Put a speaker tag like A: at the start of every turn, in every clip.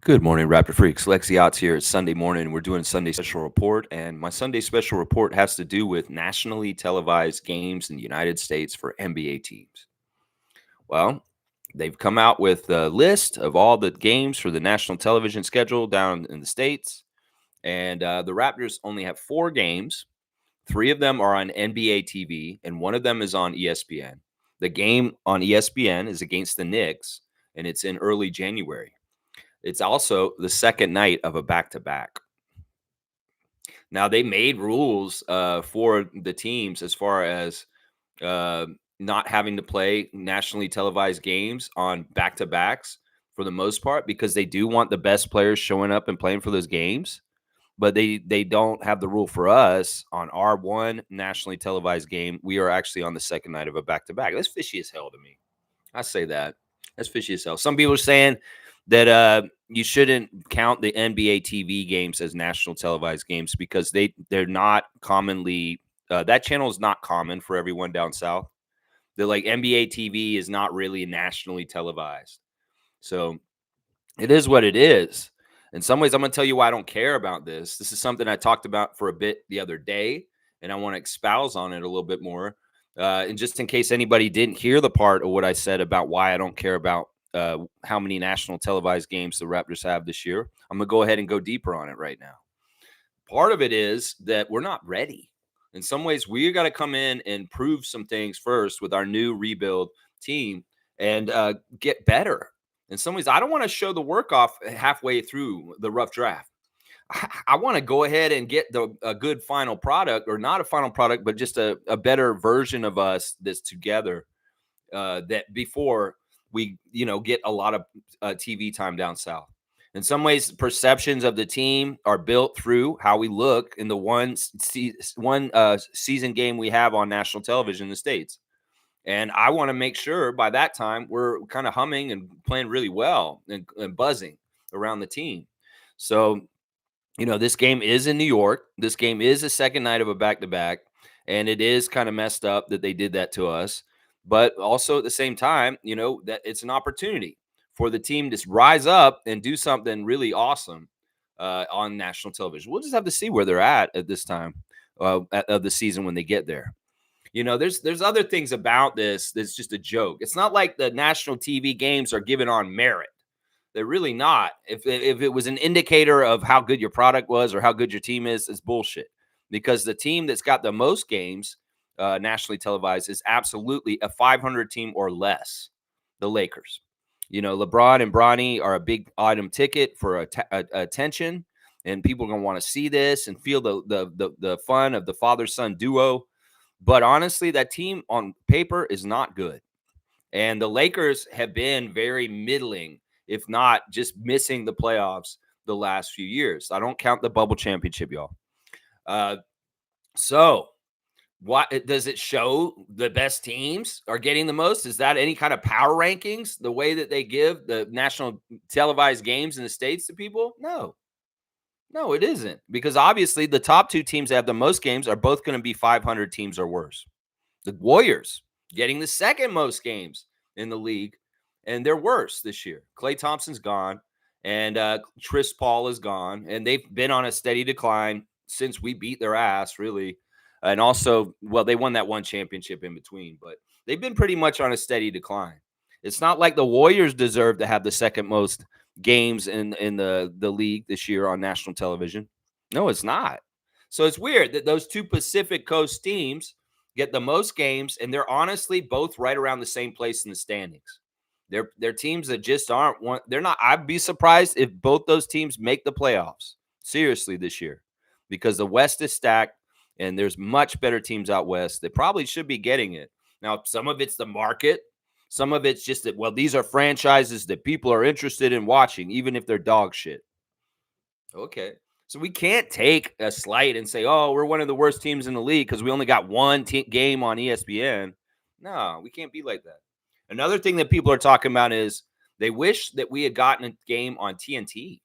A: Good morning, Raptor Freaks. Lexi Otts here. It's Sunday morning. We're doing Sunday special report, and my Sunday special report has to do with nationally televised games in the United States for NBA teams. Well, they've come out with a list of all the games for the national television schedule down in the States, and the Raptors only have 4 games. 3 of them are on NBA TV, and one of them is on ESPN. The game on ESPN is against the Knicks, and it's in early January. It's also the second night of a back-to-back. Now they made rules for the teams as far as uh, not having to play nationally televised games on back-to-backs for the most part because they do want the best players showing up and playing for those games. But they don't have the rule for us on our one nationally televised game. We are actually on the second night of a back-to-back. That's fishy as hell to me. I say that. That's fishy as hell. Some people are saying that you shouldn't count the NBA TV games as national televised games because they're not commonly that channel is not common for everyone down south. They're like NBA TV is not really nationally televised. So it is what it is. In some ways, I'm going to tell you why I don't care about this. This is something I talked about for a bit the other day, and I want to espouse on it a little bit more. And just in case anybody didn't hear the part of what I said about why I don't care about how many national televised games the Raptors have this year, I'm going to go ahead and go deeper on it right now. Part of it is that we're not ready. In some ways, we got to come in and prove some things first with our new rebuild team and get better. In some ways, I don't want to show the work off halfway through the rough draft. I want to go ahead and get a good final product, or not a final product, but just a better version of us that's together. That before we, get a lot of TV time down south. In some ways, perceptions of the team are built through how we look in the one season game we have on national television in the States. And I want to make sure by that time we're kind of humming and playing really well and buzzing around the team. So, this game is in New York. This game is the second night of a back-to-back, and it is kind of messed up that they did that to us. But also at the same time, that it's an opportunity for the team to rise up and do something really awesome on national television. We'll just have to see where they're at this time of the season when they get there. There's other things about this that's just a joke. It's not like the national TV games are given on merit. They're really not. If it was an indicator of how good your product was or how good your team is, it's bullshit. Because the team that's got the most games nationally televised is absolutely a 500 team or less, the Lakers. LeBron and Bronny are a big item ticket for attention, and people are going to want to see this and feel the fun of the father-son duo. But honestly, that team on paper is not good. And the Lakers have been very middling, if not just missing the playoffs the last few years. I don't count the bubble championship, y'all. So what does it show? The best teams are getting the most? Is that any kind of power rankings, the way that they give the national televised games in the States to people? No, it isn't, because obviously the top 2 teams that have the most games are both going to be 500 teams or worse. The Warriors getting the second most games in the league, and they're worse this year. Klay Thompson's gone, and Chris Paul is gone, and they've been on a steady decline since we beat their ass, really. And also, well, they won that one championship in between, but they've been pretty much on a steady decline. It's not like the Warriors deserve to have the second most games in the league this year on national television. No, it's not. So it's weird that those 2 Pacific Coast teams get the most games, and they're honestly both right around the same place in the standings. They're teams that just aren't one. They're not. I'd be surprised if both those teams make the playoffs seriously this year, because the West is stacked and there's much better teams out west that probably should be getting it. Now, some of it's the market. Some of it's just that, well, these are franchises that people are interested in watching, even if they're dog shit. Okay. So we can't take a slight and say, oh, we're one of the worst teams in the league because we only got one game on ESPN. No, we can't be like that. Another thing that people are talking about is they wish that we had gotten a game on TNT.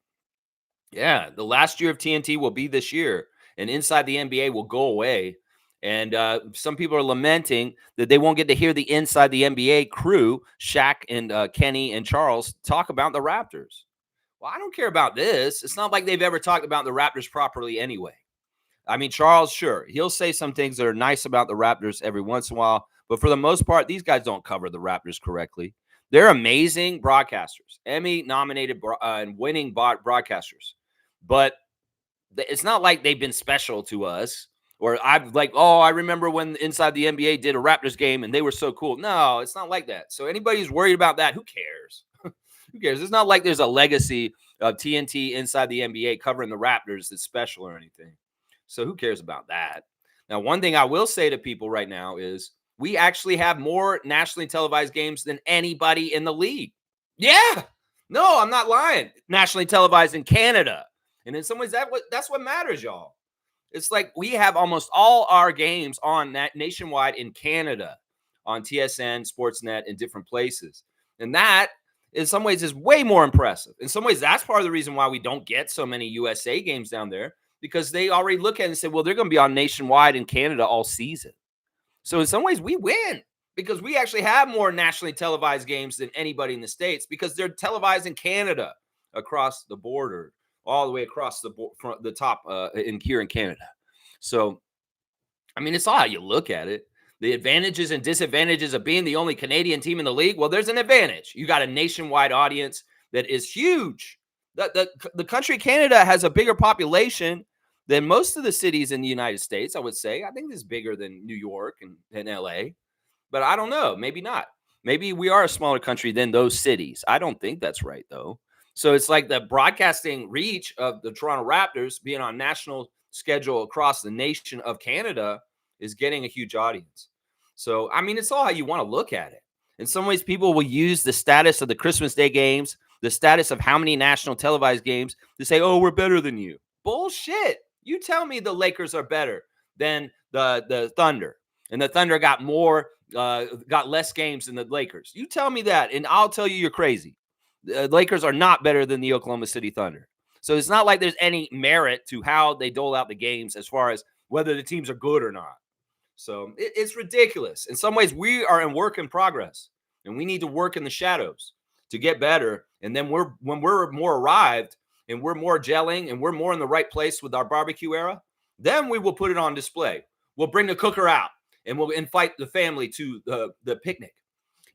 A: Yeah, the last year of TNT will be this year, and Inside the NBA will go away. And some people are lamenting that they won't get to hear the Inside the NBA crew, Shaq and Kenny and Charles, talk about the Raptors. Well, I don't care about this. It's not like they've ever talked about the Raptors properly anyway. I mean, Charles, sure, he'll say some things that are nice about the Raptors every once in a while, but for the most part, these guys don't cover the Raptors correctly. They're amazing broadcasters, Emmy nominated and winning broadcasters, but it's not like they've been special to us. Or I've like, oh, I remember when Inside the NBA did a Raptors game and they were so cool. No, it's not like that. So anybody who's worried about that, who cares? Who cares? It's not like there's a legacy of TNT Inside the NBA covering the Raptors that's special or anything. So who cares about that? Now, one thing I will say to people right now is we actually have more nationally televised games than anybody in the league. Yeah. No, I'm not lying. Nationally televised in Canada. And in some ways, that's what matters, y'all. It's like we have almost all our games on that nationwide in Canada on TSN, Sportsnet, and different places. And that, in some ways, is way more impressive. In some ways, that's part of the reason why we don't get so many USA games down there, because they already look at it and say, well, they're going to be on nationwide in Canada all season. So in some ways, we win because we actually have more nationally televised games than anybody in the States because they're televised in Canada across the border, all the way across the top in here in Canada. So, I mean, it's all how you look at it. The advantages and disadvantages of being the only Canadian team in the league. Well, there's an advantage. You got a nationwide audience that is huge. The country Canada has a bigger population than most of the cities in the United States, I would say. I think it's bigger than New York and LA. But I don't know. Maybe not. Maybe we are a smaller country than those cities. I don't think that's right, though. So it's like the broadcasting reach of the Toronto Raptors being on national schedule across the nation of Canada is getting a huge audience. So, I mean, it's all how you want to look at it. In some ways, people will use the status of the Christmas Day games, the status of how many national televised games to say, oh, we're better than you. Bullshit. You tell me the Lakers are better than the Thunder, and the Thunder got less games than the Lakers. You tell me that, and I'll tell you you're crazy. The Lakers are not better than the Oklahoma City Thunder. So it's not like there's any merit to how they dole out the games as far as whether the teams are good or not. So it's ridiculous. In some ways, we are in work in progress, and we need to work in the shadows to get better. And then when we're more arrived and we're more gelling and we're more in the right place with our barbecue era, then we will put it on display. We'll bring the cooker out and we'll invite the family to the picnic.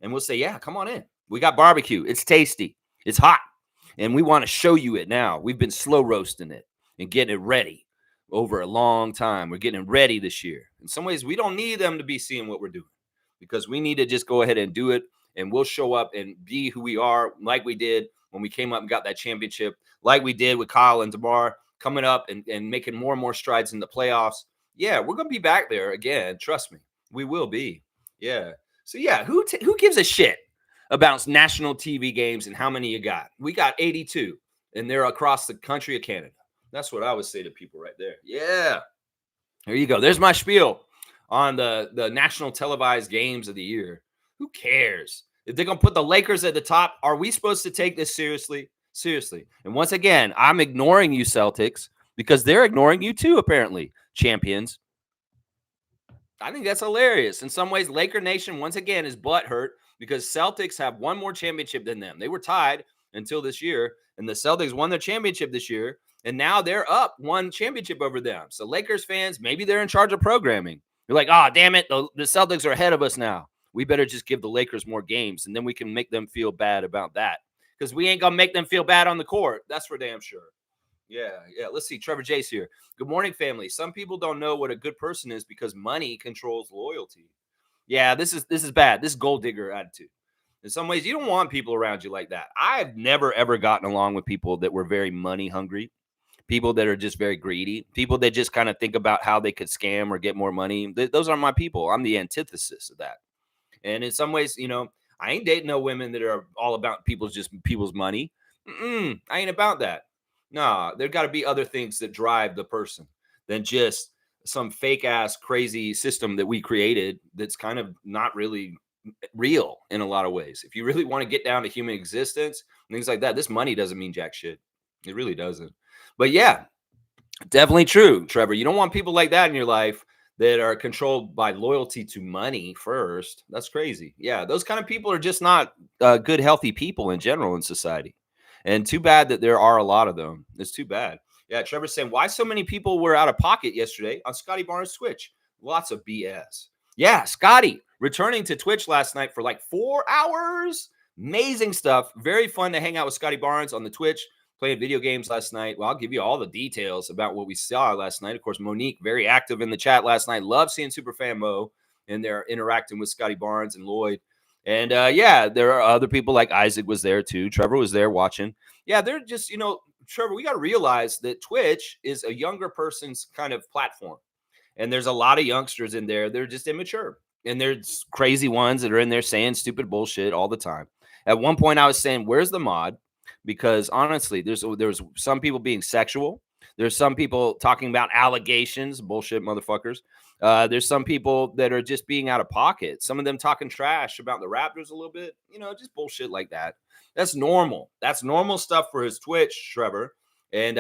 A: And we'll say, yeah, come on in. We got barbecue. It's tasty. It's hot. And we want to show you it now. We've been slow roasting it and getting it ready over a long time. We're getting it ready this year. In some ways, we don't need them to be seeing what we're doing because we need to just go ahead and do it. And we'll show up and be who we are, like we did when we came up and got that championship, like we did with Kyle and DeMar coming up and making more and more strides in the playoffs. Yeah, we're going to be back there again. Trust me, we will be. Yeah. So, yeah, who gives a shit about national TV games and how many you got? We got 82, and they're across the country of Canada. That's what I would say to people right there. Yeah. There you go. There's my spiel on the national televised games of the year. Who cares? If they're going to put the Lakers at the top, are we supposed to take this seriously? Seriously. And once again, I'm ignoring you, Celtics, because they're ignoring you too, apparently, champions. I think that's hilarious. In some ways, Laker Nation, once again, is butthurt because Celtics have one more championship than them. They were tied until this year, and the Celtics won their championship this year, and now they're up one championship over them. So Lakers fans, maybe they're in charge of programming. You're like, oh, damn it, the Celtics are ahead of us now. We better just give the Lakers more games, and then we can make them feel bad about that because we ain't going to make them feel bad on the court. That's for damn sure. Yeah. Let's see. Trevor Jace here. Good morning, family. Some people don't know what a good person is because money controls loyalty. Yeah, this is bad. This is gold digger attitude. In some ways, you don't want people around you like that. I've never, ever gotten along with people that were very money hungry, people that are just very greedy, people that just kind of think about how they could scam or get more money. Those aren't my people. I'm the antithesis of that. And in some ways, I ain't dating no women that are all about people's money. I ain't about that. No, there got to be other things that drive the person than just some fake ass crazy system that we created that's kind of not really real in a lot of ways. If you really want to get down to human existence and things like that, this money doesn't mean jack shit. It really doesn't. But yeah, definitely true, Trevor. You don't want people like that in your life that are controlled by loyalty to money first. That's crazy. Yeah, those kind of people are just not good, healthy people in general in society. And too bad that there are a lot of them. It's too bad. Yeah, Trevor's saying, why so many people were out of pocket yesterday on Scotty Barnes' Twitch? Lots of BS. Yeah, Scotty returning to Twitch last night for like 4 hours. Amazing stuff. Very fun to hang out with Scotty Barnes on the Twitch, playing video games last night. Well, I'll give you all the details about what we saw last night. Of course, Monique, very active in the chat last night. Love seeing Superfan Mo and they're interacting with Scotty Barnes and Lloyd. And yeah, there are other people like Isaac was there too. Trevor was there watching. Yeah, they're just, Trevor, we got to realize that Twitch is a younger person's kind of platform. And there's a lot of youngsters in there. They're just immature. And there's crazy ones that are in there saying stupid bullshit all the time. At one point, I was saying, where's the mod? Because honestly, there's some people being sexual. There's some people talking about allegations, bullshit motherfuckers. There's some people that are just being out of pocket. Some of them talking trash about the Raptors a little bit, just bullshit like that. That's normal. That's normal stuff for his Twitch, Trevor. And,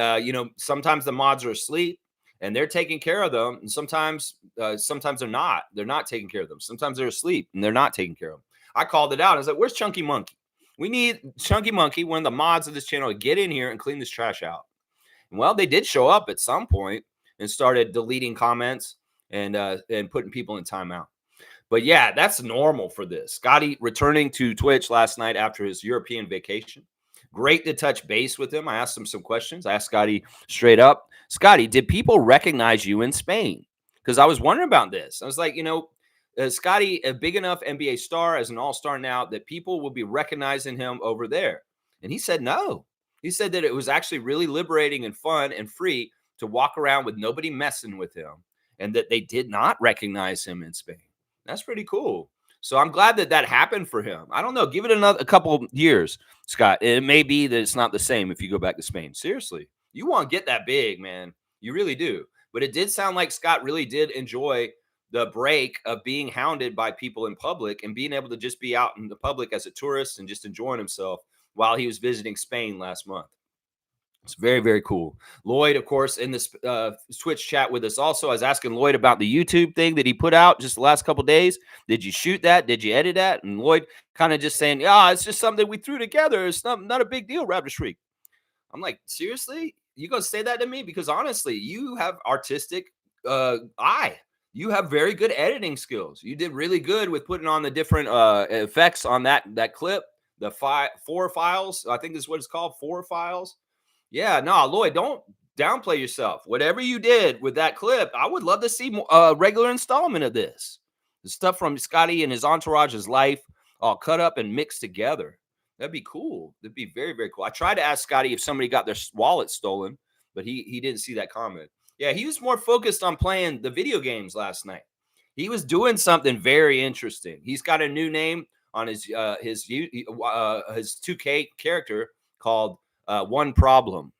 A: sometimes the mods are asleep and they're taking care of them. And sometimes they're not. They're not taking care of them. Sometimes they're asleep and they're not taking care of them. I called it out. I was like, where's Chunky Monkey? We need Chunky Monkey, one of the mods of this channel, to get in here and clean this trash out. And well, they did show up at some point and started deleting comments and putting people in timeout. But yeah, that's normal for this. Scotty returning to Twitch last night after his European vacation. Great to touch base with him. I asked him some questions. I asked Scotty straight up, Scotty, did people recognize you in Spain? Because I was wondering about this. I was like, Scotty, a big enough NBA star as an all-star now that people will be recognizing him over there. And he said no. He said that it was actually really liberating and fun and free to walk around with nobody messing with him and that they did not recognize him in Spain. That's pretty cool. So I'm glad that happened for him. I don't know. Give it a couple of years, Scott. It may be that it's not the same if you go back to Spain. Seriously, you want to get that big, man. You really do. But it did sound like Scott really did enjoy the break of being hounded by people in public and being able to just be out in the public as a tourist and just enjoying himself while he was visiting Spain last month. It's very, very cool. Lloyd, of course, in this Twitch chat with us also. I was asking Lloyd about the YouTube thing that he put out just the last couple of days. Did you shoot that? Did you edit that? And Lloyd kind of just saying, yeah, it's just something we threw together. It's not a big deal, Raptor Shriek. I'm like, seriously? You going to say that to me? Because honestly, you have artistic eye. You have very good editing skills. You did really good with putting on the different effects on that clip, the 4 files. I think this is what it's called, 4 files. Yeah, no, Lloyd, don't downplay yourself. Whatever you did with that clip, I would love to see a regular installment of this. The stuff from Scotty and his entourage's life all cut up and mixed together. That'd be cool. That'd be very, very cool. I tried to ask Scotty if somebody got their wallet stolen, but he didn't see that comment. Yeah, he was more focused on playing the video games last night. He was doing something very interesting. He's got a new name on his 2K character called One Problem.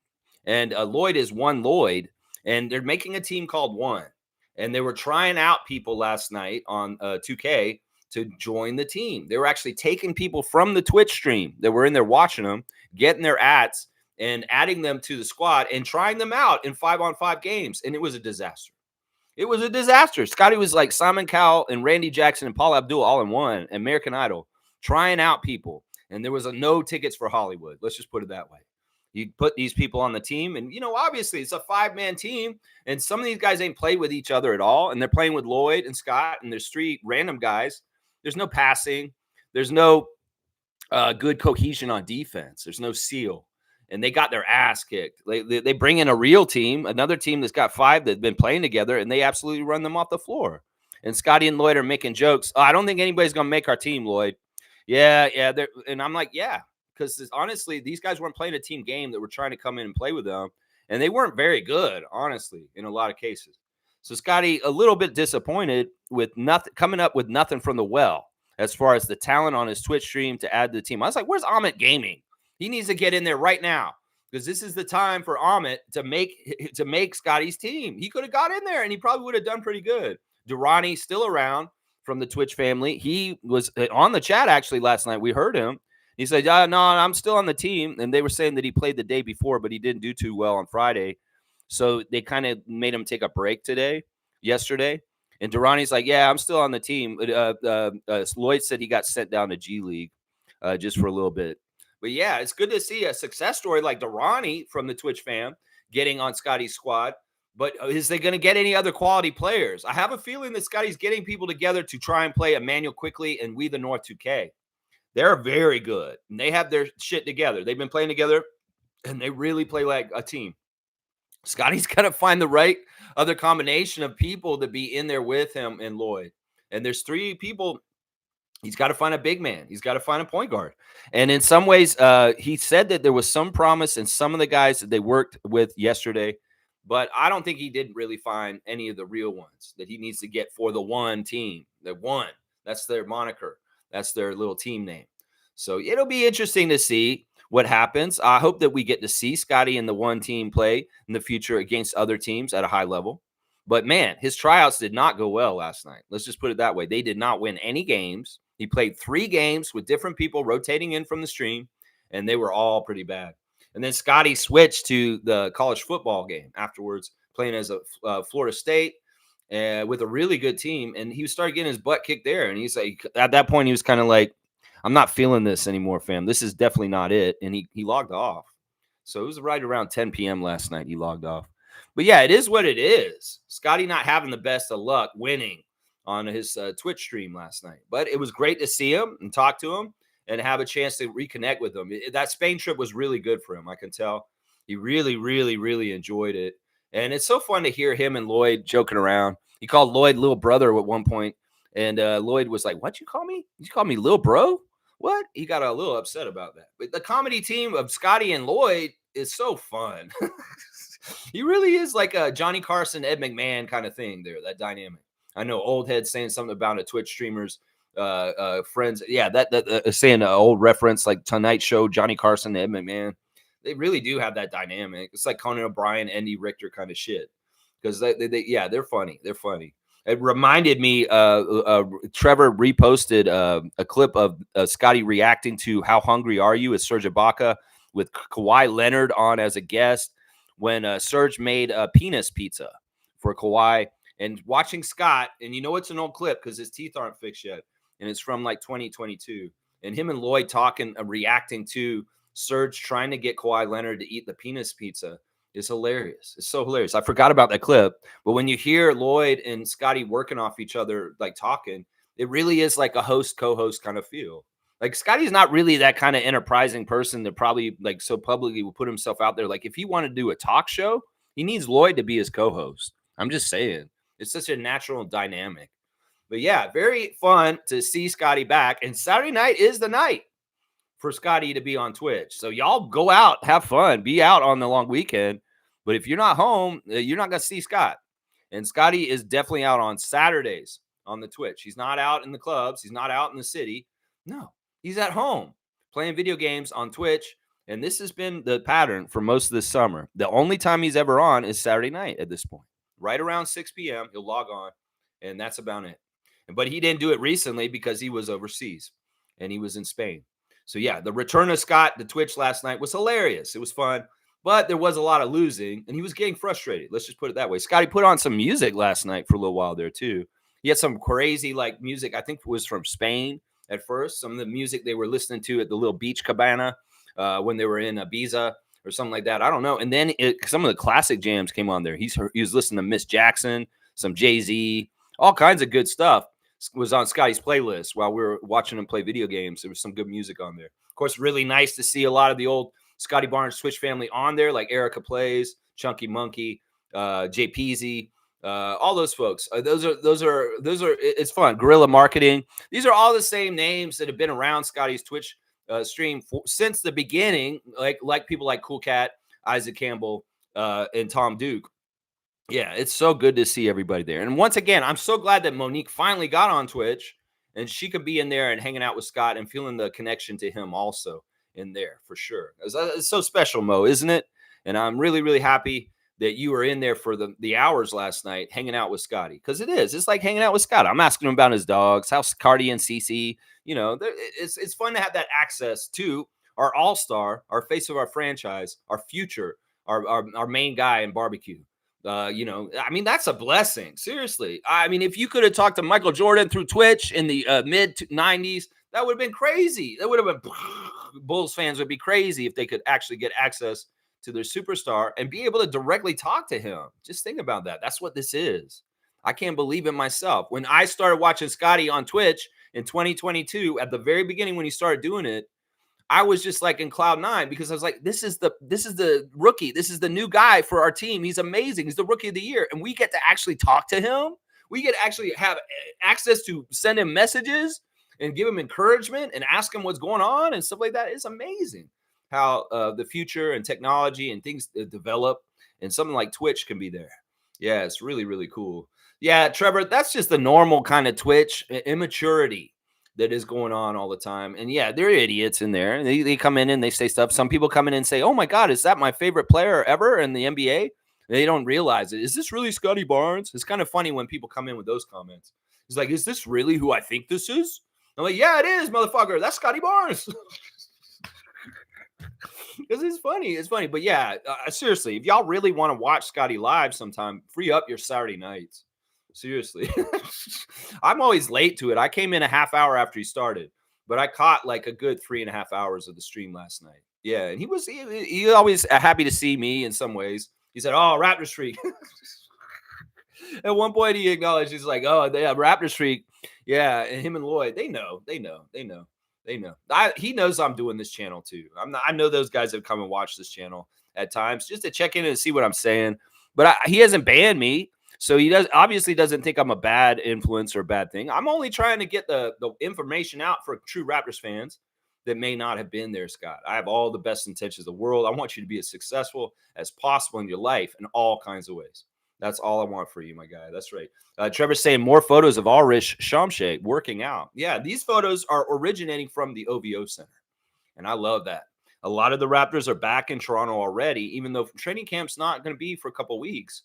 A: And Lloyd is One Lloyd, and they're making a team called One. And they were trying out people last night on 2K to join the team. They were actually taking people from the Twitch stream that were in there watching them, getting their ads, and adding them to the squad and trying them out in 5-on-5 games. And it was a disaster. It was a disaster. Scotty was like Simon Cowell and Randy Jackson and Paul Abdul all in one, American Idol, trying out people. And there was no tickets for Hollywood. Let's just put it that way. You put these people on the team, and, obviously it's a 5-man team, and some of these guys ain't played with each other at all, and they're playing with Lloyd and Scott, and there's 3 random guys. There's no passing. There's no good cohesion on defense. There's no seal. And they got their ass kicked. They bring in a real team, another team that's got 5 that have been playing together, and they absolutely run them off the floor. And Scotty and Lloyd are making jokes. Oh, I don't think anybody's going to make our team, Lloyd. Yeah. And I'm like, yeah, because honestly, these guys weren't playing a team game that were trying to come in and play with them. And they weren't very good, honestly, in a lot of cases. So Scotty, a little bit disappointed with coming up with nothing from the well as far as the talent on his Twitch stream to add to the team. I was like, where's Amit Gaming? He needs to get in there right now because this is the time for Amit to make Scotty's team. He could have got in there and he probably would have done pretty good. Durrani still around from the Twitch family. He was on the chat actually last night. We heard him. He said, no, I'm still on the team. And they were saying that he played the day before, but he didn't do too well on Friday. So they kind of made him take a break yesterday. And Durrani's like, yeah, I'm still on the team. Lloyd said he got sent down to G League just for a little bit. But yeah, it's good to see a success story like Durrani from the Twitch fam getting on Scotty's squad. But is they going to get any other quality players? I have a feeling that Scotty's getting people together to try and play Emmanuel Quickly and We the North 2K. They're very good, and they have their shit together. They've been playing together, and they really play like a team. Scotty's got to find the right other combination of people to be in there with him and Lloyd. And there's three people. He's got to find a big man. He's got to find a point guard. And in some ways, he said that there was some promise in some of the guys that they worked with yesterday, but I don't think he did really find any of the real ones that he needs to get for the one team. The one. That's their moniker. That's their little team name. So it'll be interesting to see what happens. I hope that we get to see Scotty and the one team play in the future against other teams at a high level. But man, his tryouts did not go well last night. Let's just put it that way. They did not win any games. He played 3 games with different people rotating in from the stream, and they were all pretty bad. And then Scotty switched to the college football game afterwards, playing as a Florida State with a really good team. And he started getting his butt kicked there. And he's like, at that point, he was kind of like, I'm not feeling this anymore, fam. This is definitely not it. And he logged off. So it was right around 10 p.m. last night. He logged off. But yeah, it is what it is. Scotty not having the best of luck winning on his Twitch stream last night. But it was great to see him and talk to him and have a chance to reconnect with him. That Spain trip was really good for him. I can tell he really, really, really enjoyed it. And it's so fun to hear him and Lloyd joking around. He called Lloyd little brother at one point, and Lloyd was like, "What'd you call me? You call me little bro? What?" He got a little upset about that. But the comedy team of Scotty and Lloyd is so fun. He really is like a Johnny Carson, Ed McMahon kind of thing there, that dynamic. I know old head saying something about a Twitch streamers friends. Yeah, that saying an old reference like Tonight Show, Johnny Carson, Ed McMahon. They really do have that dynamic. It's like Conan O'Brien, Andy Richter kind of shit. Because they're funny. They're funny. It reminded me, Trevor reposted a clip of Scotty reacting to How Hungry Are You? As Serge Ibaka with Kawhi Leonard on as a guest when Serge made a penis pizza for Kawhi. And watching Scott, and you know it's an old clip because his teeth aren't fixed yet, and it's from like 2022. And him and Lloyd talking, reacting to Serge trying to get Kawhi Leonard to eat the penis pizza is hilarious. It's so hilarious. I forgot about that clip, but when you hear Lloyd and Scotty working off each other, like talking, it really is like a host co-host kind of feel. Like Scotty's not really that kind of enterprising person that probably like so publicly will put himself out there. Like if he wanted to do a talk show, he needs Lloyd to be his co-host. I'm just saying. It's such a natural dynamic. But yeah, very fun to see Scotty back. And Saturday night is the night for Scotty to be on Twitch. So y'all go out, have fun, be out on the long weekend. But if you're not home, you're not going to see Scott. And Scotty is definitely out on Saturdays on the Twitch. He's not out in the clubs. He's not out in the city. No, he's at home playing video games on Twitch. And this has been the pattern for most of this summer. The only time he's ever on is Saturday night at this point. Right around 6 p.m., he'll log on, and that's about it. But he didn't do it recently because he was overseas, and he was in Spain. So, yeah, the return of Scott to Twitch last night was hilarious. It was fun, but there was a lot of losing, and he was getting frustrated. Let's just put it that way. Scotty put on some music last night for a little while there, too. He had some crazy, like, music, I think it was from Spain at first. Some of the music they were listening to at the little beach cabana when they were in Ibiza or something like that. I don't know. And then some of the classic jams came on there. He was listening to Miss Jackson, some Jay-Z, all kinds of good stuff was on Scotty's playlist while we were watching him play video games. There was some good music on there. Of course, really nice to see a lot of the old Scotty Barnes Twitch family on there, like Erica Plays, Chunky Monkey, Jay Peasy, all those folks. Those are. It's fun. Guerrilla Marketing. These are all the same names that have been around Scotty's Twitch stream since the beginning, like people like Cool Cat, Isaac Campbell, and Tom Duke. Yeah, it's so good to see everybody there. And once again, I'm so glad that Monique finally got on Twitch and she could be in there and hanging out with Scott and feeling the connection to him also in there for sure. It's so special, Mo, isn't it? And I'm really, really happy that you were in there for the hours last night hanging out with Scotty, because it is. It's like hanging out with Scott. I'm asking him about his dogs, how's Cardi and Cece. You know, it's fun to have that access to our all-star, our face of our franchise, our future, our main guy in barbecue. You know, I mean, that's a blessing. Seriously. I mean, if you could have talked to Michael Jordan through Twitch in the mid 90s, That would have been crazy. That would have been Bulls fans would be crazy if they could actually get access to their superstar and be able to directly talk to him. Just think about that. That's what this is. I can't believe it myself. When I started watching Scotty on Twitch in 2022, at the very beginning when he started doing it, I was just like in cloud nine because I was like, this is the rookie. This is the new guy for our team. He's amazing. He's the rookie of the year. And we get to actually talk to him. We get to actually have access to send him messages and give him encouragement and ask him what's going on and stuff like that. It's amazing how the future and technology and things develop, and something like Twitch can be there. Yeah, it's really, really cool. Yeah, Trevor, that's just the normal kind of Twitch immaturity that is going on all the time. And yeah, they're idiots in there. They come in and they say stuff. Some people come in and say, oh my God, is that my favorite player ever in the NBA? They don't realize it. Is this really Scotty Barnes? It's kind of funny when people come in with those comments. It's like, is this really who I think this is? I'm like, yeah, it is, motherfucker. That's Scotty Barnes. Because it's funny. It's funny. But yeah, seriously, if y'all really want to watch Scotty live sometime, free up your Saturday nights. Seriously. I'm always late to it. I came in a half hour after he started, but I caught like a good 3.5 hours of the stream last night. Yeah, and he always happy to see me in some ways. He said, oh, Raptor streak. At one point he acknowledged, he's like, oh, they have Raptor streak. Yeah, and him and Lloyd, they know. He knows I'm doing this channel too. I know those guys have come and watched this channel at times just to check in and see what I'm saying. But he hasn't banned me. So he obviously doesn't think I'm a bad influence or a bad thing. I'm only trying to get the information out for true Raptors fans that may not have been there, Scott. I have all the best intentions of the world. I want you to be as successful as possible in your life in all kinds of ways. That's all I want for you, my guy. That's right. Trevor's saying more photos of Ulrich Shamshay working out. Yeah, these photos are originating from the OVO Center, and I love that. A lot of the Raptors are back in Toronto already, even though training camp's not going to be for a couple weeks.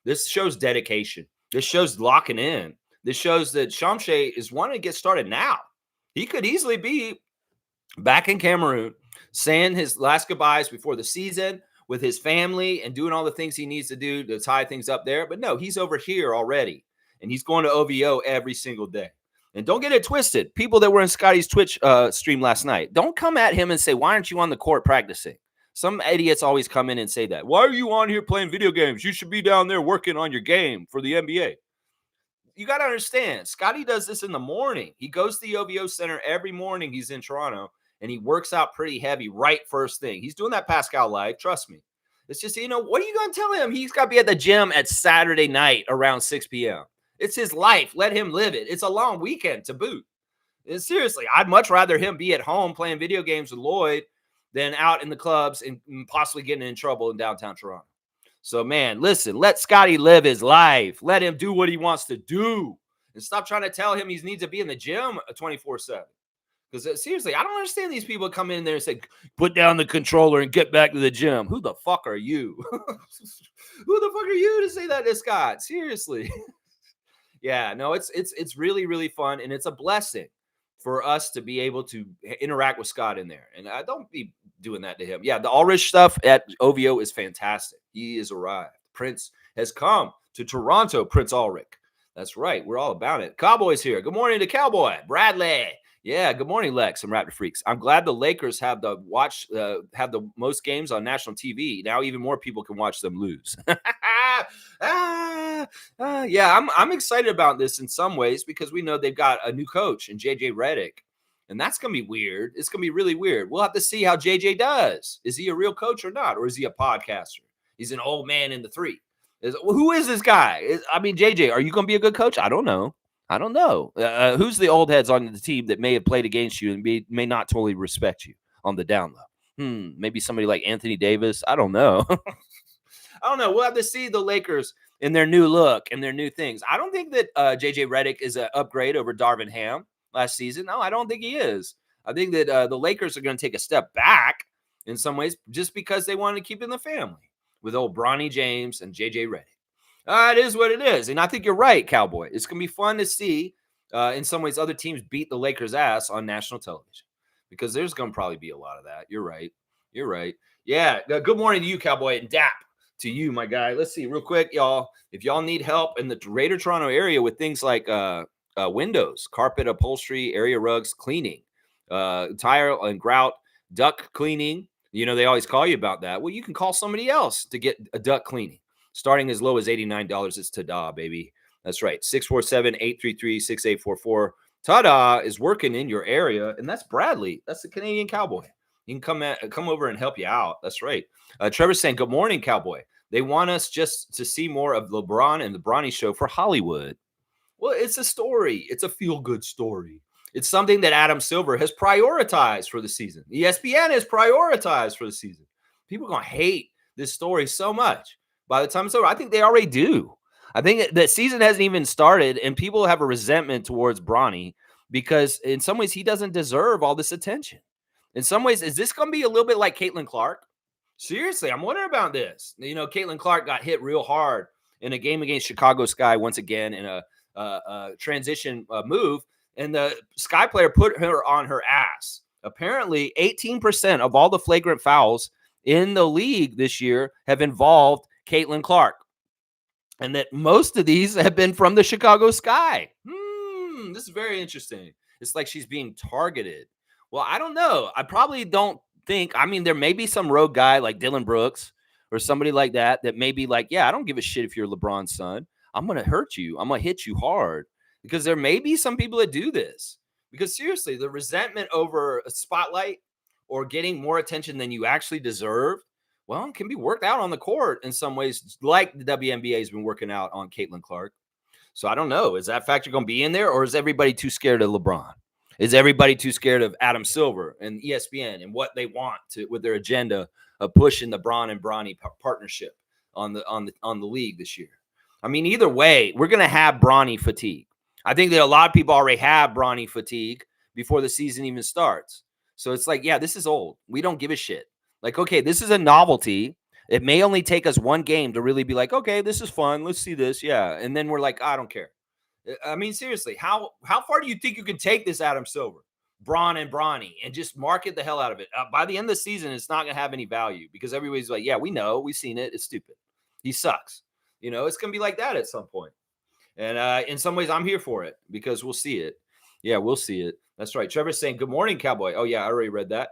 A: This shows dedication. This shows locking in. This shows that Shamshay is wanting to get started now. He could easily be back in Cameroon, saying his last goodbyes before the season with his family and doing all the things he needs to do to tie things up there. But no, he's over here already, and he's going to OVO every single day. And don't get it twisted. People that were in Scotty's Twitch stream last night, don't come at him and say, why aren't you on the court practicing? Some idiots always come in and say that. Why are you on here playing video games? You should be down there working on your game for the NBA. You got to understand, Scotty does this in the morning. He goes to the OVO Center every morning. He's in Toronto, and he works out pretty heavy right first thing. He's doing that Pascal Live. Trust me. It's just, what are you going to tell him? He's got to be at the gym at Saturday night around 6 p.m. It's his life. Let him live it. It's a long weekend to boot. And seriously, I'd much rather him be at home playing video games with Lloyd than out in the clubs and possibly getting in trouble in downtown Toronto. So, man, listen, let Scotty live his life. Let him do what he wants to do. And stop trying to tell him he needs to be in the gym 24/7. Because seriously, I don't understand these people come in there and say, put down the controller and get back to the gym. Who the fuck are you? Who the fuck are you to say that to Scott? Seriously. Yeah, no, it's really, really fun. And it's a blessing for us to be able to interact with Scott in there. And I don't be doing that to him. Yeah, the Ulrich stuff at OVO is fantastic. He has arrived. Prince has come to Toronto, Prince Ulrich. That's right. We're all about it. Cowboy's here. Good morning to Cowboy. Bradley. Yeah, good morning, Lex and Raptor Freaks. I'm glad the Lakers have the most games on national TV. Now even more people can watch them lose. Yeah, I'm excited about this in some ways because we know they've got a new coach in JJ Redick, and that's gonna be weird. It's gonna be really weird. We'll have to see how JJ does. Is he a real coach or not, or is he a podcaster? He's an old man in the three. Who is this guy? JJ, are you gonna be a good coach? I don't know. Who's the old heads on the team that may have played against you and may not totally respect you on the down low? Maybe somebody like Anthony Davis. I don't know. I don't know. We'll have to see the Lakers in their new look and their new things. I don't think that JJ Redick is an upgrade over Darvin Ham last season. No, I don't think he is. I think that the Lakers are going to take a step back in some ways just because they want to keep in the family with old Bronny James and JJ Redick. It is what it is. And I think you're right, Cowboy. It's going to be fun to see, in some ways, other teams beat the Lakers' ass on national television because there's going to probably be a lot of that. You're right. Yeah. Good morning to you, Cowboy, and DAP to you, my guy. Let's see real quick, y'all. If y'all need help in the Greater Toronto area with things like windows, carpet upholstery, area rugs, cleaning, tire and grout, duct cleaning. They always call you about that. Well, you can call somebody else to get a duct cleaning. Starting as low as $89, it's Tada, baby. That's right. 647-833-6844. Tada is working in your area, and that's Bradley. That's the Canadian Cowboy. He can come over and help you out. That's right. Trevor's saying, good morning, Cowboy. They want us just to see more of LeBron and the Bronny show for Hollywood. Well, it's a story. It's a feel-good story. It's something that Adam Silver has prioritized for the season. ESPN has prioritized for the season. People are going to hate this story so much. By the time it's over, I think they already do. I think the season hasn't even started, and people have a resentment towards Bronny because in some ways he doesn't deserve all this attention. In some ways, is this going to be a little bit like Caitlin Clark? Seriously, I'm wondering about this. Caitlin Clark got hit real hard in a game against Chicago Sky once again in a transition move, and the Sky player put her on her ass. Apparently, 18% of all the flagrant fouls in the league this year have involved Caitlin Clark, and that most of these have been from the Chicago Sky. This is very interesting. It's like she's being targeted. Well, I don't know. I probably don't think. I mean, there may be some rogue guy like Dylan Brooks or somebody like that may be like, yeah, I don't give a shit if you're LeBron's son. I'm going to hurt you. I'm going to hit you hard. Because there may be some people that do this. Because seriously, the resentment over a spotlight or getting more attention than you actually deserve, well, it can be worked out on the court in some ways, like the WNBA has been working out on Caitlin Clark. So I don't know. Is that factor going to be in there, or is everybody too scared of LeBron? Is everybody too scared of Adam Silver and ESPN and what they want to with their agenda of pushing the Bron and Bronny partnership on the league this year? I mean, either way, we're going to have Bronny fatigue. I think that a lot of people already have Bronny fatigue before the season even starts. So it's like, yeah, this is old. We don't give a shit. Like, okay, this is a novelty. It may only take us one game to really be like, okay, this is fun. Let's see this. Yeah. And then we're like, I don't care. I mean, seriously, how far do you think you can take this Adam Silver, Bron and Bronny, and just market the hell out of it? By the end of the season, it's not going to have any value because everybody's like, yeah, we know. We've seen it. It's stupid. He sucks. It's going to be like that at some point. And in some ways, I'm here for it because we'll see it. Yeah, we'll see it. That's right. Trevor's saying, good morning, Cowboy. Oh, yeah, I already read that.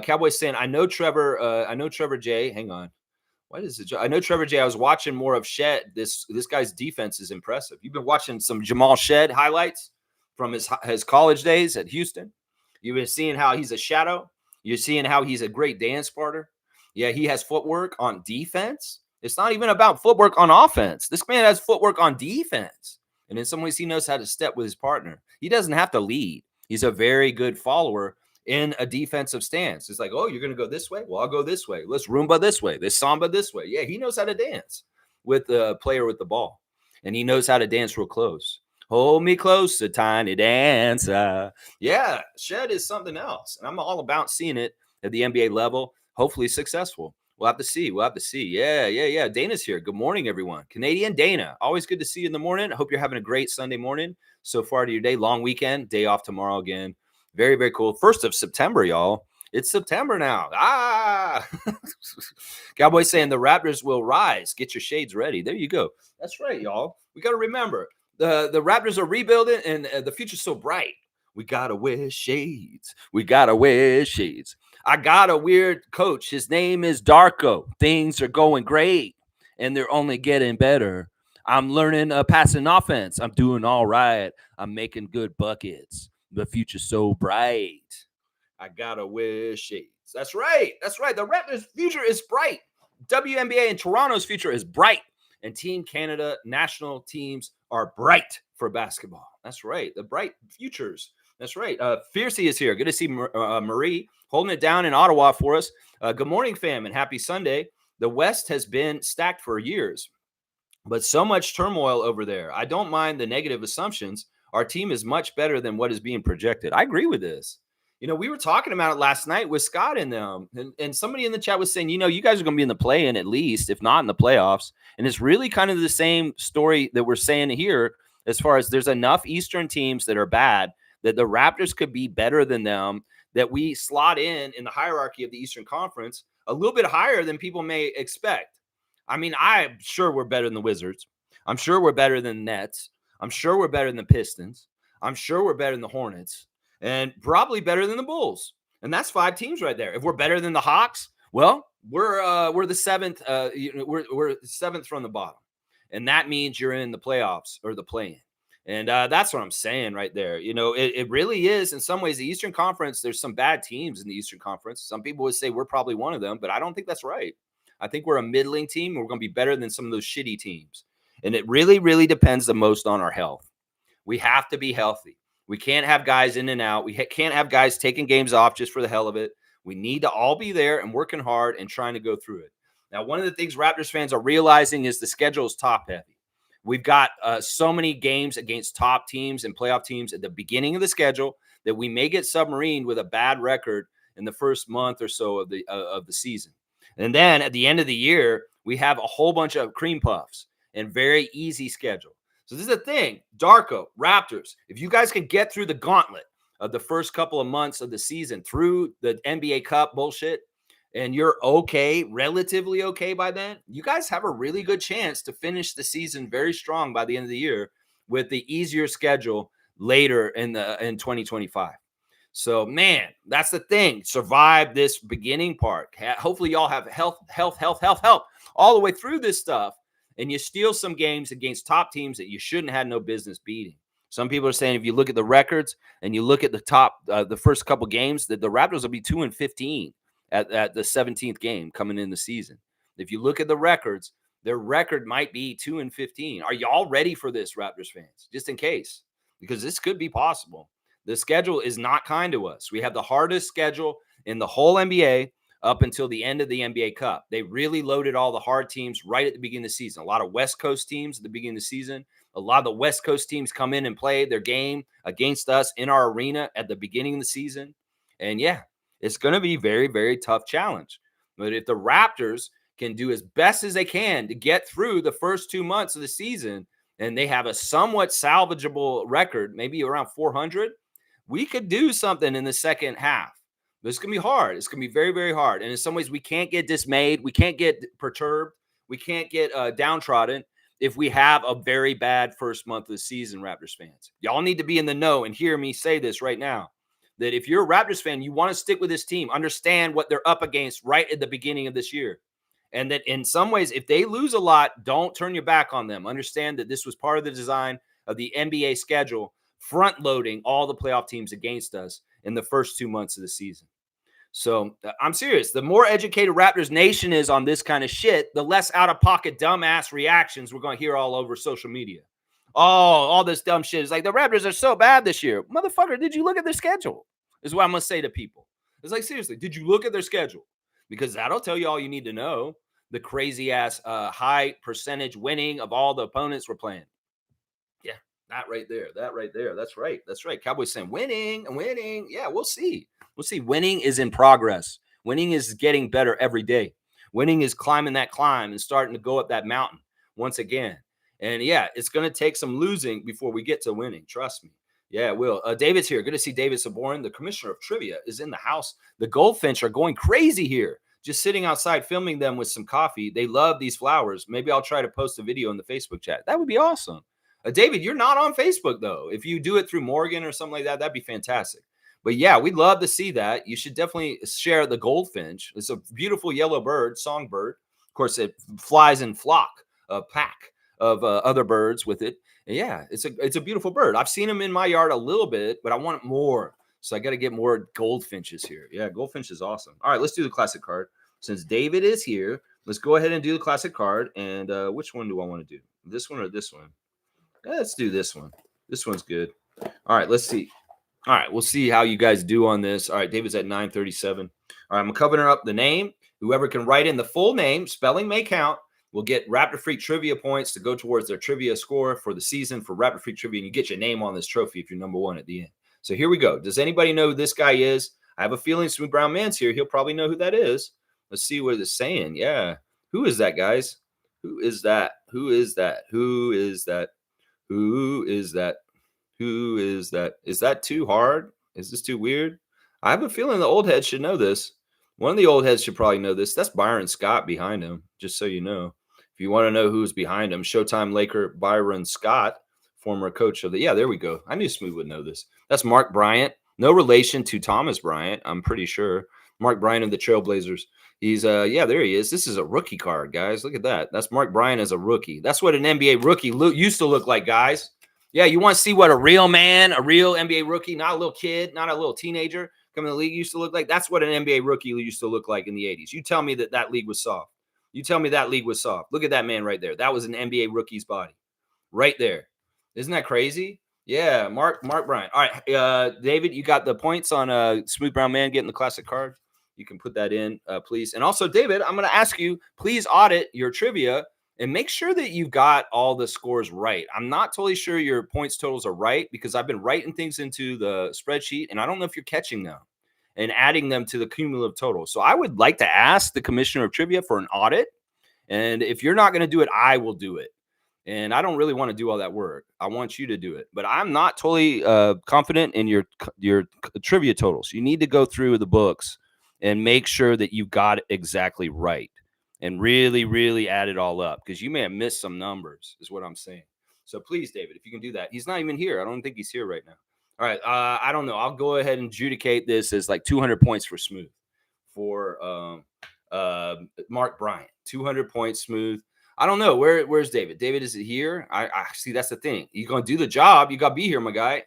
A: Cowboy's saying, I know Trevor J. Hang on. What is it? I know Trevor J. I was watching more of Shed. This guy's defense is impressive. You've been watching some Jamal Shed highlights from his college days at Houston. You've been seeing how he's a shadow. You're seeing how he's a great dance partner. Yeah, he has footwork on defense. It's not even about footwork on offense. This man has footwork on defense. And in some ways, he knows how to step with his partner. He doesn't have to lead. He's a very good follower in a defensive stance. It's like, oh, you're going to go this way? Well, I'll go this way. Let's Roomba this way. Let's Samba this way. Yeah, he knows how to dance with the player with the ball. And he knows how to dance real close. Hold me close, a tiny dancer. Yeah, Shed is something else. And I'm all about seeing it at the NBA level, hopefully successful. We'll have to see. Yeah. Dana's here. Good morning, everyone. Canadian Dana. Always good to see you in the morning. I hope you're having a great Sunday morning so far to your day. Long weekend. Day off tomorrow again. Very, very cool. 1st of September, y'all. It's September now. Cowboys saying the Raptors will rise. Get your shades ready. There you go. That's right, y'all. We got to remember the Raptors are rebuilding and the future's so bright. We got to wear shades. I got a weird coach. His name is Darko. Things are going great and they're only getting better. I'm learning passing offense. I'm doing all right. I'm making good buckets. The future's so bright. I gotta wear shades. That's right. The Raptors' future is bright. WNBA and Toronto's future is bright. And Team Canada national teams are bright for basketball. That's right. The bright futures. That's right. Fiercey is here. Good to see Marie holding it down in Ottawa for us. Good morning, fam, and happy Sunday. The West has been stacked for years, but so much turmoil over there. I don't mind the negative assumptions. Our team is much better than what is being projected. I agree with this. We were talking about it last night with Scott and them, and somebody in the chat was saying, you guys are going to be in the play-in at least, if not in the playoffs. And it's really kind of the same story that we're saying here as far as there's enough Eastern teams that are bad that the Raptors could be better than them, that we slot in the hierarchy of the Eastern Conference a little bit higher than people may expect. I mean, I'm sure we're better than the Wizards. I'm sure we're better than the Nets. I'm sure we're better than the Pistons. I'm sure we're better than the Hornets. and probably better than the Bulls. And that's 5 teams right there. If we're better than the Hawks, well, we're the seventh. We're seventh from the bottom, and that means you're in the playoffs or the play-in. And that's what I'm saying right there. It really is in some ways the Eastern Conference. There's some bad teams in the Eastern Conference. Some people would say we're probably one of them, but I don't think that's right. I think we're a middling team. And we're going to be better than some of those shitty teams. And it really, really depends the most on our health. We have to be healthy. We can't have guys in and out. We can't have guys taking games off just for the hell of it. We need to all be there and working hard and trying to go through it. Now, one of the things Raptors fans are realizing is the schedule is top heavy. We've got so many games against top teams and playoff teams at the beginning of the schedule that we may get submarined with a bad record in the first month or so of the season. And then at the end of the year, we have a whole bunch of cream puffs and very easy schedule. So this is the thing, Darko, Raptors, if you guys can get through the gauntlet of the first couple of months of the season through the NBA Cup bullshit, and you're okay, relatively okay by then, you guys have a really good chance to finish the season very strong by the end of the year with the easier schedule later in 2025. So, man, that's the thing. Survive this beginning part. Hopefully y'all have health all the way through this stuff. And you steal some games against top teams that you shouldn't have no business beating. Some people are saying if you look at the records and you look at the top, the first couple games, that the Raptors will be 2-15 at the 17th game coming in the season. If you look at the records, their record might be 2-15. Are y'all ready for this, Raptors fans? Just in case, because this could be possible. The schedule is not kind to us. We have the hardest schedule in the whole NBA up until the end of the NBA Cup. They really loaded all the hard teams right at the beginning of the season. A lot of West Coast teams at the beginning of the season. A lot of the West Coast teams come in and play their game against us in our arena at the beginning of the season. And yeah, it's going to be a very, very tough challenge. But if the Raptors can do as best as they can to get through the first 2 months of the season, and they have a somewhat salvageable record, maybe around 400, we could do something in the second half. But it's going to be hard. It's going to be very, very hard. And in some ways, we can't get dismayed. We can't get perturbed. We can't get downtrodden if we have a very bad first month of the season, Raptors fans. Y'all need to be in the know and hear me say this right now, that if you're a Raptors fan, you want to stick with this team, understand what they're up against right at the beginning of this year. And that in some ways, if they lose a lot, don't turn your back on them. Understand that this was part of the design of the NBA schedule, front loading all the playoff teams against us in the first 2 months of the season. So I'm serious. The more educated Raptors Nation is on this kind of shit, the less out-of-pocket dumbass reactions we're going to hear all over social media. Oh, all this dumb shit. It's like the Raptors are so bad this year. Motherfucker, did you look at their schedule? Is what I'm going to say to people. It's like, seriously, did you look at their schedule? Because that'll tell you all you need to know. The crazy-ass high percentage winning of all the opponents we're playing. Yeah, that right there. That's right. Cowboys saying winning. Yeah, we'll see. Winning is in progress. Winning is getting better every day. Winning is climbing that climb and starting to go up that mountain once again. And yeah, it's going to take some losing before we get to winning. Trust me. Yeah, it will. David's here. Good to see David Saborin. The commissioner of trivia is in the house. The goldfinch are going crazy here. Just sitting outside filming them with some coffee. They love these flowers. Maybe I'll try to post a video in the Facebook chat. That would be awesome. David, you're not on Facebook, though. If you do it through Morgan or something like that, that'd be fantastic. But yeah, we'd love to see that. You should definitely share the goldfinch. It's a beautiful yellow bird, songbird. Of course, it flies in a pack of other birds with it. And yeah, it's a beautiful bird. I've seen them in my yard a little bit, but I want more. So I got to get more goldfinches here. Yeah, goldfinch is awesome. All right, let's do the classic card. Since David is here, let's go ahead and do the classic card. And which one do I want to do? This one or this one? Let's do this one. This one's good. All right, let's see. All right, we'll see how you guys do on this. All right, David's at 937. All right, I'm covering up the name. Whoever can write in the full name, spelling may count, will get Raptor Freak trivia points to go towards their trivia score for the season for Raptor Freak trivia. And you get your name on this trophy if you're number one at the end. So here we go. Does anybody know who this guy is? I have a feeling Smooth Brown Man's here. He'll probably know who that is. Let's see what it's saying. Yeah. Who is that, guys? Who is that? Who is that? Who is that? Who is that? Who is that? Is that too hard? Is this too weird? I have a feeling the old heads should know this. One of the old heads should probably know this. That's Byron Scott behind him, just so you know. If you want to know who's behind him, Showtime Laker Byron Scott, former coach of the – yeah, there we go. I knew Smooth would know this. That's Mark Bryant. No relation to Thomas Bryant, I'm pretty sure. Mark Bryant of the Trailblazers. He's yeah, there he is. This is a rookie card, guys. Look at that. That's Mark Bryant as a rookie. That's what an NBA rookie used to look like, guys. Yeah, you want to see what a real man, a real NBA rookie, not a little kid, not a little teenager coming to the league used to look like? That's what an NBA rookie used to look like in the 80s. You tell me that league was soft. You tell me that league was soft. Look at that man right there. That was an NBA rookie's body right there. Isn't that crazy? Yeah, Mark Bryant. All right, David, you got the points on Smooth Brown Man getting the classic card. You can put that in, please. And also, David, I'm going to ask you, please audit your trivia and make sure that you got all the scores right. I'm not totally sure your points totals are right because I've been writing things into the spreadsheet, and I don't know if you're catching them and adding them to the cumulative total. So I would like to ask the commissioner of trivia for an audit. And if you're not going to do it, I will do it. And I don't really want to do all that work. I want you to do it. But I'm not totally confident in your trivia totals. You need to go through the books and make sure that you got it exactly right and really, really add it all up because you may have missed some numbers is what I'm saying. So please, David, if you can do that. He's not even here. I don't think he's here right now. All right. I don't know. I'll go ahead and adjudicate this as like 200 points for Smooth for Mark Bryant. 200 points, Smooth. I don't know. Where's David? David, is it here? I see. That's the thing. You're going to do the job. You got to be here, my guy.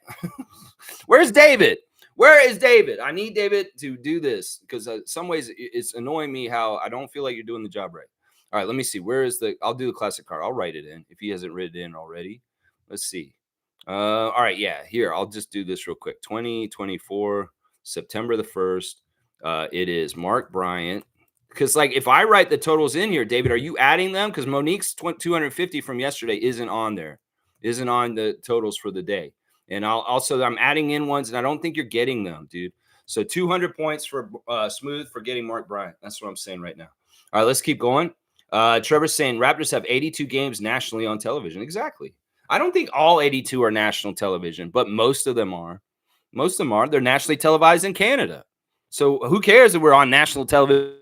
A: Where's David? Where is David? I need David to do this because some ways it's annoying me how I don't feel like you're doing the job right. All right, let me see. Where is I'll do the classic card. I'll write it in if he hasn't written it in already. Let's see. All right, yeah, here. I'll just do this real quick. 2024, September the 1st. It is Mark Bryant. Because, like, if I write the totals in here, David, are you adding them? Because Monique's 250 from yesterday isn't on there, isn't on the totals for the day. And I'm adding in ones, and I don't think you're getting them, dude. So 200 points for Smooth for getting Mark Bryant. That's what I'm saying right now. All right, let's keep going. Trevor's saying Raptors have 82 games nationally on television. Exactly. I don't think all 82 are national television, but most of them are. Most of them are. They're nationally televised in Canada. So who cares if we're on national television?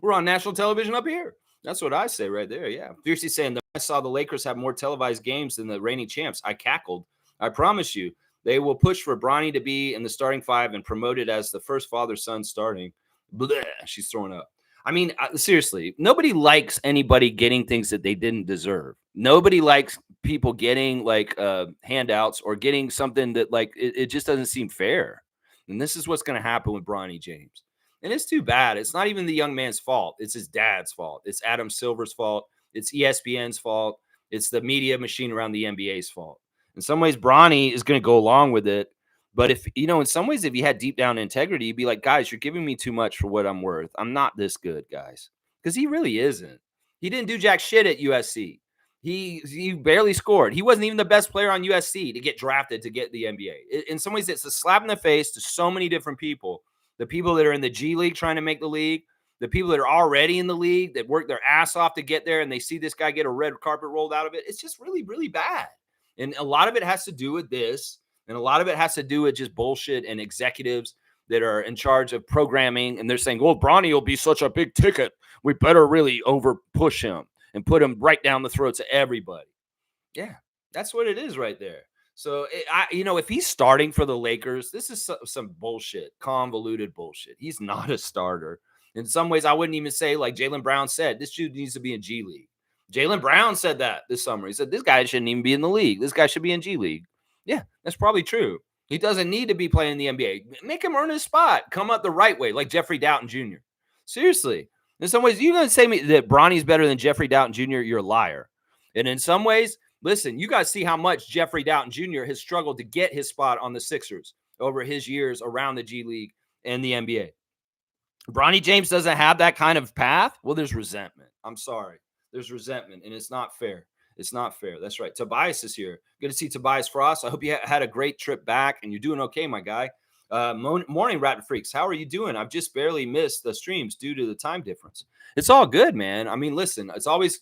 A: We're on national television up here. That's what I say right there. Yeah. Fiercely saying I saw the Lakers have more televised games than the reigning champs. I cackled. I promise you, they will push for Bronny to be in the starting five and promoted as the first father-son starting. Blech, she's throwing up. I mean, seriously, nobody likes anybody getting things that they didn't deserve. Nobody likes people getting like handouts or getting something that like it just doesn't seem fair. And this is what's going to happen with Bronny James. And it's too bad. It's not even the young man's fault. It's his dad's fault. It's Adam Silver's fault. It's ESPN's fault. It's the media machine around the NBA's fault. In some ways, Bronny is going to go along with it. But if, in some ways, if he had deep down integrity, he'd be like, guys, you're giving me too much for what I'm worth. I'm not this good, guys. Because he really isn't. He didn't do jack shit at USC. He barely scored. He wasn't even the best player on USC to get drafted to get the NBA. In some ways, it's a slap in the face to so many different people. The people that are in the G League trying to make the league, the people that are already in the league that work their ass off to get there and they see this guy get a red carpet rolled out of it. It's just really, really bad. And a lot of it has to do with this. And a lot of it has to do with just bullshit and executives that are in charge of programming. And they're saying, well, Bronny will be such a big ticket. We better really over push him and put him right down the throats of everybody. Yeah, that's what it is right there. So, if he's starting for the Lakers, this is some bullshit, convoluted bullshit. He's not a starter. In some ways, I wouldn't even say, like Jaylen Brown said, this dude needs to be in G League. Jaylen Brown said that this summer. He said, this guy shouldn't even be in the league. This guy should be in G League. Yeah, that's probably true. He doesn't need to be playing in the NBA. Make him earn his spot. Come up the right way, like Jeffrey Doughton Jr. Seriously. In some ways, you're going to say me that Bronny's better than Jeffrey Doughton Jr., you're a liar. And in some ways, listen, you got to see how much Jeffrey Doughton Jr. has struggled to get his spot on the Sixers over his years around the G League and the NBA. Bronny James doesn't have that kind of path. Well, there's resentment. I'm sorry. There's resentment, and it's not fair. It's not fair. That's right. Tobias is here. Good to see Tobias Frost. I hope you had a great trip back, and you're doing okay, my guy. Morning, Rat Freaks. How are you doing? I've just barely missed the streams due to the time difference. It's all good, man. I mean, listen,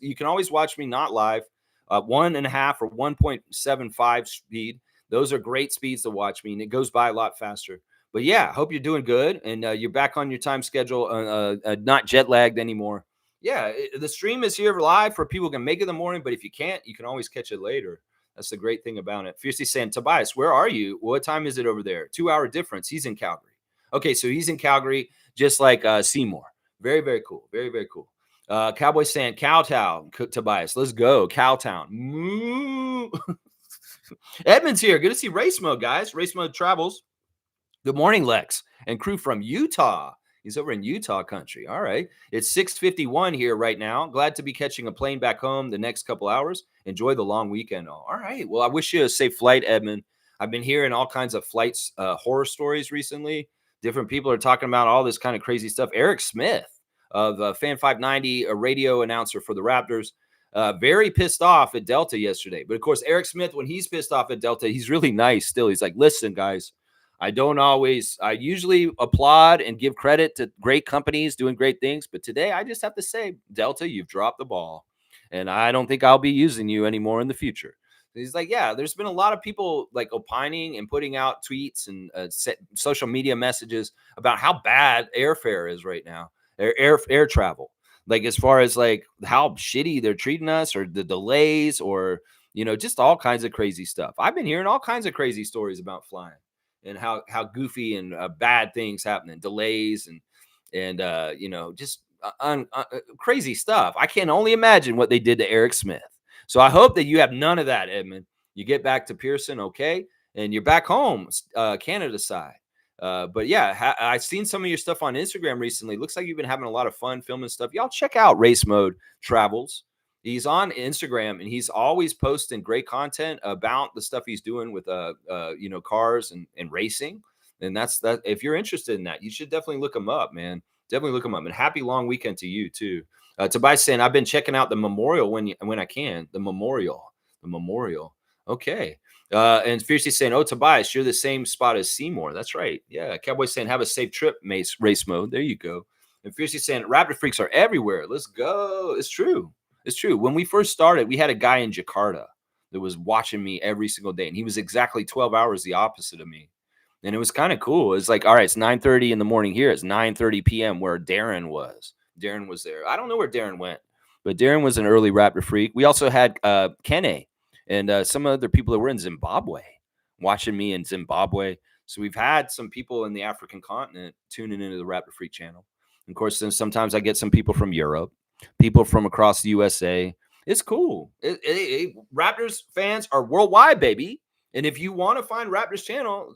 A: you can always watch me not live. 1.5 or 1.75 speed. Those are great speeds to watch me, and it goes by a lot faster. But yeah, I hope you're doing good, and you're back on your time schedule, not jet lagged anymore. Yeah, the stream is here live for people who can make it in the morning, but if you can't, you can always catch it later. That's the great thing about it. Fiercely saying, Tobias, where are you? What time is it over there? 2 hour difference. He's in Calgary. Okay, so he's in Calgary, just like Seymour. Very, very cool. Very, very cool. Cowboy saying, Cowtown, Tobias. Let's go. Cowtown. Moo. Edmund's here. Good to see Race Mode, guys. Race Mode travels. Good morning, Lex and crew from Utah. He's over in Utah country. All right. It's 6:51 here right now. Glad to be catching a plane back home the next couple hours. Enjoy the long weekend. All right. Well, I wish you a safe flight, Edmund. I've been hearing all kinds of flights, horror stories recently. Different people are talking about all this kind of crazy stuff. Eric Smith of Fan 590, a radio announcer for the Raptors, very pissed off at Delta yesterday. But of course, Eric Smith, when he's pissed off at Delta, he's really nice still. He's like, listen, guys, I usually applaud and give credit to great companies doing great things. But today I just have to say, Delta, you've dropped the ball. And I don't think I'll be using you anymore in the future. He's like, yeah, there's been a lot of people like opining and putting out tweets and social media messages about how bad airfare is right now, air travel. Like as far as like how shitty they're treating us or the delays or, just all kinds of crazy stuff. I've been hearing all kinds of crazy stories about flying and how goofy and bad things happening, delays and just crazy stuff. I can only imagine what they did to Eric Smith. So I hope that you have none of that, Edmund. You get back to Pearson, okay, and you're back home, Canada side. But yeah, I've seen some of your stuff on Instagram recently. Looks like you've been having a lot of fun filming stuff. Y'all check out Race Mode Travels. He's on Instagram and he's always posting great content about the stuff he's doing with cars and racing. And that's that. If you're interested in that, you should definitely look him up, man. Definitely look him up. And happy long weekend to you too. Tobias saying, I've been checking out the memorial when I can. The memorial. Okay. And Fiercely saying, oh, Tobias, you're the same spot as Seymour. That's right. Yeah. Cowboy saying, have a safe trip, Race Mode. There you go. And Fiercely saying, Raptor freaks are everywhere. Let's go. It's true. It's true. When we first started, we had a guy in Jakarta that was watching me every single day. And he was exactly 12 hours the opposite of me. And it was kind of cool. It's like, all right, it's 9:30 in the morning here. It's 9:30 p.m. where Darren was. Darren was there. I don't know where Darren went, but Darren was an early Raptor freak. We also had Kene and some other people that were in Zimbabwe watching me in Zimbabwe. So we've had some people in the African continent tuning into the Raptor Freak channel. And of course, then sometimes I get some people from Europe, people from across the USA. It's cool. Raptors fans are worldwide, baby. And if you want to find Raptors channel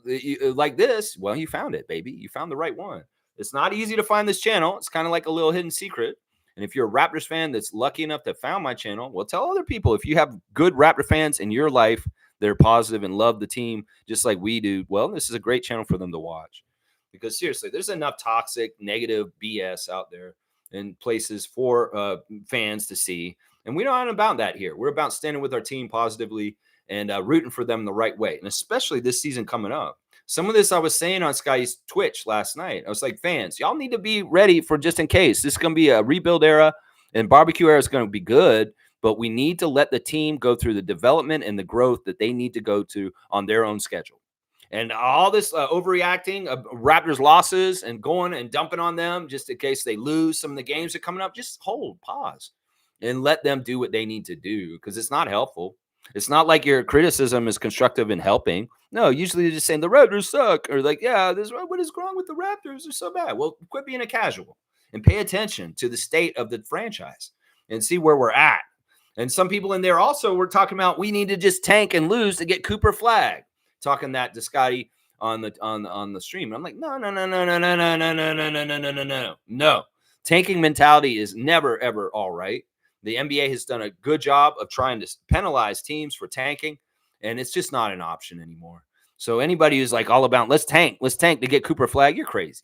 A: like this, well, you found it, baby. You found the right one. It's not easy to find this channel. It's kind of like a little hidden secret. And if you're a Raptors fan that's lucky enough to found my channel, well, tell other people. If you have good Raptor fans in your life that are positive and love the team just like we do, well, this is a great channel for them to watch. Because seriously, there's enough toxic, negative BS out there in places for fans to see. And we're not about that here. We're about standing with our team positively and rooting for them the right way. And especially this season coming up. Some of this I was saying on Sky's Twitch last night. I was like, fans, y'all need to be ready for just in case. This is going to be a rebuild era and barbecue era is going to be good, but we need to let the team go through the development and the growth that they need to go to on their own schedule. And all this overreacting of Raptors losses and going and dumping on them just in case they lose some of the games that are coming up, just pause, and let them do what they need to do because it's not helpful. It's not like your criticism is constructive and helping. No, usually they're just saying the Raptors suck or like, yeah, what is wrong with the Raptors? They're so bad. Well, quit being a casual and pay attention to the state of the franchise and see where we're at. And some people in there also were talking about we need to just tank and lose to get Cooper Flag. Talking that to Scotty on the stream. I'm like, no. Tanking mentality is never, ever all right. The NBA has done a good job of trying to penalize teams for tanking, and it's just not an option anymore. So anybody who's like all about let's tank to get Cooper Flag, you're crazy.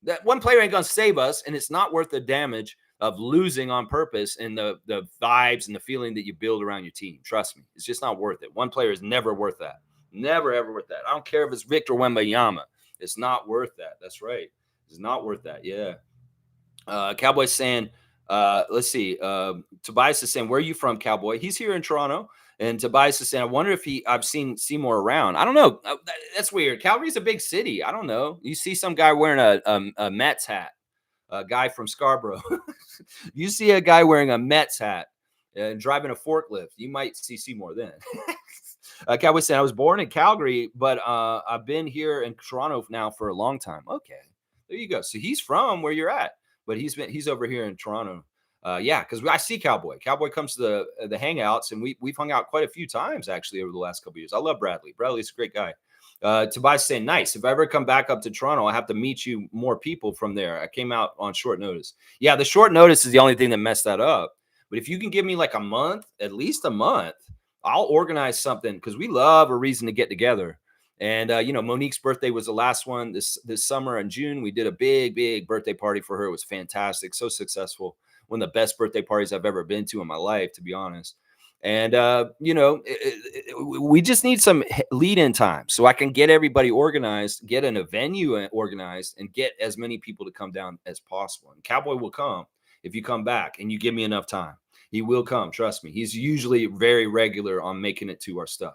A: That one player ain't gonna save us, and it's not worth the damage of losing on purpose and the vibes and the feeling that you build around your team. Trust me, it's just not worth it. One player is never worth that. Never, ever worth that. I don't care if it's Victor Wembanyama. It's not worth that. That's right. It's not worth that. Yeah. Cowboy's saying, let's see. Tobias is saying, where are you from, Cowboy? He's here in Toronto. And Tobias is saying, I wonder if I've seen Seymour around. I don't know. That's weird. Calgary's a big city. I don't know. You see some guy wearing a Mets hat, a guy from Scarborough. You see a guy wearing a Mets hat and driving a forklift. You might see Seymour then. Cowboy saying, I was born in Calgary, but I've been here in Toronto now for a long time. Okay, there you go. So he's from where you're at, but he's over here in Toronto. Yeah, because I see Cowboy. Cowboy comes to the hangouts, and we've hung out quite a few times actually over the last couple of years. I love Bradley. Bradley's a great guy. Tobias saying, nice. If I ever come back up to Toronto, I have to meet you more people from there. I came out on short notice. Yeah, the short notice is the only thing that messed that up. But if you can give me like a month, at least a month, I'll organize something because we love a reason to get together. And Monique's birthday was the last one this summer in June. We did a big birthday party for her. It was fantastic, so successful. One of the best birthday parties I've ever been to in my life, to be honest. And we just need some lead-in time so I can get everybody organized, get a venue organized, and get as many people to come down as possible. And Cowboy will come if you come back and you give me enough time. He will come. Trust me. He's usually very regular on making it to our stuff.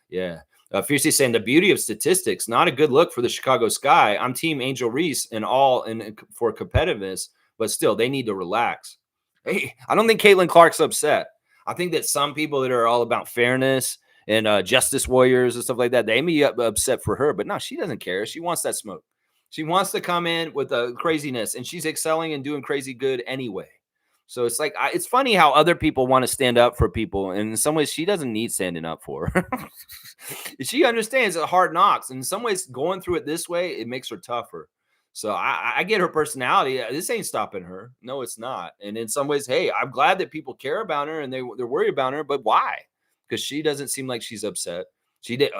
A: Yeah. Fiercely saying the beauty of statistics, not a good look for the Chicago Sky. I'm team Angel Reese and all for competitiveness, but still they need to relax. Hey, I don't think Caitlin Clark's upset. I think that some people that are all about fairness and justice warriors and stuff like that, they may be upset for her, but no, she doesn't care. She wants that smoke. She wants to come in with the craziness, and she's excelling and doing crazy good anyway. So it's like it's funny how other people want to stand up for people, and in some ways, she doesn't need standing up for. She understands the hard knocks, and in some ways, going through it this way, it makes her tougher. So I get her personality. This ain't stopping her. No, it's not. And in some ways, hey, I'm glad that people care about her and they're worried about her. But why? Because she doesn't seem like she's upset. She did.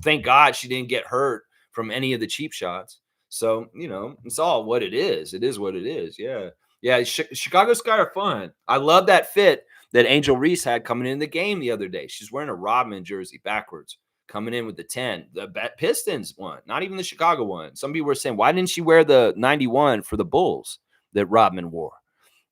A: Thank God she didn't get hurt from any of the cheap shots. So it's all what it is. It is what it is. Yeah. Yeah, Chicago Sky are fun. I love that fit that Angel Reese had coming in the game the other day. She's wearing a Rodman jersey backwards, coming in with the 10. The Pistons one, not even the Chicago one. Some people were saying, why didn't she wear the 91 for the Bulls that Rodman wore?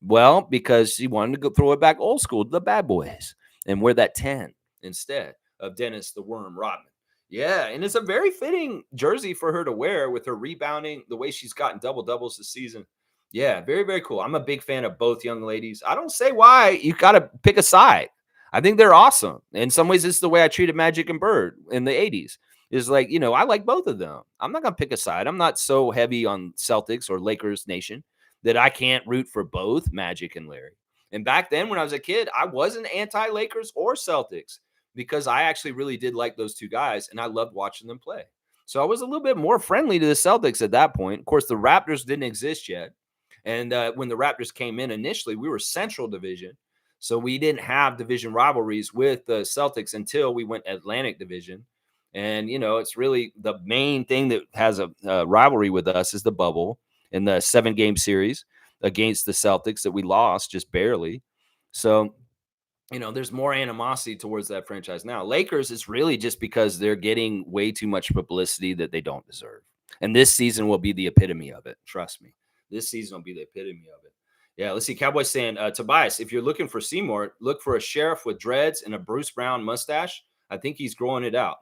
A: Well, because she wanted to go throw it back old school to the bad boys and wear that 10 instead of Dennis the Worm Rodman. Yeah, and it's a very fitting jersey for her to wear with her rebounding, the way she's gotten double doubles this season. Yeah, very, very cool. I'm a big fan of both young ladies. I don't say why you got to pick a side. I think they're awesome. In some ways, it's the way I treated Magic and Bird in the 80s. Is like, I like both of them. I'm not going to pick a side. I'm not so heavy on Celtics or Lakers Nation that I can't root for both Magic and Larry. And back then, when I was a kid, I wasn't anti-Lakers or Celtics because I actually really did like those two guys, and I loved watching them play. So I was a little bit more friendly to the Celtics at that point. Of course, the Raptors didn't exist yet. And when the Raptors came in initially, we were Central Division. So we didn't have division rivalries with the Celtics until we went Atlantic Division. And, it's really the main thing that has a rivalry with us is the bubble in the 7-game series against the Celtics that we lost just barely. So, there's more animosity towards that franchise now. Lakers is really just because they're getting way too much publicity that they don't deserve. And this season will be the epitome of it. Trust me. This season will be the epitome of it. Yeah, let's see. Cowboys saying, Tobias, if you're looking for Seymour, look for a sheriff with dreads and a Bruce Brown mustache. I think he's growing it out.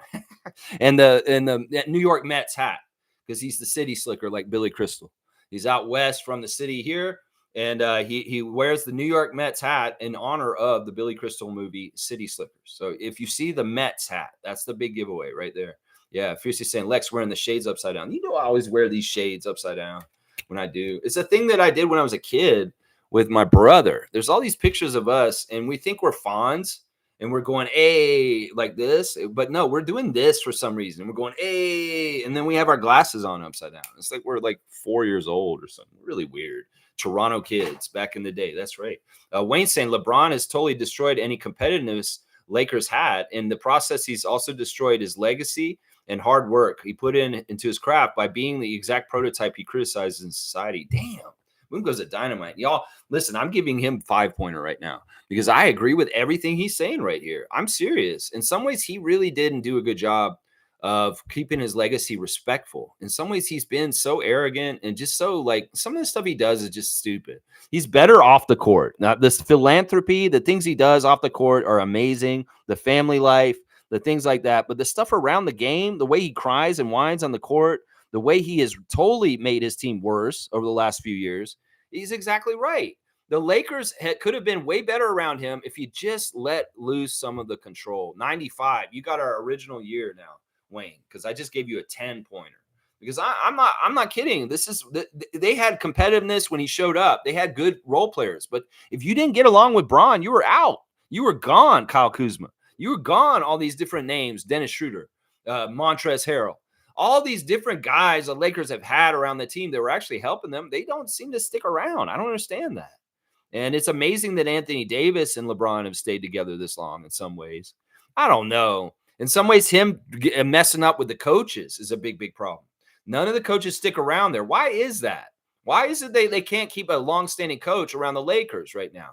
A: and the New York Mets hat, because he's the city slicker like Billy Crystal. He's out west from the city here, and he wears the New York Mets hat in honor of the Billy Crystal movie City Slickers. So if you see the Mets hat, that's the big giveaway right there. Yeah, Fiercely saying, Lex wearing the shades upside down. I always wear these shades upside down. When I do, it's a thing that I did when I was a kid with my brother. There's all these pictures of us, and we think we're fawns, and we're going a like this, but no, we're doing this for some reason. We're going a, and then we have our glasses on upside down. It's like we're like 4 years old or something. Really weird. Toronto kids back in the day. That's right. Wayne saying LeBron has totally destroyed any competitiveness Lakers had. In the process, he's also destroyed his legacy and hard work he put into his craft by being the exact prototype he criticizes in society. Damn. Boom goes a dynamite. Y'all, listen, I'm giving him 5-pointer right now because I agree with everything he's saying right here. I'm serious. In some ways, he really didn't do a good job of keeping his legacy respectful. In some ways, he's been so arrogant and just so like some of the stuff he does is just stupid. He's better off the court. Now, this philanthropy, the things he does off the court are amazing. The family life, the things like that. But the stuff around the game, the way he cries and whines on the court, the way he has totally made his team worse over the last few years, he's exactly right. The Lakers could have been way better around him if he just let loose some of the control. 95, you got our original year now, Wayne, because I just gave you a 10-pointer. Because I'm not kidding. They had competitiveness when he showed up. They had good role players, but if you didn't get along with Braun, you were out. You were gone, Kyle Kuzma. You were gone. All these different names: Dennis Schroeder, Montrezl Harrell, all these different guys the Lakers have had around the team that were actually helping them. They don't seem to stick around. I don't understand that. And it's amazing that Anthony Davis and LeBron have stayed together this long in some ways. I don't know. In some ways, him messing up with the coaches is a big, big problem. None of the coaches stick around there. Why is that? Why is it they can't keep a long-standing coach around the Lakers right now?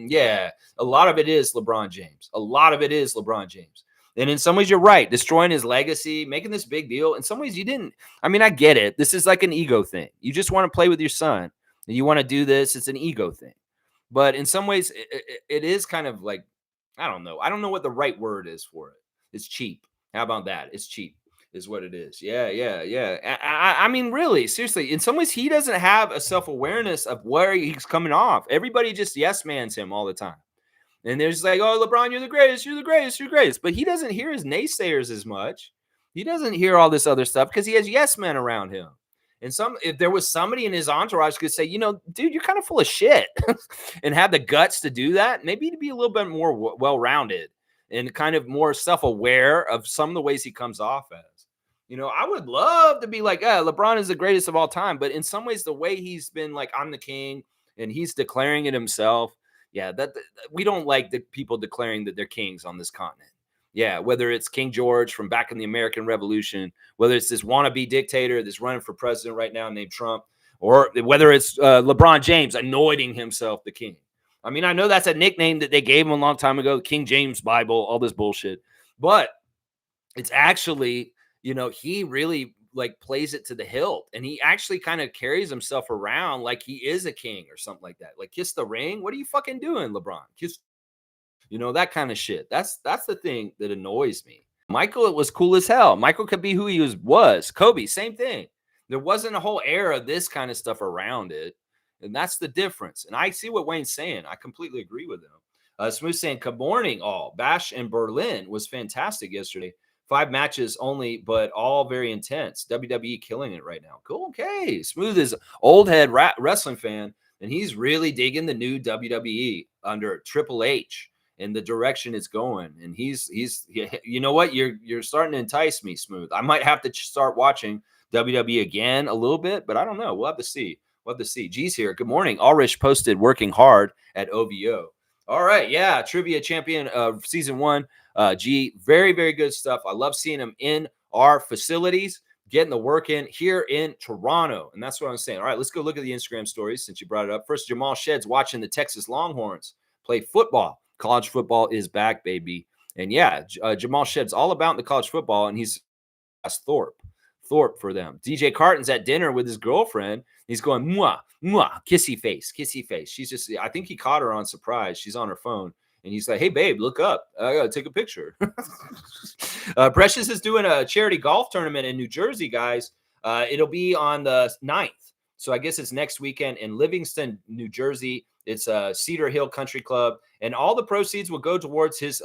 A: Yeah. A lot of it is LeBron James. A lot of it is LeBron James. And in some ways, you're right. Destroying his legacy, making this big deal. In some ways, you didn't. I mean, I get it. This is like an ego thing. You just want to play with your son. And you want to do this. It's an ego thing. But in some ways, it is kind of like, I don't know. I don't know what the right word is for it. It's cheap. How about that? It's cheap is what it is. Yeah. I mean, really, seriously, in some ways, he doesn't have a self-awareness of where he's coming off. Everybody just yes mans him all the time. And they're just like, oh, LeBron, you're the greatest, you're the greatest, you're the greatest. But he doesn't hear his naysayers as much. He doesn't hear all this other stuff because he has yes men around him. And if there was somebody in his entourage could say, dude, you're kind of full of shit and have the guts to do that, maybe to be a little bit more well-rounded and kind of more self-aware of some of the ways he comes off as. I would love to be like, LeBron is the greatest of all time. But in some ways, the way he's been like, I'm the king and he's declaring it himself. Yeah, that we don't like the people declaring that they're kings on this continent. Yeah, whether it's King George from back in the American Revolution, whether it's this wannabe dictator that's running for president right now named Trump, or whether it's LeBron James anointing himself the king. I mean, I know that's a nickname that they gave him a long time ago, King James Bible, all this bullshit. But it's actually, he really like plays it to the hilt, and he actually kind of carries himself around like he is a king or something like that. Like, kiss the ring. What are you fucking doing, LeBron? Kiss, that kind of shit. That's the thing that annoys me. Michael was cool as hell. Michael could be who he was. Kobe, same thing. There wasn't a whole era of this kind of stuff around it. And that's the difference. And I see what Wayne's saying. I completely agree with him. Smooth saying, good morning, all. Bash in Berlin was fantastic yesterday. 5 matches only, but all very intense. WWE killing it right now. Cool. Okay. Smooth is old head wrestling fan, and he's really digging the new WWE under Triple H and the direction it's going. And he's you know what? You're starting to entice me, Smooth. I might have to start watching WWE again a little bit, but I don't know. We'll have to see. G's here. Good morning. Allrich posted working hard at OVO. All right. Yeah. Trivia champion of season 1. G, very, very good stuff. I love seeing him in our facilities, getting the work in here in Toronto. And that's what I'm saying. All right, let's go look at the Instagram stories since you brought it up. First, Jamal Sheds watching the Texas Longhorns play football. College football is back, baby. And yeah, Jamal Sheds all about the college football, and he's Thorpe for them. DJ Carton's at dinner with his girlfriend. He's going, mwah, mwah, kissy face. She's just, I think he caught her on surprise. She's on her phone. And he's like, hey, babe, look up. I got to take a picture. Precious is doing a charity golf tournament in New Jersey, guys. It'll be on the 9th. So I guess it's next weekend in Livingston, New Jersey. It's Cedar Hill Country Club. And all the proceeds will go towards his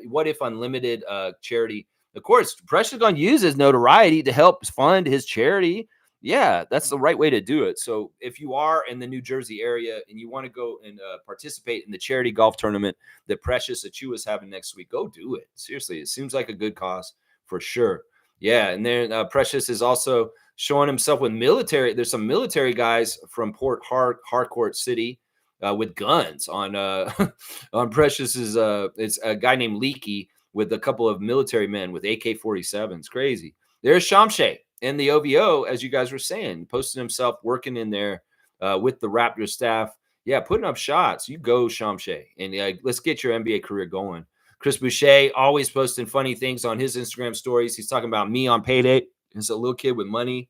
A: What If Unlimited charity. Of course, Precious is going to use his notoriety to help fund his charity. Yeah, that's the right way to do it. So if you are in the New Jersey area and you want to go and participate in the charity golf tournament that Precious Achua is having next week, go do it. Seriously, it seems like a good cause for sure. Yeah, and then Precious is also showing himself with military. There's some military guys from Port Harcourt City with guns on on Precious's. It's a guy named Leaky with a couple of military men with AK-47s. Crazy. There's Shamshay in the OVO, as you guys were saying, posting himself working in there with the Raptor staff. Yeah, putting up shots. You go, Shamshay. And let's get your NBA career going. Chris Boucher always posting funny things on his Instagram stories. He's talking about me on payday. He's a little kid with money,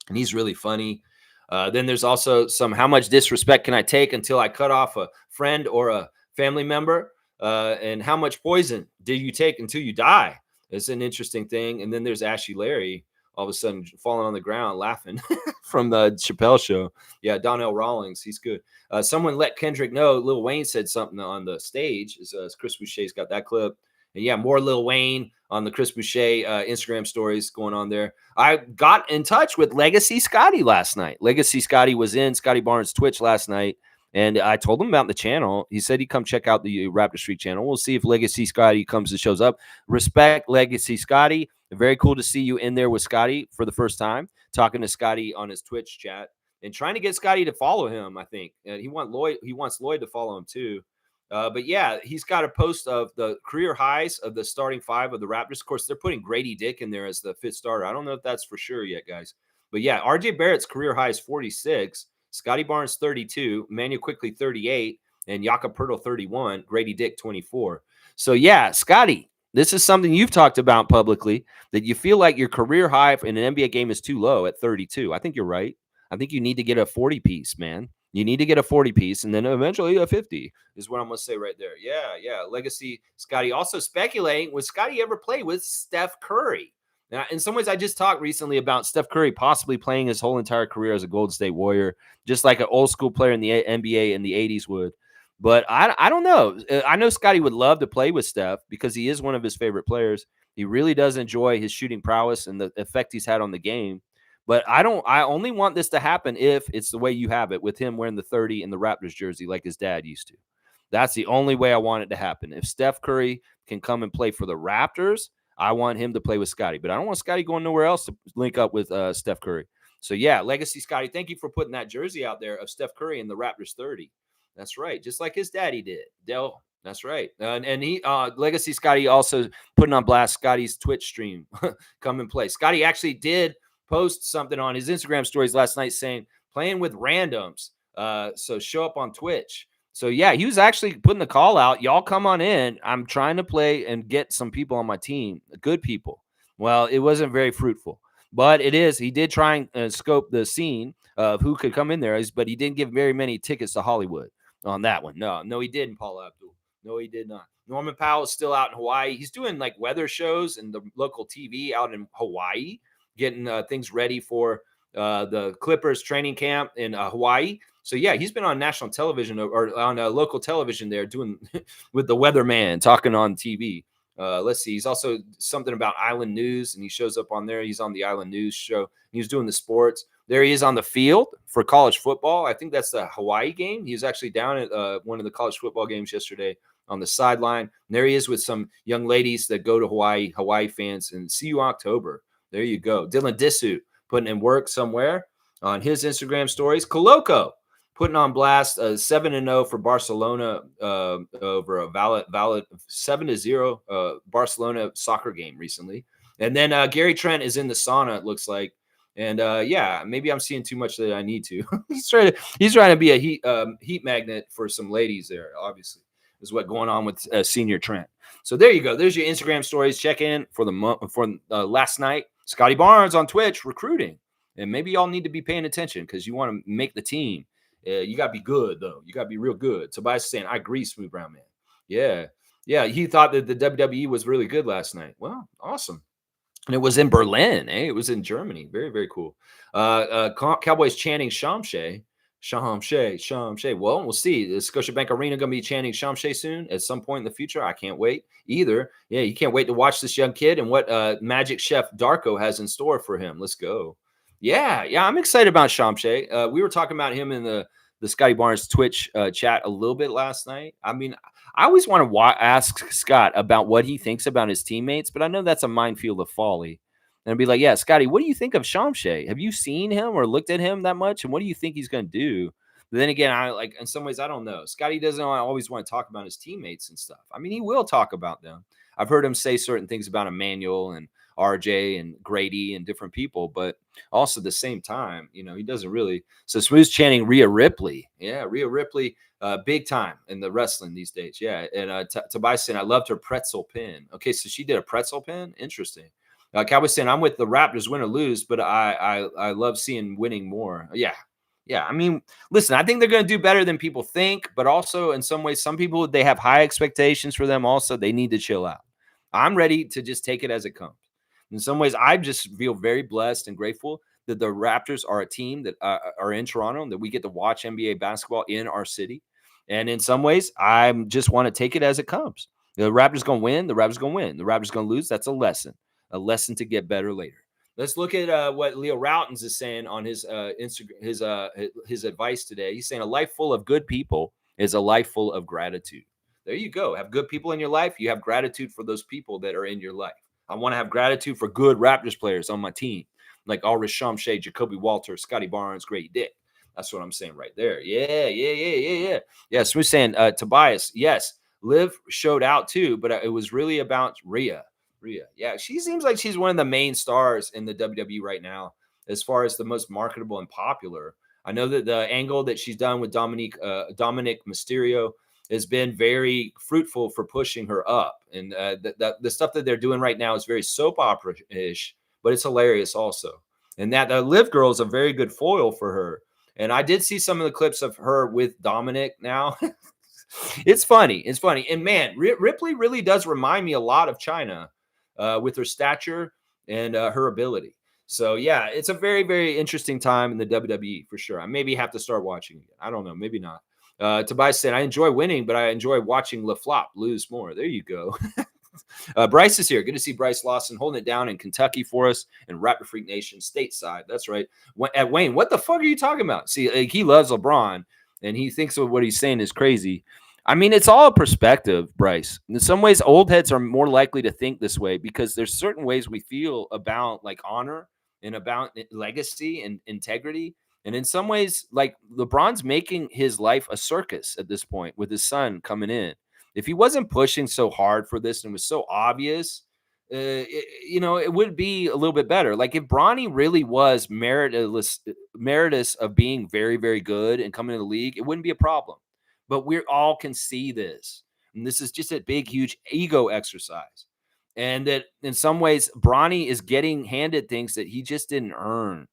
A: and he's really funny. Then there's also some, how much disrespect can I take until I cut off a friend or a family member? And how much poison did you take until you die? It's an interesting thing. And then there's Ashy Larry all of a sudden falling on the ground laughing from the Chappelle show. Yeah, Donnell Rawlings, he's good. Someone let Kendrick know Lil Wayne said something on the stage. Chris Boucher's got that clip. And yeah, more Lil Wayne on the Chris Boucher Instagram stories going on there. I got in touch with Legacy Scotty last night. Legacy Scotty was in Scotty Barnes' Twitch last night, and I told him about the channel. He said he'd come check out the Raptor Street channel. We'll see if Legacy Scotty comes and shows up. Respect Legacy Scotty. Very cool to see you in there with Scotty for the first time, talking to Scotty on his Twitch chat and trying to get Scotty to follow him, I think. And he wants Lloyd to follow him too. But yeah, he's got a post of the career highs of the starting five of the Raptors. Of course, they're putting Grady Dick in there as the fifth starter. I don't know if that's for sure yet, guys. But yeah, RJ Barrett's career high is 46, Scotty Barnes 32, Manuel Quickly 38, and Jakob Poeltl 31, Grady Dick 24. So yeah, Scotty, this is something you've talked about publicly, that you feel like your career high in an NBA game is too low at 32. I think you're right. I think you need to get a 40 piece, man. You need to get a 40 piece and then eventually a 50 is what I'm going to say right there. Yeah. Legacy Scotty also speculating, would Scotty ever play with Steph Curry? Now, in some ways, I just talked recently about Steph Curry possibly playing his whole entire career as a Golden State Warrior, just like an old school player in the NBA in the 80s would. But I don't know. I know Scotty would love to play with Steph because he is one of his favorite players. He really does enjoy his shooting prowess and the effect he's had on the game. But I only want this to happen if it's the way you have it with him wearing the 30 in the Raptors jersey like his dad used to. That's the only way I want it to happen. If Steph Curry can come and play for the Raptors, I want him to play with Scotty. But I don't want Scotty going nowhere else to link up with Steph Curry. So, yeah, Legacy Scotty, thank you for putting that jersey out there of Steph Curry in the Raptors 30. That's right. Just like his daddy did. Dell. That's right. And he, Legacy Scotty also putting on blast Scotty's Twitch stream. Come and play. Scotty actually did post something on his Instagram stories last night saying playing with randoms. So show up on Twitch. So yeah, he was actually putting the call out. Y'all come on in. I'm trying to play and get some people on my team, good people. Well, it wasn't very fruitful, but it is. He did try and scope the scene of who could come in there, but he didn't give very many tickets to Hollywood on that one. No, he didn't, Paul Abdul. No, he did not. Norman Powell is still out in Hawaii. He's doing like weather shows and the local TV out in Hawaii, getting things ready for the Clippers training camp in Hawaii. So, yeah, he's been on national television or on local television there doing with the weatherman talking on TV. Let's see. He's also something about Island News, and he shows up on there. He's on the Island News show. He was doing the sports. There he is on the field for college football. I think that's the Hawaii game. He was actually down at one of the college football games yesterday on the sideline. And there he is with some young ladies that go to Hawaii fans, and see you October. There you go. Dylan Disu putting in work somewhere on his Instagram stories. Coloco putting on blast 7-0 for Barcelona over a valid 7-0 Barcelona soccer game recently. And then Gary Trent is in the sauna, it looks like. And yeah, maybe I'm seeing too much that I need to. He's trying to be a heat magnet for some ladies there, obviously, is what going on with Senior Trent. So there you go. There's your Instagram stories. Check in for last night. Scotty Barnes on Twitch recruiting. And maybe y'all need to be paying attention because you want to make the team. You got to be good, though. You got to be real good. Tobias is saying, I agree, Smooth Brown Man. Yeah. He thought that the WWE was really good last night. Well, awesome. And it was in Berlin. It was in Germany. Very, very cool. Cowboys chanting Shamshay. Well, we'll see. The Scotiabank Arena going to be chanting Shamshay soon at some point in the future. I can't wait either. Yeah, you can't wait to watch this young kid and what Magic Chef Darko has in store for him. Let's go. Yeah, I'm excited about Shamshay. We were talking about him in the Scotty Barnes Twitch chat a little bit last night. I mean, I always want to ask Scott about what he thinks about his teammates, but I know that's a minefield of folly. And I'd be like, yeah, Scotty, what do you think of Shamshay? Have you seen him or looked at him that much? And what do you think he's going to do? But then again, in some ways, I don't know. Scotty doesn't always want to talk about his teammates and stuff. I mean, he will talk about them. I've heard him say certain things about Emmanuel and RJ and Grady and different people, but also at the same time, he doesn't really. So Smooth's chanting Rhea Ripley. Yeah, Rhea Ripley, big time in the wrestling these days. Yeah, and Tobias saying, I loved her pretzel pin. Okay, so she did a pretzel pin? Interesting. Cowboys saying, I'm with the Raptors, win or lose, but I love seeing winning more. Yeah. I mean, listen, I think they're going to do better than people think, but also in some ways, some people, they have high expectations for them also. They need to chill out. I'm ready to just take it as it comes. In some ways, I just feel very blessed and grateful that the Raptors are a team that are in Toronto and that we get to watch NBA basketball in our city. And in some ways, I just want to take it as it comes. The Raptors going to win. The Raptors going to win. The Raptors going to lose. That's a lesson to get better later. Let's look at what Leo Routens is saying on his Instagram, his advice today. He's saying a life full of good people is a life full of gratitude. There you go. Have good people in your life. You have gratitude for those people that are in your life. I want to have gratitude for good Raptors players on my team, like Ulrich Shamshay, Jacoby Walter, Scotty Barnes, Great Dick. That's what I'm saying right there. Yeah. Yeah, Smooth saying, Tobias, yes, Liv showed out too, but it was really about Rhea. Yeah, she seems like she's one of the main stars in the WWE right now, as far as the most marketable and popular. I know that the angle that she's done with Dominic Mysterio has been very fruitful for pushing her up. And the stuff that they're doing right now is very soap opera-ish, but it's hilarious also. And that the Liv girl is a very good foil for her. And I did see some of the clips of her with Dominic now. It's funny. It's funny. And man, Ripley really does remind me a lot of China with her stature and her ability. So yeah, it's a very, very interesting time in the WWE for sure. I maybe have to start watching again. I don't know. Maybe not. Tobias said, I enjoy winning, but I enjoy watching LaFlop lose more. There you go. Bryce is here. Good to see Bryce Lawson holding it down in Kentucky for us and Raptor Freak Nation stateside. That's right. At Wayne, what the fuck are you talking about? See, he loves LeBron and he thinks of what he's saying is crazy. I mean, it's all a perspective, Bryce. In some ways, old heads are more likely to think this way because there's certain ways we feel about like honor and about legacy and integrity. And in some ways, like LeBron's making his life a circus at this point with his son coming in. If he wasn't pushing so hard for this and was so obvious, it would be a little bit better. Like if Bronny really was meritorious of being very, very good and coming to the league, it wouldn't be a problem. But we all can see this. And this is just a big, huge ego exercise. And that in some ways, Bronny is getting handed things that he just didn't earn.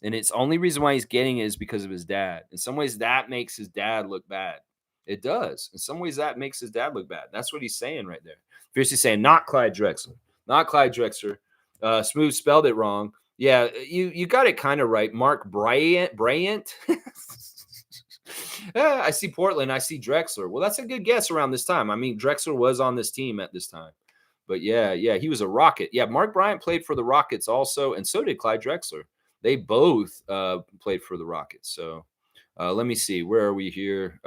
A: And it's only reason why he's getting it is because of his dad. In some ways, that makes his dad look bad. It does. In some ways, that makes his dad look bad. That's what he's saying right there. Fiercely saying, not Clyde Drexler. Not Clyde Drexler. Smooth spelled it wrong. Yeah, you got it kind of right. Mark Bryant. I see Portland. I see Drexler. Well, that's a good guess around this time. I mean, Drexler was on this team at this time. But yeah, he was a Rocket. Yeah, Mark Bryant played for the Rockets also, and so did Clyde Drexler. They both played for the Rockets. So let me see. Where are we here?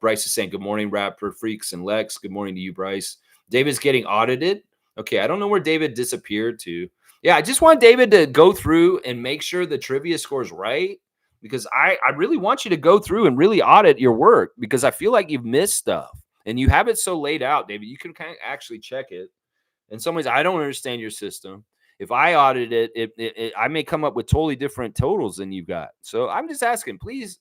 A: Bryce is saying, good morning, Rapper Freaks and Lex. Good morning to you, Bryce. David's getting audited. Okay, I don't know where David disappeared to. Yeah, I just want David to go through and make sure the trivia score is right because I really want you to go through and really audit your work because I feel like you've missed stuff. And you have it so laid out, David. You can kind of actually check it. In some ways, I don't understand your system. If I audit it, I may come up with totally different totals than you've got. So I'm just asking, please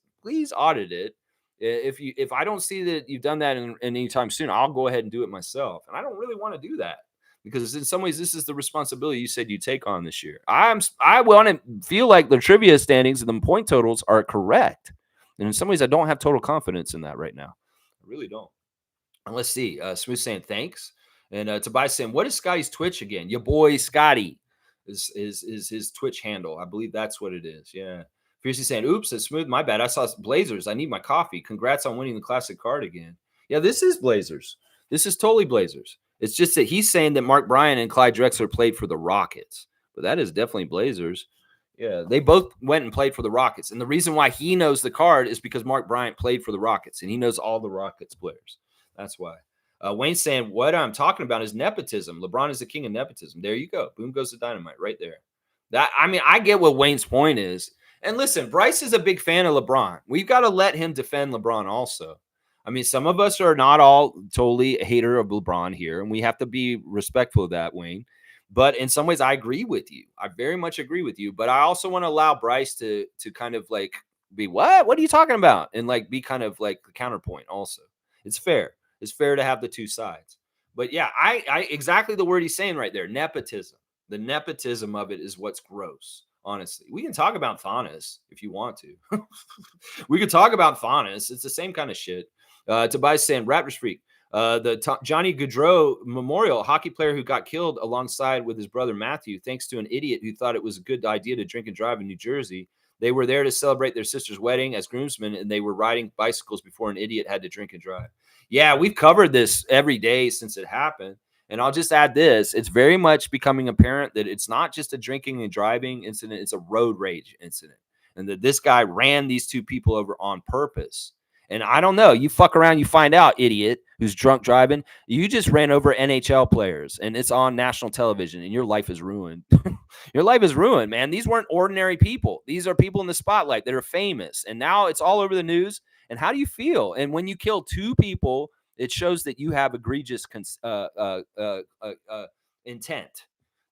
A: audit it. If I don't see that you've done that in any time soon, I'll go ahead and do it myself. And I don't really want to do that because in some ways, this is the responsibility you said you take on this year. I want to feel like the trivia standings and the point totals are correct. And in some ways, I don't have total confidence in that right now. I really don't. And let's see. Smooth saying thanks. And Tobias saying, what is Scotty's Twitch again? Your boy Scotty is his Twitch handle. I believe that's what it is. Yeah. Fiercely saying, oops, it's Smooth. My bad. I saw Blazers. I need my coffee. Congrats on winning the classic card again. Yeah, this is Blazers. This is totally Blazers. It's just that he's saying that Mark Bryant and Clyde Drexler played for the Rockets. But that is definitely Blazers. Yeah, they both went and played for the Rockets. And the reason why he knows the card is because Mark Bryant played for the Rockets. And he knows all the Rockets players. That's why. Wayne's saying, what I'm talking about is nepotism. LeBron is the king of nepotism. There you go. Boom goes the dynamite right there. I get what Wayne's point is. And listen, Bryce is a big fan of LeBron. We've got to let him defend LeBron also. I mean, some of us are not all totally a hater of LeBron here, and we have to be respectful of that, Wayne. But in some ways, I agree with you. I very much agree with you. But I also want to allow Bryce to kind of like be, what? What are you talking about? And like be kind of like the counterpoint also. It's fair. It's fair to have the two sides. But yeah, I exactly the word he's saying right there, nepotism. The nepotism of it is what's gross, honestly. We can talk about Thonis if you want to. We could talk about Thonis. It's the same kind of shit. Tobias saying, Raptors Freak, Johnny Gaudreau Memorial, hockey player who got killed alongside with his brother Matthew, thanks to an idiot who thought it was a good idea to drink and drive in New Jersey. They were there to celebrate their sister's wedding as groomsmen, and they were riding bicycles before an idiot had to drink and drive. Yeah, we've covered this every day since it happened. And I'll just add this. It's very much becoming apparent that it's not just a drinking and driving incident, it's a road rage incident. And that this guy ran these two people over on purpose. And I don't know. You fuck around, you find out, idiot, who's drunk driving. You just ran over NHL players, and it's on national television, and your life is ruined. Your life is ruined, man. These weren't ordinary people. These are people in the spotlight that are famous, and now it's all over the news. And how do you feel? And when you kill two people, it shows that you have egregious intent.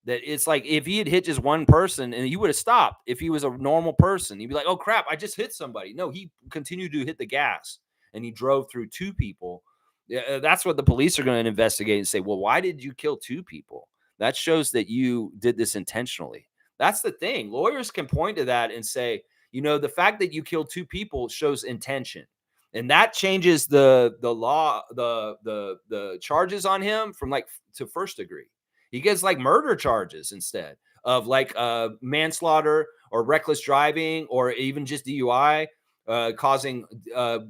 A: That it's like if he had hit just one person and he would have stopped if he was a normal person. He'd be like, oh, crap, I just hit somebody. No, he continued to hit the gas and he drove through two people. Yeah, that's what the police are going to investigate and say, well, why did you kill two people? That shows that you did this intentionally. That's the thing. Lawyers can point to that and say, the fact that you killed two people shows intention. And that changes the law, the charges on him from like to first degree. He gets like murder charges instead of like manslaughter or reckless driving or even just DUI causing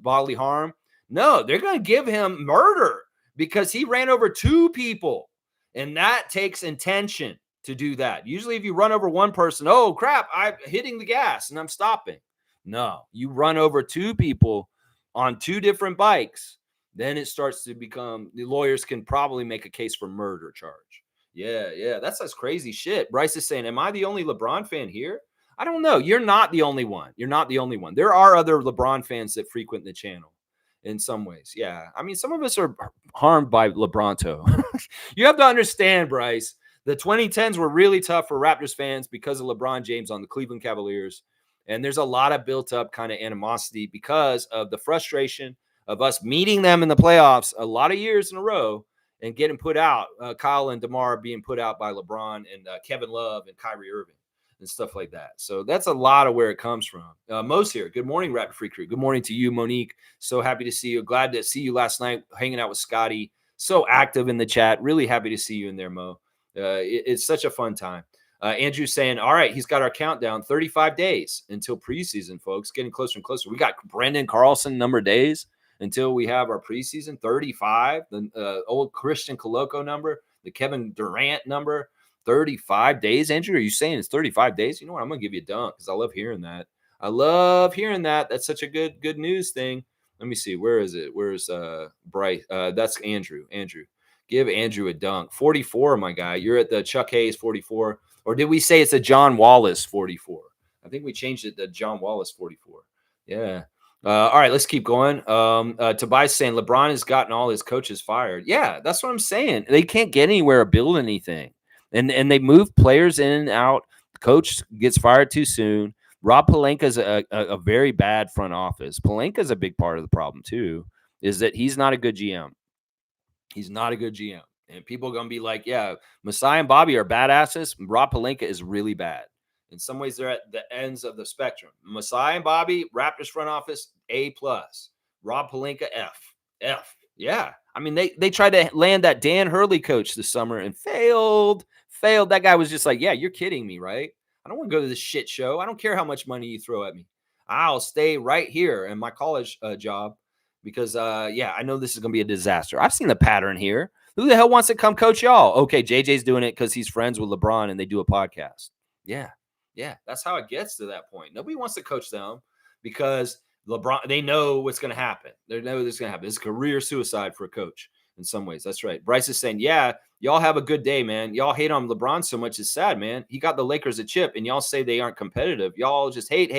A: bodily harm. No, they're going to give him murder because he ran over two people. And that takes intention to do that. Usually if you run over one person, oh, crap, I'm hitting the gas and I'm stopping. No, you run over two people on two different bikes. Then it starts to become, the lawyers can probably make a case for murder charge. Yeah. That's crazy shit. Bryce is saying, am I the only LeBron fan here? I don't know. You're not the only one. There are other LeBron fans that frequent the channel in some ways. Yeah. I mean, some of us are harmed by LeBronto. You have to understand, Bryce, the 2010s were really tough for Raptors fans because of LeBron James on the Cleveland Cavaliers. And there's a lot of built up kind of animosity because of the frustration of us meeting them in the playoffs a lot of years in a row and getting put out, Kyle and DeMar being put out by LeBron and Kevin Love and Kyrie Irving and stuff like that. So that's a lot of where it comes from. Mo's here. Good morning, Raptor Free Crew. Good morning to you, Monique. So happy to see you. Glad to see you last night hanging out with Scotty. So active in the chat. Really happy to see you in there, Mo. It's such a fun time. Andrew saying, all right, he's got our countdown, 35 days until preseason, folks. Getting closer and closer. We got Brandon Carlson number of days until we have our preseason, 35, the old Christian Coloco number, the Kevin Durant number, 35 days. Andrew, are you saying it's 35 days? You know what? I'm going to give you a dunk because I love hearing that. That's such a good news thing. Let me see. Where is it? Where's Bryce? That's Andrew. Give Andrew a dunk. 44, my guy. You're at the Chuck Hayes 44. Or did we say it's a John Wallace 44? I think we changed it to John Wallace 44. Yeah. All right, let's keep going. Tobias saying LeBron has gotten all his coaches fired. Yeah, that's what I'm saying. They can't get anywhere or build anything. And they move players in and out. Coach gets fired too soon. Rob Pelinka's a very bad front office. Pelinka's a big part of the problem too, is that he's not a good GM. He's not a good GM. And people are going to be like, yeah, Masai and Bobby are badasses. Rob Pelinka is really bad. In some ways, they're at the ends of the spectrum. Masai and Bobby, Raptors front office, A+. Rob Pelinka, F. Yeah. I mean, they tried to land that Dan Hurley coach this summer and failed. That guy was just like, yeah, you're kidding me, right? I don't want to go to this shit show. I don't care how much money you throw at me. I'll stay right here in my college job because, I know this is going to be a disaster. I've seen the pattern here. Who the hell wants to come coach y'all? Okay, JJ's doing it because he's friends with LeBron and they do a podcast. Yeah, that's how it gets to that point. Nobody wants to coach them because LeBron, they know what's going to happen. They know this is going to happen. It's career suicide for a coach in some ways. That's right. Bryce is saying, yeah, y'all have a good day, man. Y'all hate on LeBron so much. It's sad, man. He got the Lakers a chip and y'all say they aren't competitive. Y'all just hate.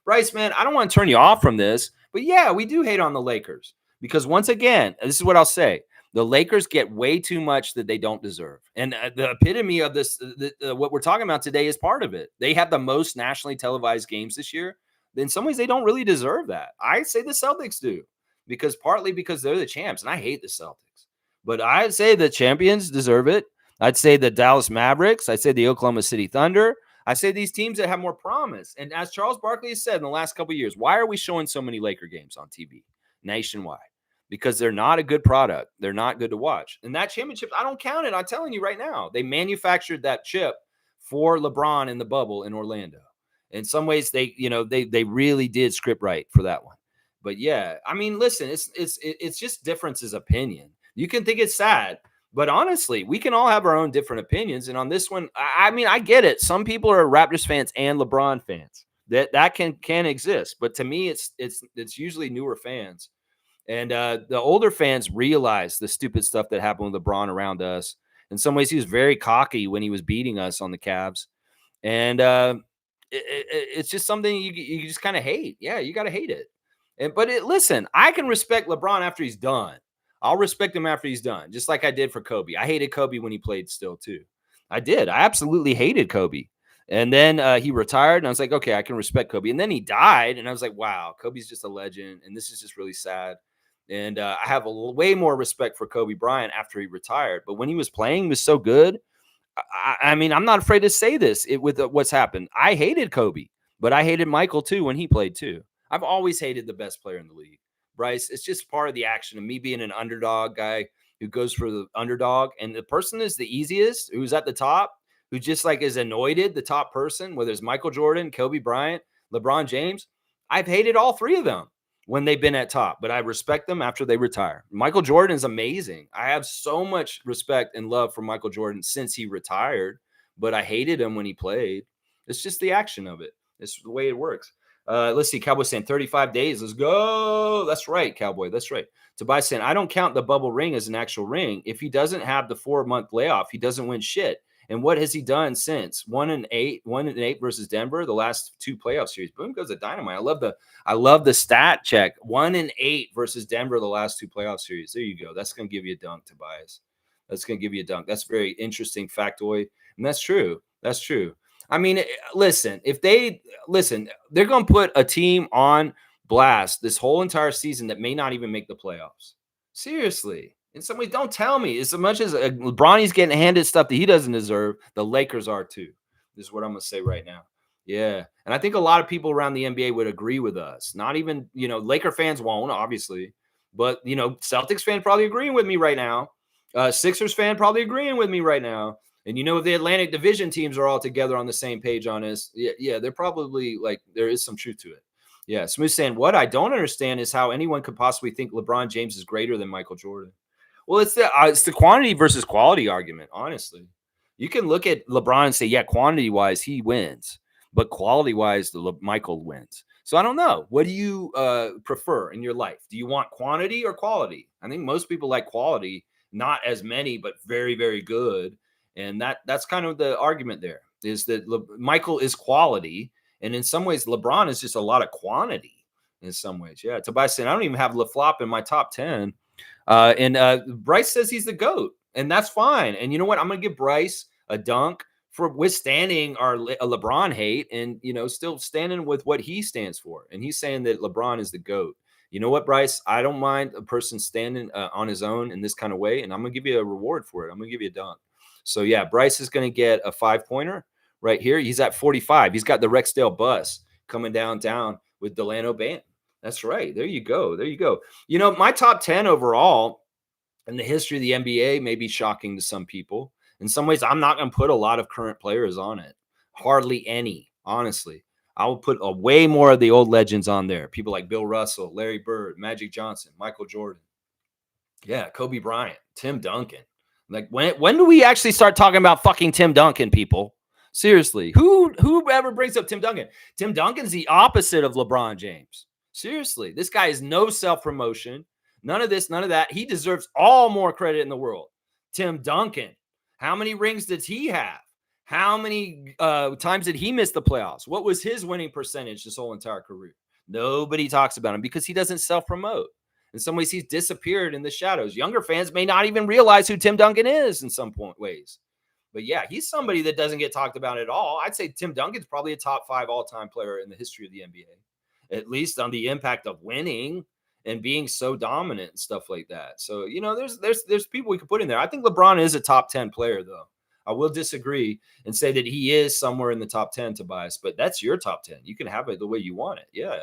A: Bryce, man, I don't want to turn you off from this, but yeah, we do hate on the Lakers because once again, this is what I'll say. The Lakers get way too much that they don't deserve. And the epitome of this, what we're talking about today is part of it. They have the most nationally televised games this year. In some ways, they don't really deserve that. I say the Celtics do, partly because they're the champs, and I hate the Celtics. But I'd say the champions deserve it. I'd say the Dallas Mavericks. I'd say the Oklahoma City Thunder. I say these teams that have more promise. And as Charles Barkley has said in the last couple of years, why are we showing so many Laker games on TV nationwide? because they're not a good product. They're not good to watch. And that championship, I don't count it. I'm telling you right now, they manufactured that chip for LeBron in the bubble in Orlando. In some ways, they really did script right for that one. But yeah, I mean, listen, it's just differences of opinion. You can think it's sad, but honestly, we can all have our own different opinions. And on this one, I mean, I get it. Some people are Raptors fans and LeBron fans. That can exist, but to me, it's usually newer fans, and the older fans realize the stupid stuff that happened with LeBron around us. In some ways, he was very cocky when he was beating us on the Cavs, and it's just something you just kind of hate. Yeah, you got to hate it. Listen, I can respect LeBron after he's done. I'll respect him after he's done, just like I did for Kobe. I hated Kobe when he played still too. I did. I absolutely hated Kobe. And then he retired, and I was like, okay, I can respect Kobe. And then he died, and I was like, wow, Kobe's just a legend, and this is just really sad. And I have way more respect for Kobe Bryant after he retired. But when he was playing, he was so good. I mean, I'm not afraid to say this with what's happened. I hated Kobe, but I hated Michael too when he played too. I've always hated the best player in the league, Bryce. It's just part of the action of me being an underdog guy who goes for the underdog. And the person is the easiest, who's at the top, who just like is anointed the top person, whether it's Michael Jordan, Kobe Bryant, LeBron James. I've hated all three of them when they've been at top, but I respect them after they retire. Michael Jordan is amazing. I have so much respect and love for Michael Jordan since he retired, but I hated him when he played. It's just the action of it. It's the way it works. Let's see. Cowboy saying 35 days. Let's go. That's right, Cowboy. That's right. Tobias saying, I don't count the bubble ring as an actual ring. If he doesn't have the 4-month layoff, he doesn't win shit. And what has he done since 1-8 versus Denver, the last 2 playoff series? Boom goes the dynamite. I love the stat check. 1-8 versus Denver, the last 2 playoff series. There you go. That's going to give you a dunk, Tobias. That's going to give you a dunk. That's very interesting factoid. And that's true. That's true. I mean, listen, they're going to put a team on blast this whole entire season that may not even make the playoffs. Seriously. In some ways, don't tell me. As much as Bronny's getting handed stuff that he doesn't deserve, the Lakers are too. This is what I'm going to say right now. Yeah. And I think a lot of people around the NBA would agree with us. Not even, Laker fans won't, obviously. But, Celtics fan probably agreeing with me right now. Sixers fan probably agreeing with me right now. And if the Atlantic Division teams are all together on the same page on this, yeah, they're probably there is some truth to it. Yeah. Smooth saying, what I don't understand is how anyone could possibly think LeBron James is greater than Michael Jordan. Well, it's the quantity versus quality argument, honestly. You can look at LeBron and say, yeah, quantity-wise, he wins. But quality-wise, Michael wins. So I don't know. What do you prefer in your life? Do you want quantity or quality? I think most people like quality, not as many, but very, very good. And that's kind of the argument there, is that Michael is quality. And in some ways, LeBron is just a lot of quantity in some ways. Yeah. Tobias saying, I don't even have LaFlop in my top 10. Bryce says he's the GOAT, and that's fine. And you know what? I'm going to give Bryce a dunk for withstanding our LeBron hate and, still standing with what he stands for. And he's saying that LeBron is the GOAT. You know what, Bryce? I don't mind a person standing on his own in this kind of way, and I'm going to give you a reward for it. I'm going to give you a dunk. So, yeah, Bryce is going to get a 5-pointer right here. He's at 45. He's got the Rexdale bus coming down with Delano Banton. That's right. There you go. There you go. My top 10 overall in the history of the NBA may be shocking to some people. In some ways, I'm not going to put a lot of current players on it. Hardly any, honestly. I will put way more of the old legends on there. People like Bill Russell, Larry Bird, Magic Johnson, Michael Jordan. Yeah, Kobe Bryant, Tim Duncan. Like, when do we actually start talking about fucking Tim Duncan, people? Seriously. Who ever brings up Tim Duncan? Tim Duncan's the opposite of LeBron James. Seriously, this guy is no self-promotion. None of this, none of that. He deserves all more credit in the world. Tim Duncan, how many rings did he have? How many times did he miss the playoffs? What was his winning percentage this whole entire career? Nobody talks about him because he doesn't self-promote. In some ways, he's disappeared in the shadows. Younger fans may not even realize who Tim Duncan is in some ways. But yeah, he's somebody that doesn't get talked about at all. I'd say Tim Duncan's probably a top 5 all-time player in the history of the NBA, at least on the impact of winning and being so dominant and stuff like that. So, there's people we could put in there. I think LeBron is a top 10 player, though. I will disagree and say that he is somewhere in the top 10, Tobias, but that's your top 10. You can have it the way you want it. Yeah.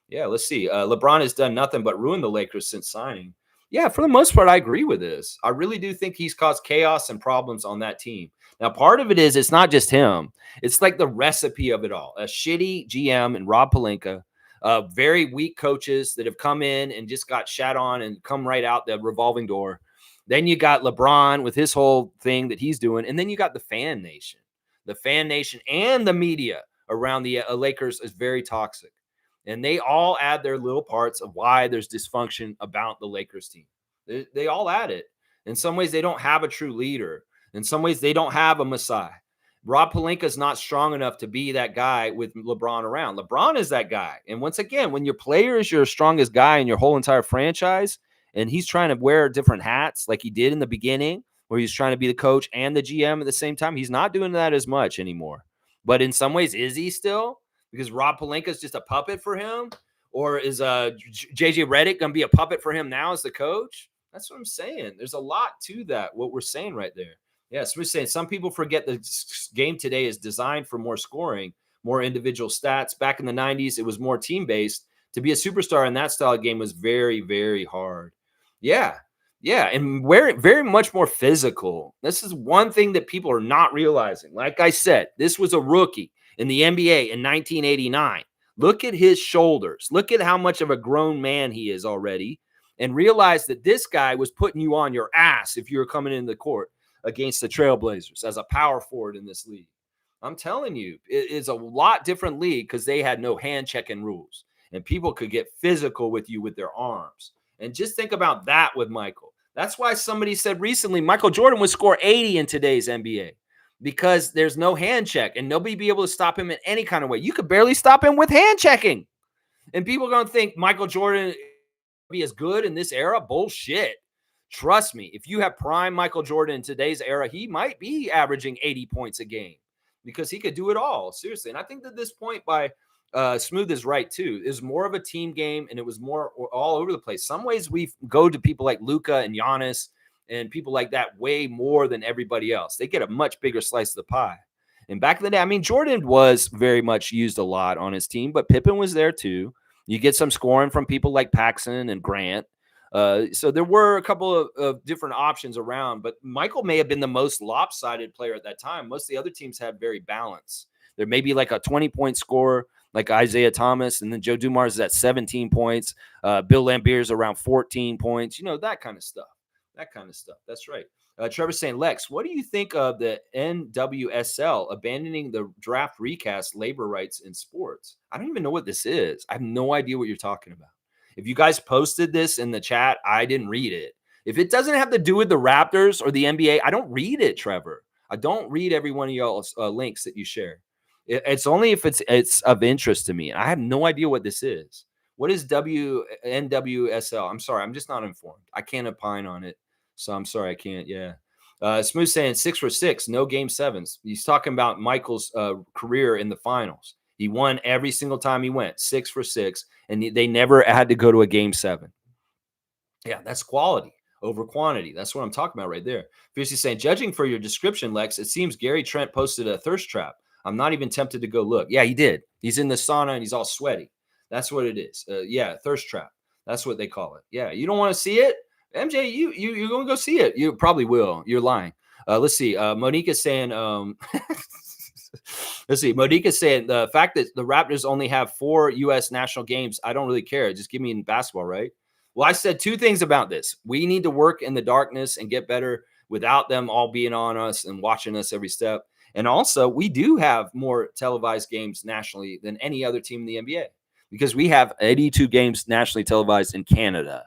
A: Yeah, let's see. LeBron has done nothing but ruin the Lakers since signing. Yeah, for the most part, I agree with this. I really do think he's caused chaos and problems on that team. Now, part of it is it's not just him. It's like the recipe of it all. A shitty GM and Rob Pelinka, very weak coaches that have come in and just got shat on and come right out the revolving door. Then you got LeBron with his whole thing that he's doing. And then you got the fan nation. The fan nation and the media around the Lakers is very toxic. And they all add their little parts of why there's dysfunction about the Lakers team. They all add it. In some ways, they don't have a true leader. In some ways, they don't have a Messiah. Rob Pelinka is not strong enough to be that guy with LeBron around. LeBron is that guy. And once again, when your player is your strongest guy in your whole entire franchise, and he's trying to wear different hats like he did in the beginning, where he's trying to be the coach and the GM at the same time, he's not doing that as much anymore. But in some ways, is he still? Because Rob Pelinka is just a puppet for him? Or is JJ Redick going to be a puppet for him now as the coach? That's what I'm saying. There's a lot to that, what we're saying right there. Yes, we're saying some people forget the game today is designed for more scoring, more individual stats. Back in the 90s, it was more team-based. To be a superstar in that style of game was very, very hard. Yeah, yeah, and very, very much more physical. This is one thing that people are not realizing. Like I said, this was a rookie in the NBA in 1989. Look at his shoulders. Look at how much of a grown man he is already, and realize that this guy was putting you on your ass if you were coming into the court against the Trailblazers as a power forward in this league. I'm telling you, it is a lot different league because they had no hand checking rules and people could get physical with you with their arms. And just think about that with Michael. That's why somebody said recently Michael Jordan would score 80 in today's NBA because there's no hand check and nobody be able to stop him in any kind of way. You could barely stop him with hand checking. And people are going to think Michael Jordan be as good in this era. Bullshit. Trust me, if you have prime Michael Jordan in today's era, he might be averaging 80 points a game because he could do it all. Seriously. And I think that this point by Smooth is right too. Is more of a team game and it was more all over the place. Some ways we go to people like Luka and Giannis and people like that way more than everybody else. They get a much bigger slice of the pie. And back in the day, I mean, Jordan was very much used a lot on his team, but Pippen was there too. You get some scoring from people like Paxson and Grant. So there were a couple of different options around, but Michael may have been the most lopsided player at that time. Most of the other teams had very balanced. There may be like a 20-point scorer like Isaiah Thomas, and then Joe Dumars is at 17 points. Bill Laimbeer's around 14 points. You know, that kind of stuff. That kind of stuff. That's right. Trevor's saying, Lex, what do you think of the NWSL abandoning the draft recast labor rights in sports? I don't even know what this is. I have no idea what you're talking about. If you guys posted this in the chat, I didn't read it. If it doesn't have to do with the Raptors or the NBA, I don't read it, Trevor. I don't read every one of y'all's links that you share. It's only if it's of interest to me. I have no idea what this is. What is NWSL? I'm sorry. I'm just not informed. I can't opine on it. So I'm sorry. I can't. Yeah. Smooth saying 6 for 6, no game sevens. He's talking about Michael's career in the finals. He won every single time he went, 6 for 6, and they never had to go to a game 7. Yeah, that's quality over quantity. That's what I'm talking about right there. Fiercely saying, judging for your description, Lex, it seems Gary Trent posted a thirst trap. I'm not even tempted to go look. Yeah, he did. He's in the sauna and he's all sweaty. That's what it is. Yeah, thirst trap. That's what they call it. Yeah, you don't want to see it? MJ, you're going to go see it. You probably will. You're lying. Let's see. Monique is saying, let's see. Monique is saying the fact that the Raptors only have 4 U.S. national games, I don't really care. Just give me in basketball, right? Well, I said 2 things about this. We need to work in the darkness and get better without them all being on us and watching us every step. And also, we do have more televised games nationally than any other team in the NBA because we have 82 games nationally televised in Canada.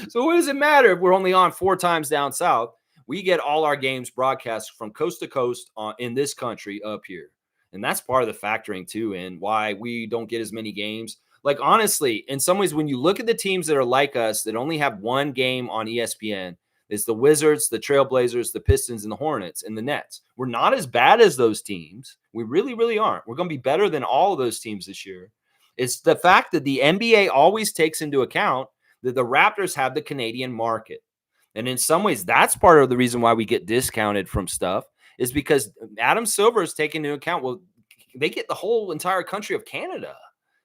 A: So what does it matter if we're only on 4 times down south? We get all our games broadcast from coast to coast in this country up here. And that's part of the factoring too, and why we don't get as many games. Like, honestly, in some ways, when you look at the teams that are like us that only have one game on ESPN, it's the Wizards, the Trailblazers, the Pistons, and the Hornets, and the Nets. We're not as bad as those teams. We really, really aren't. We're going to be better than all of those teams this year. It's the fact that the NBA always takes into account that the Raptors have the Canadian market. And in some ways, that's part of the reason why we get discounted from stuff is because Adam Silver is taking into account, well, they get the whole entire country of Canada.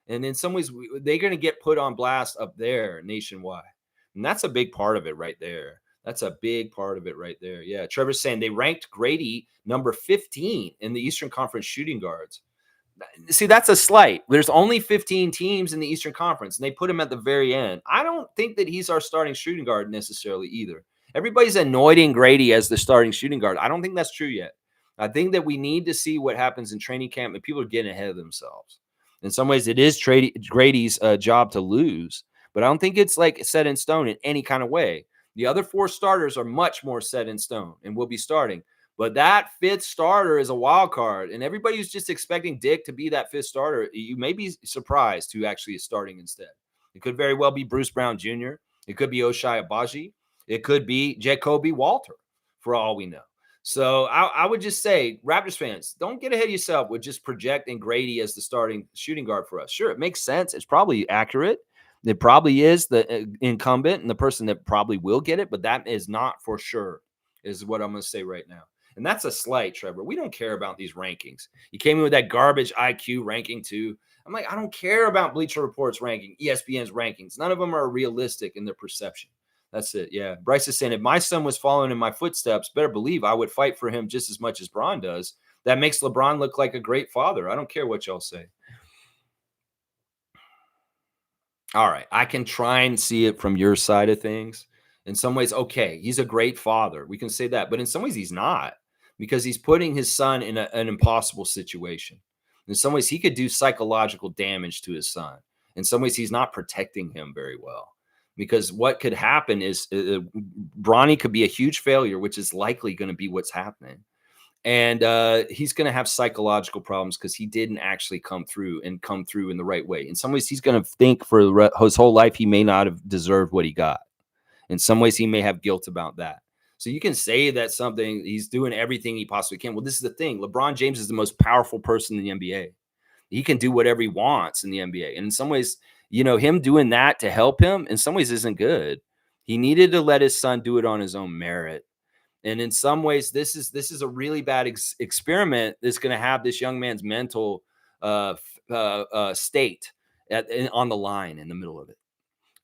A: And in some ways, they're going to get put on blast up there nationwide. And that's a big part of it right there. That's a big part of it right there. Yeah. Trevor's saying they ranked Grady number 15 in the Eastern Conference shooting guards. See, that's a slight. There's only 15 teams in the Eastern Conference, and they put him at the very end. I don't think that he's our starting shooting guard necessarily either. Everybody's anointing Grady as the starting shooting guard. I don't think that's true yet. I think that we need to see what happens in training camp, and people are getting ahead of themselves. In some ways, it is Grady's job to lose, but I don't think it's like set in stone in any kind of way. The other four starters are much more set in stone and will be starting. But that fifth starter is a wild card, and everybody who's just expecting Dick to be that fifth starter, you may be surprised who actually is starting instead. It could very well be Bruce Brown Jr. It could be Oshai Abaji. It could be Jacoby Walter, for all we know. So I would just say, Raptors fans, don't get ahead of yourself with just projecting Grady as the starting shooting guard for us. Sure, it makes sense. It's probably accurate. It probably is the incumbent and the person that probably will get it, but that is not for sure, is what I'm going to say right now. And that's a slight, Trevor. We don't care about these rankings. You came in with that garbage IQ ranking too. I'm like, I don't care about Bleacher Report's ranking, ESPN's rankings. None of them are realistic in their perception. That's it. Yeah. Bryce is saying, if my son was following in my footsteps, better believe I would fight for him just as much as Bron does. That makes LeBron look like a great father. I don't care what y'all say. All right. I can try and see it from your side of things. In some ways, okay, he's a great father. We can say that. But in some ways, he's not, because he's putting his son in an impossible situation. In some ways, he could do psychological damage to his son. In some ways, he's not protecting him very well, because what could happen is Bronny could be a huge failure, which is likely going to be what's happening. And he's going to have psychological problems because he didn't actually come through in the right way. In some ways, he's going to think for his whole life he may not have deserved what he got. In some ways, he may have guilt about that. So you can say that something, he's doing everything he possibly can. Well, this is the thing. LeBron James is the most powerful person in the NBA. He can do whatever he wants in the NBA. And in some ways, him doing that to help him, in some ways, isn't good. He needed to let his son do it on his own merit. And in some ways, this is a really bad experiment that's going to have this young man's mental state on the line in the middle of it.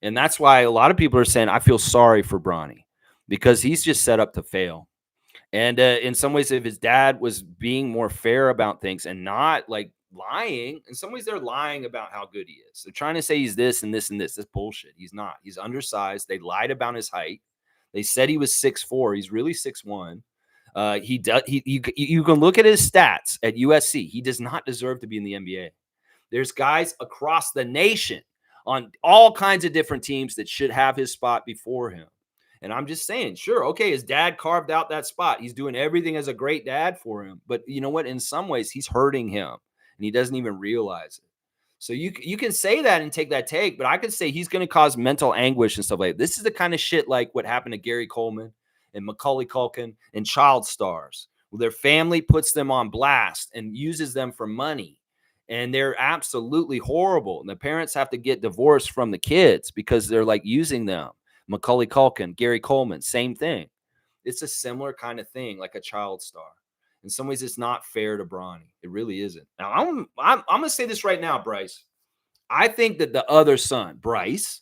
A: And that's why a lot of people are saying, I feel sorry for Bronny, because he's just set up to fail. And in some ways, if his dad was being more fair about things and not like lying, in some ways, they're lying about how good he is. They're trying to say he's this and this and this. That's bullshit. He's not. He's undersized. They lied about his height. They said he was 6'4". He's really 6'1". You can look at his stats at USC. He does not deserve to be in the NBA. There's guys across the nation on all kinds of different teams that should have his spot before him. And I'm just saying, sure, okay, his dad carved out that spot. He's doing everything as a great dad for him. But you know what? In some ways, he's hurting him, and he doesn't even realize it. So you can say that and take that take, but I could say he's going to cause mental anguish and stuff like that. This is the kind of shit like what happened to Gary Coleman and Macaulay Culkin and child stars. Well, their family puts them on blast and uses them for money, and they're absolutely horrible. And the parents have to get divorced from the kids because they're like using them. Macaulay Culkin, Gary Coleman, same thing. It's a similar kind of thing, like a child star. In some ways, it's not fair to Bronny. It really isn't. Now, I'm going to say this right now, Bryce. I think that the other son, Bryce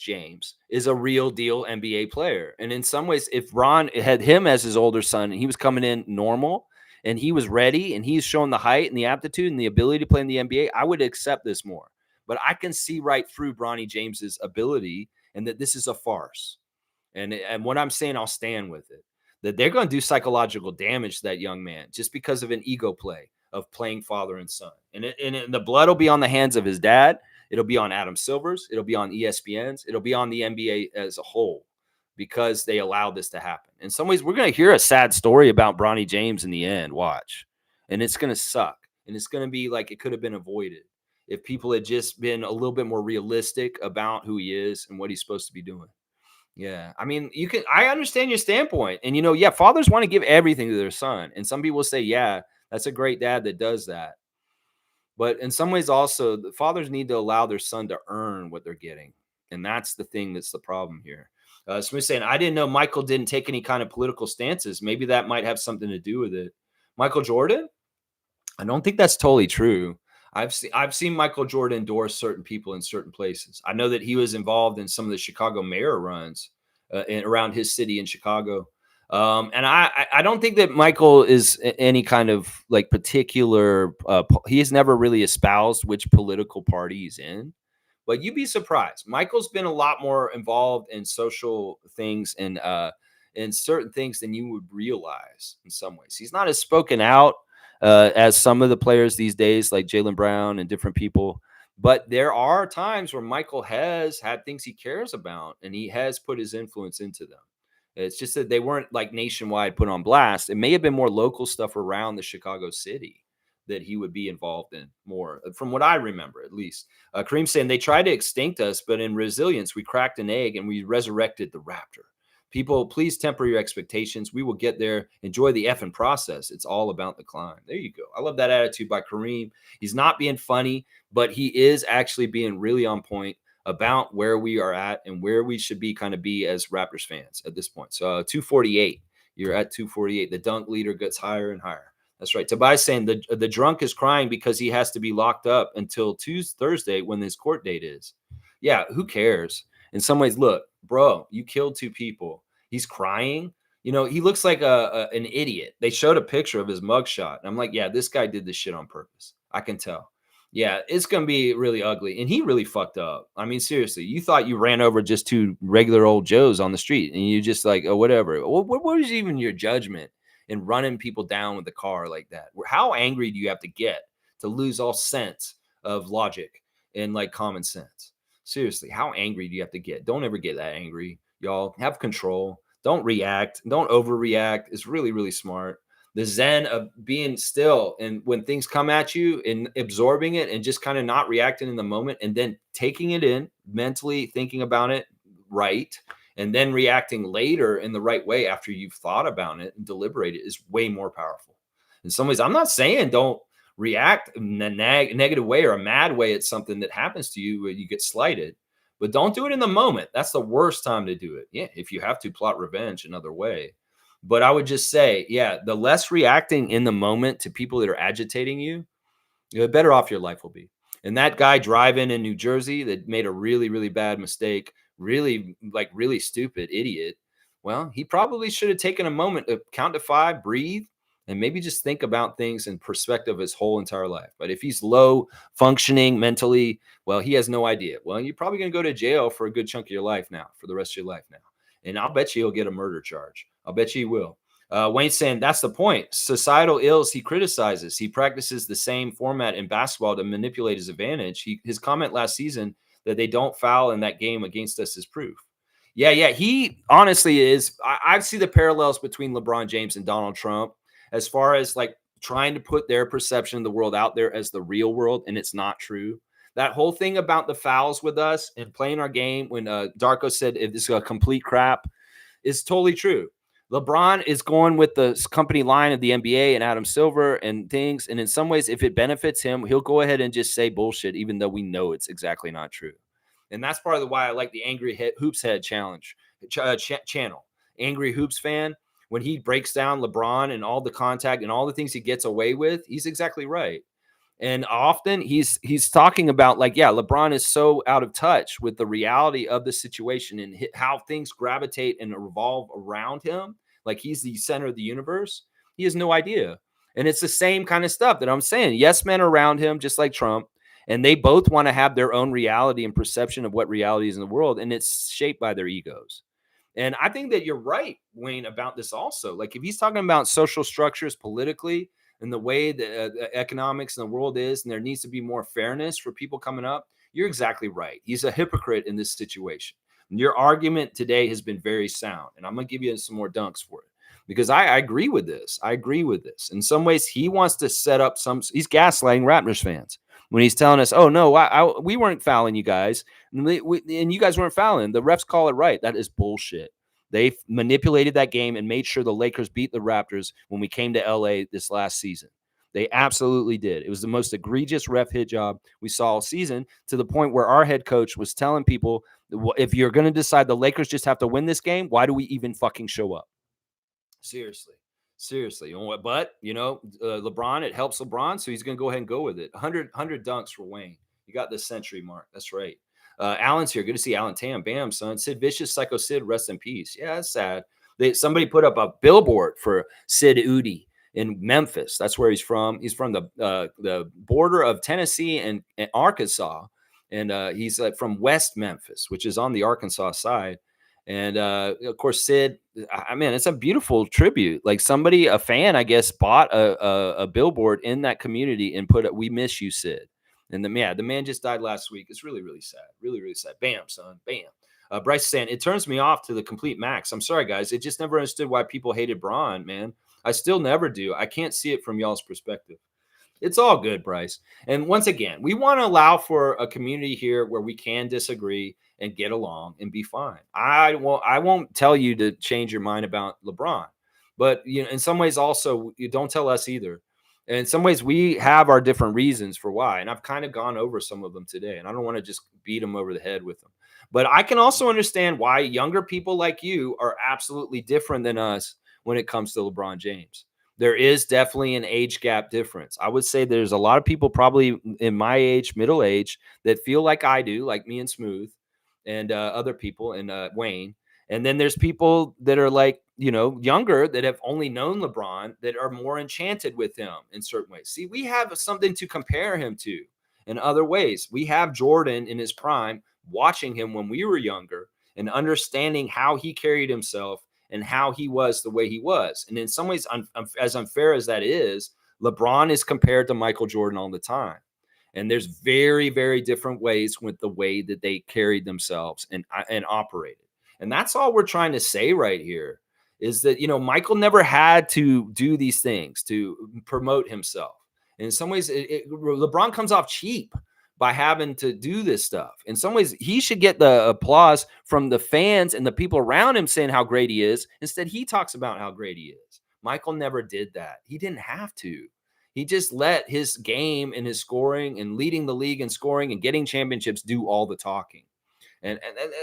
A: James, is a real deal NBA player. And in some ways, if Bron had him as his older son and he was coming in normal and he was ready and he's showing the height and the aptitude and the ability to play in the NBA, I would accept this more. But I can see right through Bronny James's ability and that this is a farce. And what I'm saying, I'll stand with it. That they're going to do psychological damage to that young man just because of an ego play of playing father and son. And the blood will be on the hands of his dad. It'll be on Adam Silver's. It'll be on ESPN's. It'll be on the NBA as a whole because they allowed this to happen. In some ways, we're going to hear a sad story about Bronny James in the end. Watch. And it's going to suck. And it's going to be like it could have been avoided if people had just been a little bit more realistic about who he is and what he's supposed to be doing. Yeah. I mean, I understand your standpoint. And, yeah, fathers want to give everything to their son. And some people say, yeah, that's a great dad that does that. But in some ways also, the fathers need to allow their son to earn what they're getting. And that's the thing that's the problem here. Smith saying, I didn't know Michael didn't take any kind of political stances. Maybe that might have something to do with it. Michael Jordan? I don't think that's totally true. I've seen Michael Jordan endorse certain people in certain places. I know that he was involved in some of the Chicago mayor runs around his city in Chicago. And I don't think that Michael is any kind of like particular. He has never really espoused which political party he's in. But you'd be surprised. Michael's been a lot more involved in social things and in certain things than you would realize in some ways. He's not as spoken out as some of the players these days, like Jalen Brown and different people. But there are times where Michael has had things he cares about and he has put his influence into them. It's just that they weren't like nationwide put on blast. It may have been more local stuff around the Chicago city that he would be involved in more, from what I remember, at least. Kareem saying they tried to extinct us, but in resilience, we cracked an egg and we resurrected the raptor. People, please temper your expectations. We will get there. Enjoy the effing process. It's all about the climb. There you go. I love that attitude by Kareem. He's not being funny, but he is actually being really on point about where we are at and where we should be kind of be as Raptors fans at this point. So 248, you're at 248. The dunk leader gets higher and higher. That's right. Tobias saying the drunk is crying because he has to be locked up until Thursday when his court date is. Yeah, who cares? In some ways, look, bro, you killed two people. He's crying. You know, he looks like an idiot. They showed a picture of his mugshot. And I'm like, yeah, this guy did this shit on purpose. I can tell. Yeah, it's going to be really ugly. And he really fucked up. I mean, seriously, you thought you ran over just two regular old Joes on the street and you just like, oh, whatever. What was even your judgment in running people down with the car like that? How angry do you have to get to lose all sense of logic and like common sense? Seriously, how angry do you have to get? Don't ever get that angry, y'all. Have control. Don't react. Don't overreact. It's really, really smart. The zen of being still and when things come at you and absorbing it and just kind of not reacting in the moment and then taking it in, mentally thinking about it right, and then reacting later in the right way after you've thought about it and deliberated is way more powerful. In some ways, I'm not saying don't react in a negative way or a mad way at something that happens to you where you get slighted, but don't do it in the moment. That's the worst time to do it. Yeah, if you have to plot revenge another way. But I would just say, yeah, the less reacting in the moment to people that are agitating you, the better off your life will be. And that guy driving in New Jersey that made a really, really bad mistake, really stupid idiot. Well, he probably should have taken a moment to count to five, breathe, and maybe just think about things in perspective his whole entire life. But if he's low functioning mentally, well, he has no idea. Well, you're probably going to go to jail for a good chunk of your life now, for the rest of your life now. And I'll bet you he'll get a murder charge. I'll bet you he will. Wayne saying that's the point. Societal ills he criticizes. He practices the same format in basketball to manipulate his advantage. His comment last season that they don't foul in that game against us is proof. Yeah. He honestly is. I see the parallels between LeBron James and Donald Trump as far as like trying to put their perception of the world out there as the real world, and it's not true. That whole thing about the fouls with us and playing our game when Darko said if this is a complete crap is totally true. LeBron is going with the company line of the NBA and Adam Silver and things. And in some ways, if it benefits him, he'll go ahead and just say bullshit, even though we know it's exactly not true. And that's part of the why I like the Angry Hoops Head challenge channel. Angry Hoops fan, when he breaks down LeBron and all the contact and all the things he gets away with, he's exactly right. And often he's talking about like, yeah, LeBron is so out of touch with the reality of the situation and how things gravitate and revolve around him. Like he's the center of the universe. He has no idea. And it's the same kind of stuff that I'm saying. Yes, men around him, just like Trump, and they both want to have their own reality and perception of what reality is in the world. And it's shaped by their egos. And I think that you're right, Wayne, about this also. Like if he's talking about social structures politically, and the way the economics in the world is, and there needs to be more fairness for people coming up, you're exactly right. He's a hypocrite in this situation. And your argument today has been very sound, and I'm going to give you some more dunks for it because I agree with this. I agree with this. In some ways, he wants to set up he's gaslighting Raptors fans when he's telling us, oh, no, we weren't fouling you guys, and you guys weren't fouling. The refs call it right. That is bullshit. They manipulated that game and made sure the Lakers beat the Raptors when we came to LA this last season. They absolutely did. It was the most egregious ref hit job we saw all season, to the point where our head coach was telling people, if you're going to decide the Lakers just have to win this game, why do we even fucking show up? Seriously. Seriously, you know what? But LeBron, it helps LeBron, so he's going to go ahead and go with it. 100 dunks for Wayne. You got the century mark. That's right. Alan's here. Good to see Alan Tam. Bam, son. Sid Vicious, Psycho Sid, rest in peace. Yeah, that's sad. Somebody put up a billboard for Sid Udi in Memphis. That's where he's from. He's from the border of Tennessee and Arkansas, and he's from West Memphis, which is on the Arkansas side. And of course, Sid, I mean, it's a beautiful tribute. Like somebody, a fan, I guess, bought a billboard in that community and put it, "We miss you, Sid." And the man just died last week. It's really, really sad. Really, really sad. Bam, son. Bam. Bryce is saying, it turns me off to the complete max. I'm sorry, guys. It just never understood why people hated Braun, man. I still never do. I can't see it from y'all's perspective. It's all good, Bryce. And once again, we want to allow for a community here where we can disagree and get along and be fine. I won't tell you to change your mind about LeBron, but in some ways also you don't tell us either. And in some ways we have our different reasons for why, and I've kind of gone over some of them today, and I don't want to just beat them over the head with them. But I can also understand why younger people like you are absolutely different than us when it comes to LeBron James. There is definitely an age gap difference. I would say there's a lot of people probably in my age, middle age, that feel like I do, like me and Smooth and other people and Wayne. And then there's people that are like, younger that have only known LeBron that are more enchanted with him in certain ways. See, we have something to compare him to in other ways. We have Jordan in his prime, watching him when we were younger and understanding how he carried himself and how he was the way he was. And in some ways, as unfair as that is, LeBron is compared to Michael Jordan all the time. And there's very, very different ways with the way that they carried themselves and operated. And that's all we're trying to say right here is that, Michael never had to do these things to promote himself. And in some ways, LeBron comes off cheap by having to do this stuff. In some ways, he should get the applause from the fans and the people around him saying how great he is. Instead, he talks about how great he is. Michael never did that. He didn't have to. He just let his game and his scoring and leading the league in scoring and getting championships do all the talking. And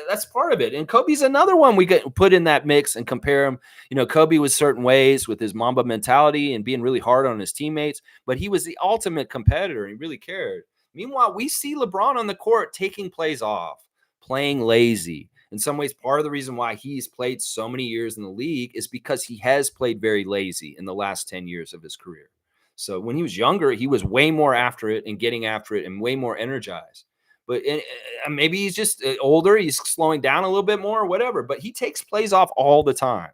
A: that's part of it. And Kobe's another one we get put in that mix and compare him. Kobe was certain ways with his Mamba mentality and being really hard on his teammates, but he was the ultimate competitor. He really cared. Meanwhile, we see LeBron on the court taking plays off, playing lazy. In some ways, part of the reason why he's played so many years in the league is because he has played very lazy in the last 10 years of his career. So when he was younger, he was way more after it and getting after it and way more energized. But maybe he's just older. He's slowing down a little bit more or whatever. But he takes plays off all the time.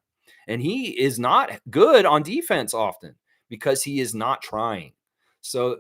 A: And he is not good on defense often because he is not trying. So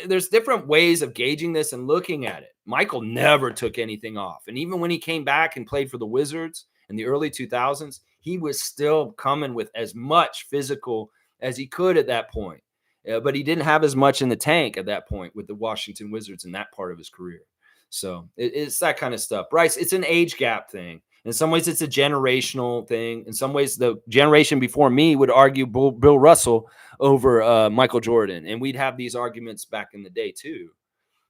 A: there's different ways of gauging this and looking at it. Michael never took anything off. And even when he came back and played for the Wizards in the early 2000s, he was still coming with as much physical as he could at that point. But he didn't have as much in the tank at that point with the Washington Wizards in that part of his career. So it's that kind of stuff. Bryce, it's an age gap thing. In some ways, it's a generational thing. In some ways, the generation before me would argue Bill Russell over Michael Jordan. And we'd have these arguments back in the day, too.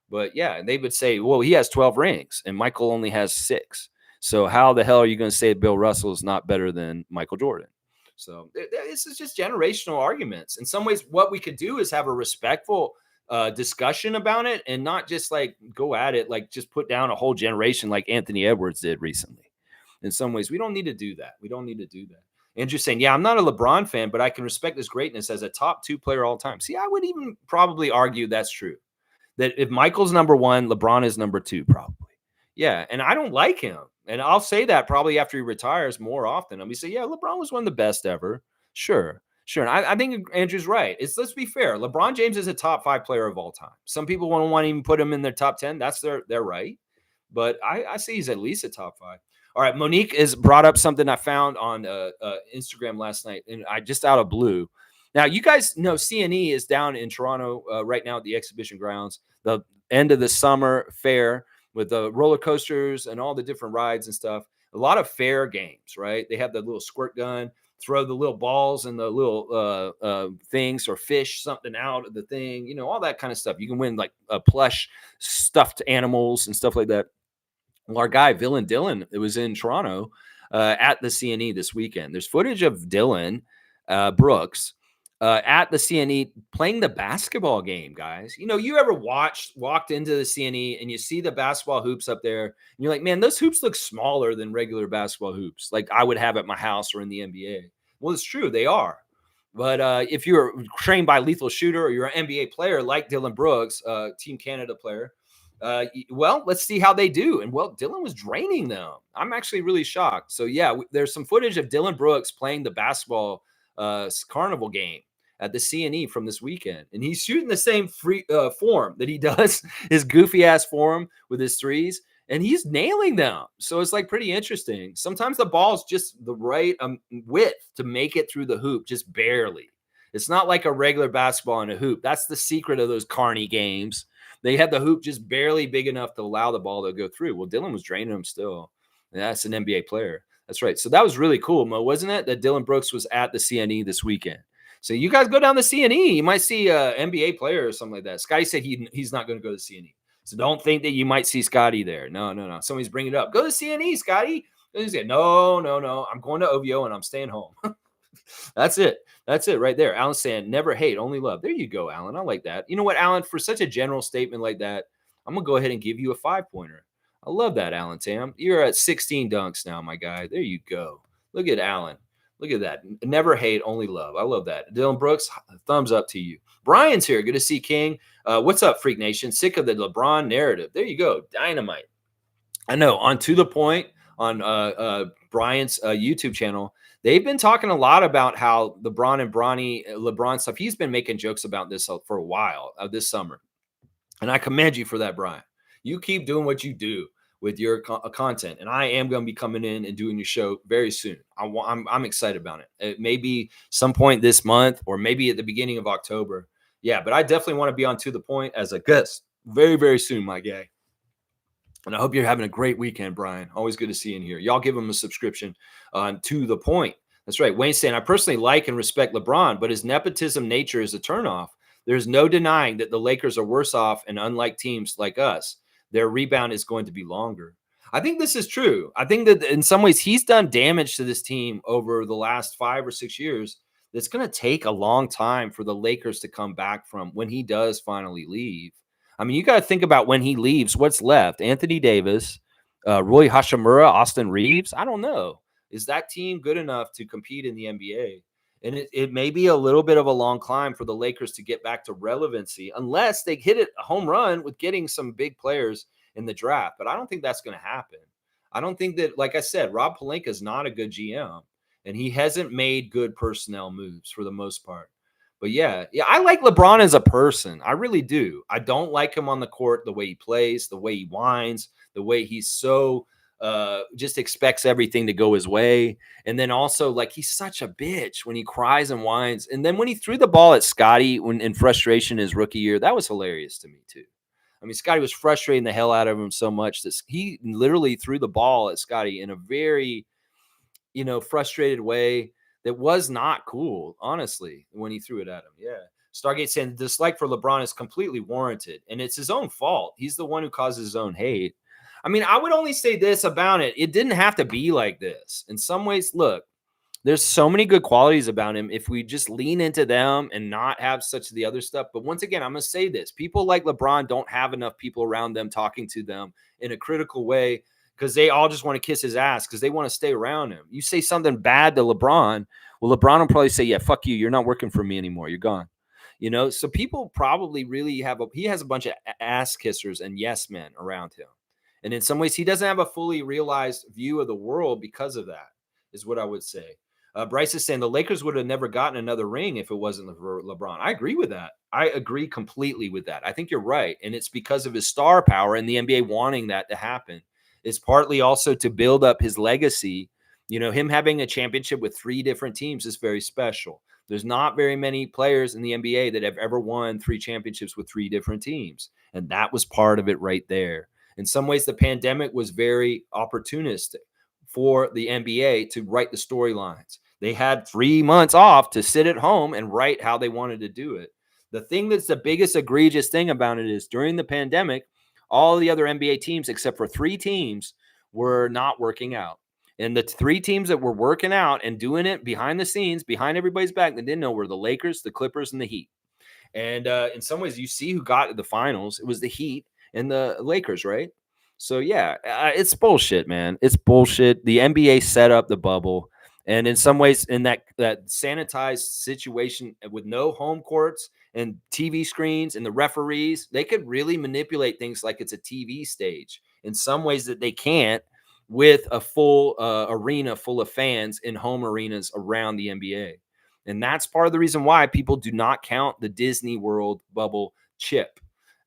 A: But yeah, they would say, well, he has 12 rings and Michael only has 6. So how the hell are you going to say Bill Russell is not better than Michael Jordan? So this is just generational arguments. In some ways, what we could do is have a respectful discussion about it and not just like go at it, like just put down a whole generation like Anthony Edwards did recently. In some ways, we don't need to do that. We don't need to do that. Andrew's saying, yeah, I'm not a LeBron fan, but I can respect his greatness as a top 2 player all time. See, I would even probably argue that's true. That if Michael's number 1, LeBron is number 2, probably. Yeah, and I don't like him. And I'll say that probably after he retires more often. And we say, yeah, LeBron was one of the best ever. Sure. And I think Andrew's right. Let's be fair. LeBron James is a top 5 player of all time. Some people won't want to even put him in their top 10. That's their right. But I say he's at least a top 5. All right, Monique has brought up something I found on Instagram last night, and I just out of blue. Now, you guys know CNE is down in Toronto right now at the exhibition grounds, the end of the summer fair with the roller coasters and all the different rides and stuff. A lot of fair games, right? They have the little squirt gun, throw the little balls and the little things or fish something out of the thing, all that kind of stuff. You can win like plush stuffed animals and stuff like that. Well, our guy, Villain Dylan, it was in Toronto at the CNE this weekend. There's footage of Dylan Brooks, at the CNE playing the basketball game, guys. You ever walked into the CNE and you see the basketball hoops up there, and you're like, man, those hoops look smaller than regular basketball hoops, like I would have at my house or in the NBA. Well, it's true, they are. But if you're trained by Lethal Shooter or you're an NBA player like Dylan Brooks, Team Canada player, well, let's see how they do. And well, Dylan was draining them. I'm actually really shocked. So yeah, there's some footage of Dylan Brooks playing the basketball carnival game at the CNE from this weekend, and he's shooting the same free form that he does his goofy ass form with his threes, and he's nailing them. So it's like pretty interesting. Sometimes the ball's just the right width to make it through the hoop, just barely. It's not like a regular basketball in a hoop. That's the secret of those carny games. They had the hoop just barely big enough to allow the ball to go through. Well, Dylan was draining them still. And that's an NBA player. That's right. So that was really cool, Mo, wasn't it? That Dylan Brooks was at the CNE this weekend. So you guys go down the CNE. You might see an NBA player or something like that. Scotty said he's not going to go to CNE. So don't think that you might see Scotty there. No. Somebody's bringing it up. Go to CNE, Scotty. He's like, no. I'm going to OVO and I'm staying home. That's it. That's it right there. Alan's saying, never hate, only love. There you go, Alan. I like that. You know what, Alan? For such a general statement like that, I'm going to go ahead and give you a 5-pointer. I love that, Alan Tam. You're at 16 dunks now, my guy. There you go. Look at Alan. Look at that. Never hate, only love. I love that. Dylan Brooks, thumbs up to you. Brian's here. Good to see King. What's up, Freak Nation? Sick of the LeBron narrative. There you go. Dynamite. I know. On To The Point on Brian's YouTube channel, they've been talking a lot about how LeBron and LeBron stuff. He's been making jokes about this for a while this summer. And I commend you for that, Brian. You keep doing what you do with your content. And I am going to be coming in and doing your show very soon. I'm excited about it. It may be some point this month or maybe at the beginning of October. Yeah, but I definitely want to be on To The Point as a guest very, very soon, my guy. And I hope you're having a great weekend, Brian. Always good to see you in here. Y'all give him a subscription on To The Point. That's right. Wayne's saying, I personally like and respect LeBron, but his nepotism nature is a turnoff. There's no denying that the Lakers are worse off, and unlike teams like us, their rebound is going to be longer. I think this is true. I think that in some ways he's done damage to this team over the last 5 or 6 years. That's going to take a long time for the Lakers to come back from when he does finally leave. I mean, you got to think about when he leaves, what's left? Anthony Davis, Roy Hashimura, Austin Reeves. I don't know. Is that team good enough to compete in the NBA? And it may be a little bit of a long climb for the Lakers to get back to relevancy unless they hit it a home run with getting some big players in the draft. But I don't think that's going to happen. I don't think that, like I said, Rob Pelinka is not a good GM, and he hasn't made good personnel moves for the most part. But yeah, I like LeBron as a person. I really do. I don't like him on the court, the way he plays, the way he whines, the way he's so just expects everything to go his way. And then also, like, he's such a bitch when he cries and whines. And then when he threw the ball at Scotty in frustration his rookie year, that was hilarious to me too. I mean, Scotty was frustrating the hell out of him so much that he literally threw the ball at Scotty in a very, frustrated way. That was not cool, honestly, when he threw it at him. Yeah. Stargate saying the dislike for LeBron is completely warranted, and it's his own fault. He's the one who causes his own hate. I mean, I would only say this about it. It didn't have to be like this. In some ways, look, there's so many good qualities about him if we just lean into them and not have such of the other stuff. But once again, I'm going to say this. People like LeBron don't have enough people around them talking to them in a critical way because they all just want to kiss his ass because they want to stay around him. You say something bad to LeBron, well, LeBron will probably say, yeah, fuck you. You're not working for me anymore. You're gone. So people probably really he has a bunch of ass kissers and yes men around him. And in some ways, he doesn't have a fully realized view of the world because of that, is what I would say. Bryce is saying the Lakers would have never gotten another ring if it wasn't for LeBron. I agree with that. I agree completely with that. I think you're right. And it's because of his star power and the NBA wanting that to happen. It's partly also to build up his legacy. Him having a championship with 3 different teams is very special. There's not very many players in the NBA that have ever won 3 championships with 3 different teams. And that was part of it right there. In some ways, the pandemic was very opportunistic for the NBA to write the storylines. They had 3 months off to sit at home and write how they wanted to do it. The thing that's the biggest egregious thing about it is during the pandemic, all the other NBA teams, except for 3 teams, were not working out. And the three teams that were working out and doing it behind the scenes, behind everybody's back, that didn't know were the Lakers, the Clippers, and the Heat. And in some ways, you see who got to the finals. It was the Heat and the Lakers, right? So yeah, it's bullshit, man. It's bullshit. The NBA set up the bubble, and in some ways, in that sanitized situation with no home courts and TV screens and the referees, they could really manipulate things like it's a TV stage in some ways that they can't with a full arena full of fans in home arenas around the NBA. And that's part of the reason why people do not count the Disney World bubble chip.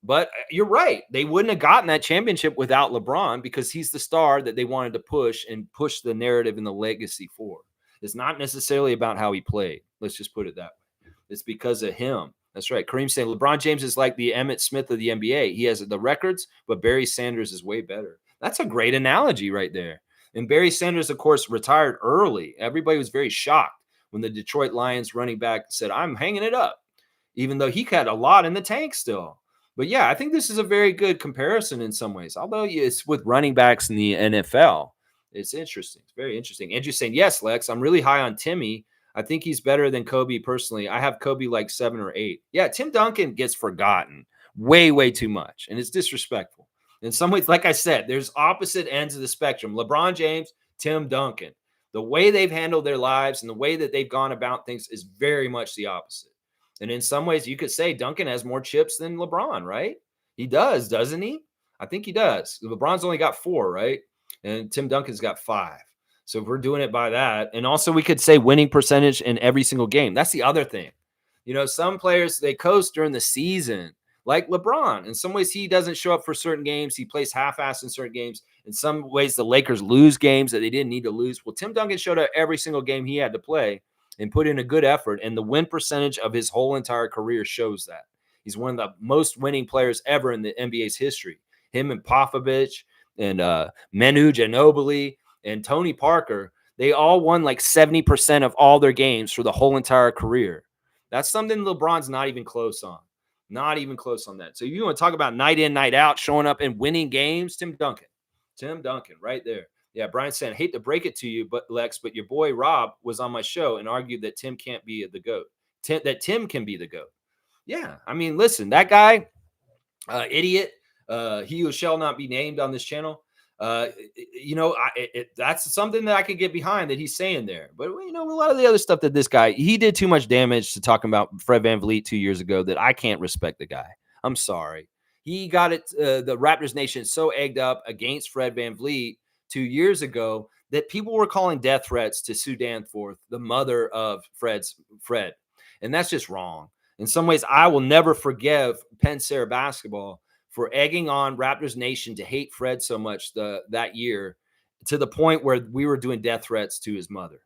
A: But you're right. They wouldn't have gotten that championship without LeBron because he's the star that they wanted to push and push the narrative and the legacy for. It's not necessarily about how he played. Let's just put it that way. It's because of him. That's right. Kareem saying LeBron James is like the Emmett Smith of the NBA. He has the records, but Barry Sanders is way better. That's a great analogy right there. And Barry Sanders, of course, retired early. Everybody was very shocked when the Detroit Lions running back said, I'm hanging it up, even though he had a lot in the tank still. But yeah, I think this is a very good comparison in some ways, although it's with running backs in the NFL. It's interesting. It's very interesting. Andrew's saying, yes, Lex, I'm really high on Timmy. I think he's better than Kobe personally. I have Kobe like 7 or 8. Yeah, Tim Duncan gets forgotten way, way too much, and it's disrespectful. In some ways, like I said, there's opposite ends of the spectrum. LeBron James, Tim Duncan. The way they've handled their lives and the way that they've gone about things is very much the opposite. And in some ways, you could say Duncan has more chips than LeBron, right? He does, doesn't he? I think he does. LeBron's only got 4, right? And Tim Duncan's got 5. So if we're doing it by that, and also we could say winning percentage in every single game. That's the other thing. You know, some players, they coast during the season, like LeBron. In some ways, he doesn't show up for certain games. He plays half-assed in certain games. In some ways, the Lakers lose games that they didn't need to lose. Well, Tim Duncan showed up every single game he had to play and put in a good effort. And the win percentage of his whole entire career shows that. He's one of the most winning players ever in the NBA's history. Him and Popovich and Manu Ginobili and Tony Parker, they all won like 70% of all their games for the whole entire career. That's something LeBron's not even close on. Not even close on that. So you want to talk about night in, night out, showing up and winning games? Tim Duncan right there. Yeah, Brian said, I hate to break it to you, but Lex, but your boy Rob was on my show and argued that Tim can't be the GOAT. That Tim can be the GOAT. Yeah, I mean, listen, that guy, idiot, he who shall not be named on this channel. That's something that I could get behind that he's saying there. But, a lot of the other stuff that this guy, he did too much damage to talking about Fred VanVleet 2 years ago that I can't respect the guy. I'm sorry. He got it, the Raptors Nation so egged up against Fred VanVleet 2 years ago that people were calling death threats to Sue Danforth, the mother of Fred. And that's just wrong. In some ways, I will never forgive Penn State basketball for egging on Raptors Nation to hate Fred so much that year to the point where we were doing death threats to his mother.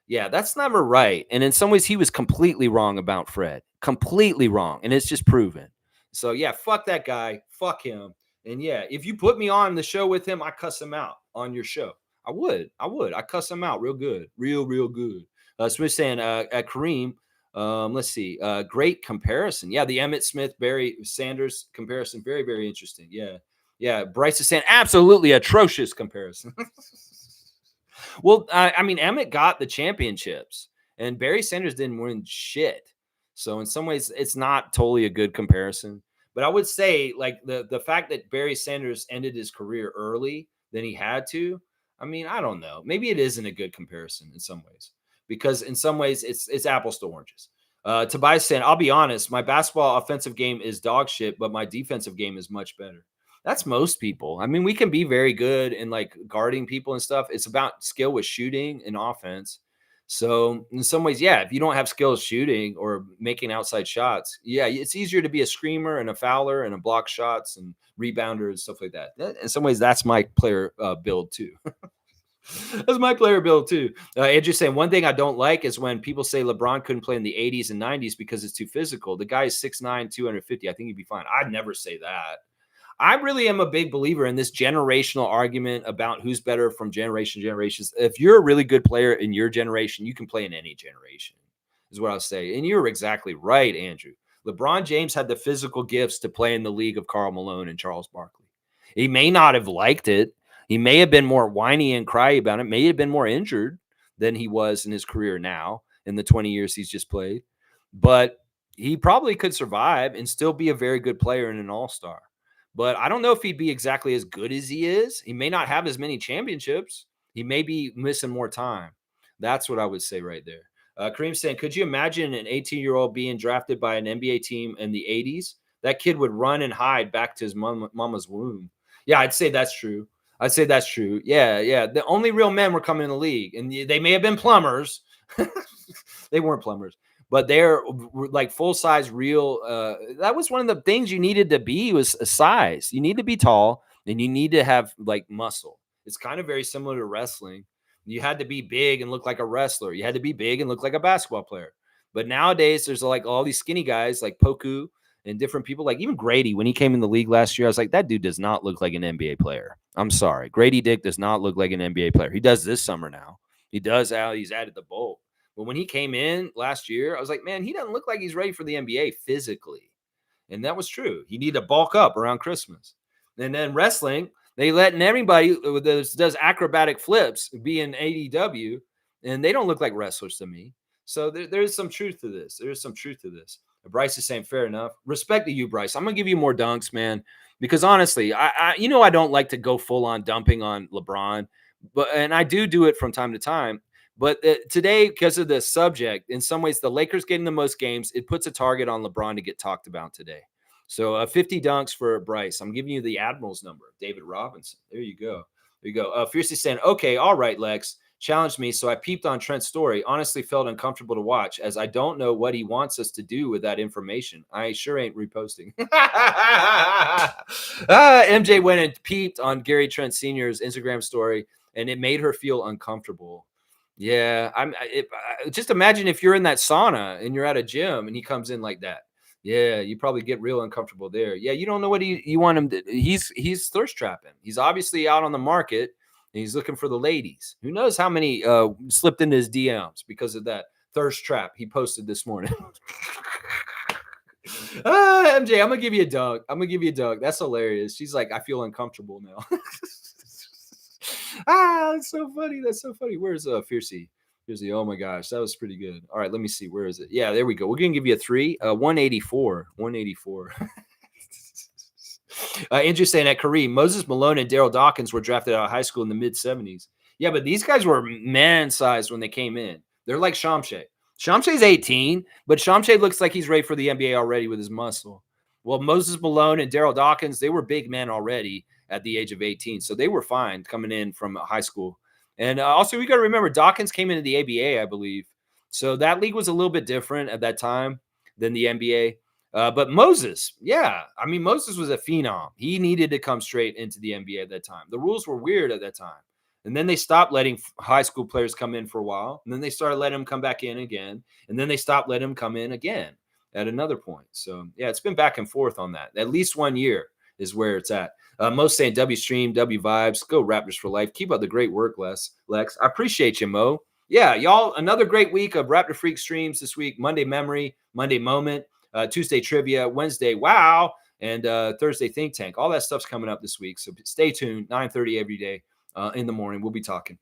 A: Yeah, that's never right. And in some ways, he was completely wrong about Fred. Completely wrong. And it's just proven. So, yeah, fuck that guy. Fuck him. And, yeah, if you put me on the show with him, I cuss him out on your show. I would. I cuss him out real good. Real good. Smith saying, Kareem, let's see. Great comparison. Yeah, the Emmett Smith, Barry Sanders comparison. Very, very interesting. Yeah. Bryce is saying absolutely atrocious comparison. Well, I mean, Emmett got the championships and Barry Sanders didn't win shit. So in some ways, it's not totally a good comparison. But I would say, like, the fact that Barry Sanders ended his career early than he had to, I mean, I don't know. Maybe it isn't a good comparison in some ways. Because in some ways, it's apples to oranges. Tobias saying, I'll be honest, my basketball offensive game is dog shit, but my defensive game is much better. That's most people. I mean, we can be very good in like guarding people and stuff. It's about skill with shooting and offense. So in some ways, yeah, if you don't have skills shooting or making outside shots, yeah, it's easier to be a screamer and a fouler and a block shots and rebounder and stuff like that. In some ways, that's my player build too. That's my player build too. Andrew's saying one thing I don't like is when people say LeBron couldn't play in the 80s and 90s because it's too physical. The guy is 6'9", 250. I think he'd be fine. I'd never say that. I really am a big believer in this generational argument about who's better from generations. If you're a really good player in your generation, you can play in any generation, is what I'll say. And you're exactly right, Andrew. LeBron James had the physical gifts to play in the league of Karl Malone and Charles Barkley. He may not have liked it. He may have been more whiny and cry about it, may have been more injured than he was in his career now in the 20 years he's just played. But he probably could survive and still be a very good player and an all-star. But I don't know if he'd be exactly as good as he is. He may not have as many championships. He may be missing more time. That's what I would say right there. Kareem saying, could you imagine an 18-year-old being drafted by an NBA team in the 80s? That kid would run and hide back to his mama's womb. Yeah, I'd say that's true. I'd say that's true. Yeah, yeah. The only real men were coming in the league, and they may have been plumbers. They weren't plumbers, but they're like full size, real. That was one of the things you needed to be was a size. You need to be tall, and you need to have like muscle. It's kind of very similar to wrestling. You had to be big and look like a wrestler. You had to be big and look like a basketball player. But nowadays, there's like all these skinny guys like Poku and different people, like even Grady, when he came in the league last year, I was like, that dude does not look like an NBA player. I'm sorry. Grady Dick does not look like an NBA player. He does this summer now. He does how he's added the bulk. But when he came in last year, I was like, man, he doesn't look like he's ready for the NBA physically. And that was true. He needed to bulk up around Christmas. And then wrestling, they letting everybody that does acrobatic flips be in AEW, and they don't look like wrestlers to me. So there's some truth to this. There's some truth to this. Bryce is saying, fair enough. Respect to you, Bryce. I'm gonna give you more dunks, man, because honestly, I I don't like to go full on dumping on LeBron, and I do it from time to time. But today, because of the subject, in some ways, the Lakers getting the most games, it puts a target on LeBron to get talked about today. So 50 dunks for Bryce. I'm giving you the Admirals number, David Robinson. There you go. There you go. Fiercely saying, okay, all right, Lex. Challenged me, so I peeped on Trent's story. Honestly felt uncomfortable to watch as I don't know what he wants us to do with that information. I sure ain't reposting. MJ went and peeped on Gary Trent Sr.'s Instagram story, and it made her feel uncomfortable. Yeah, just imagine if you're in that sauna and you're at a gym and he comes in like that. Yeah, you probably get real uncomfortable there. Yeah, you don't know what you want him to. He's thirst trapping. He's obviously out on the market and he's looking for the ladies. Who knows how many slipped into his DMs because of that thirst trap he posted this morning. MJ, I'm gonna give you a dunk. That's hilarious. She's like, I feel uncomfortable now. That's so funny. That's so funny. Where's Fiercey? Fiercey. Oh my gosh, that was pretty good. All right, let me see. Where is it? Yeah, there we go. We're gonna give you a 3. 184. 184. Andrew saying at Kareem, Moses Malone and Daryl Dawkins were drafted out of high school in the mid 70s. Yeah, but these guys were man sized when they came in. They're like Shamshay. Shamshay's 18, but Shamshay looks like he's ready for the NBA already with his muscle. Well, Moses Malone and Daryl Dawkins, they were big men already at the age of 18. So they were fine coming in from high school. And also, we got to remember, Dawkins came into the ABA, I believe. So that league was a little bit different at that time than the NBA. But Moses, yeah. I mean, Moses was a phenom. He needed to come straight into the NBA at that time. The rules were weird at that time. And then they stopped letting high school players come in for a while. And then they started letting them come back in again. And then they stopped letting them come in again at another point. So, yeah, it's been back and forth on that. At least 1 year is where it's at. Mo's saying W stream, W vibes. Go Raptors for life. Keep up the great work, Lex. I appreciate you, Mo. Yeah, y'all, another great week of Raptor Freak streams this week. Monday Memory, Monday Moment, Tuesday Trivia, Wednesday Wow, and Thursday Think Tank. All that stuff's coming up this week. So stay tuned, 9:30 every day in the morning. We'll be talking.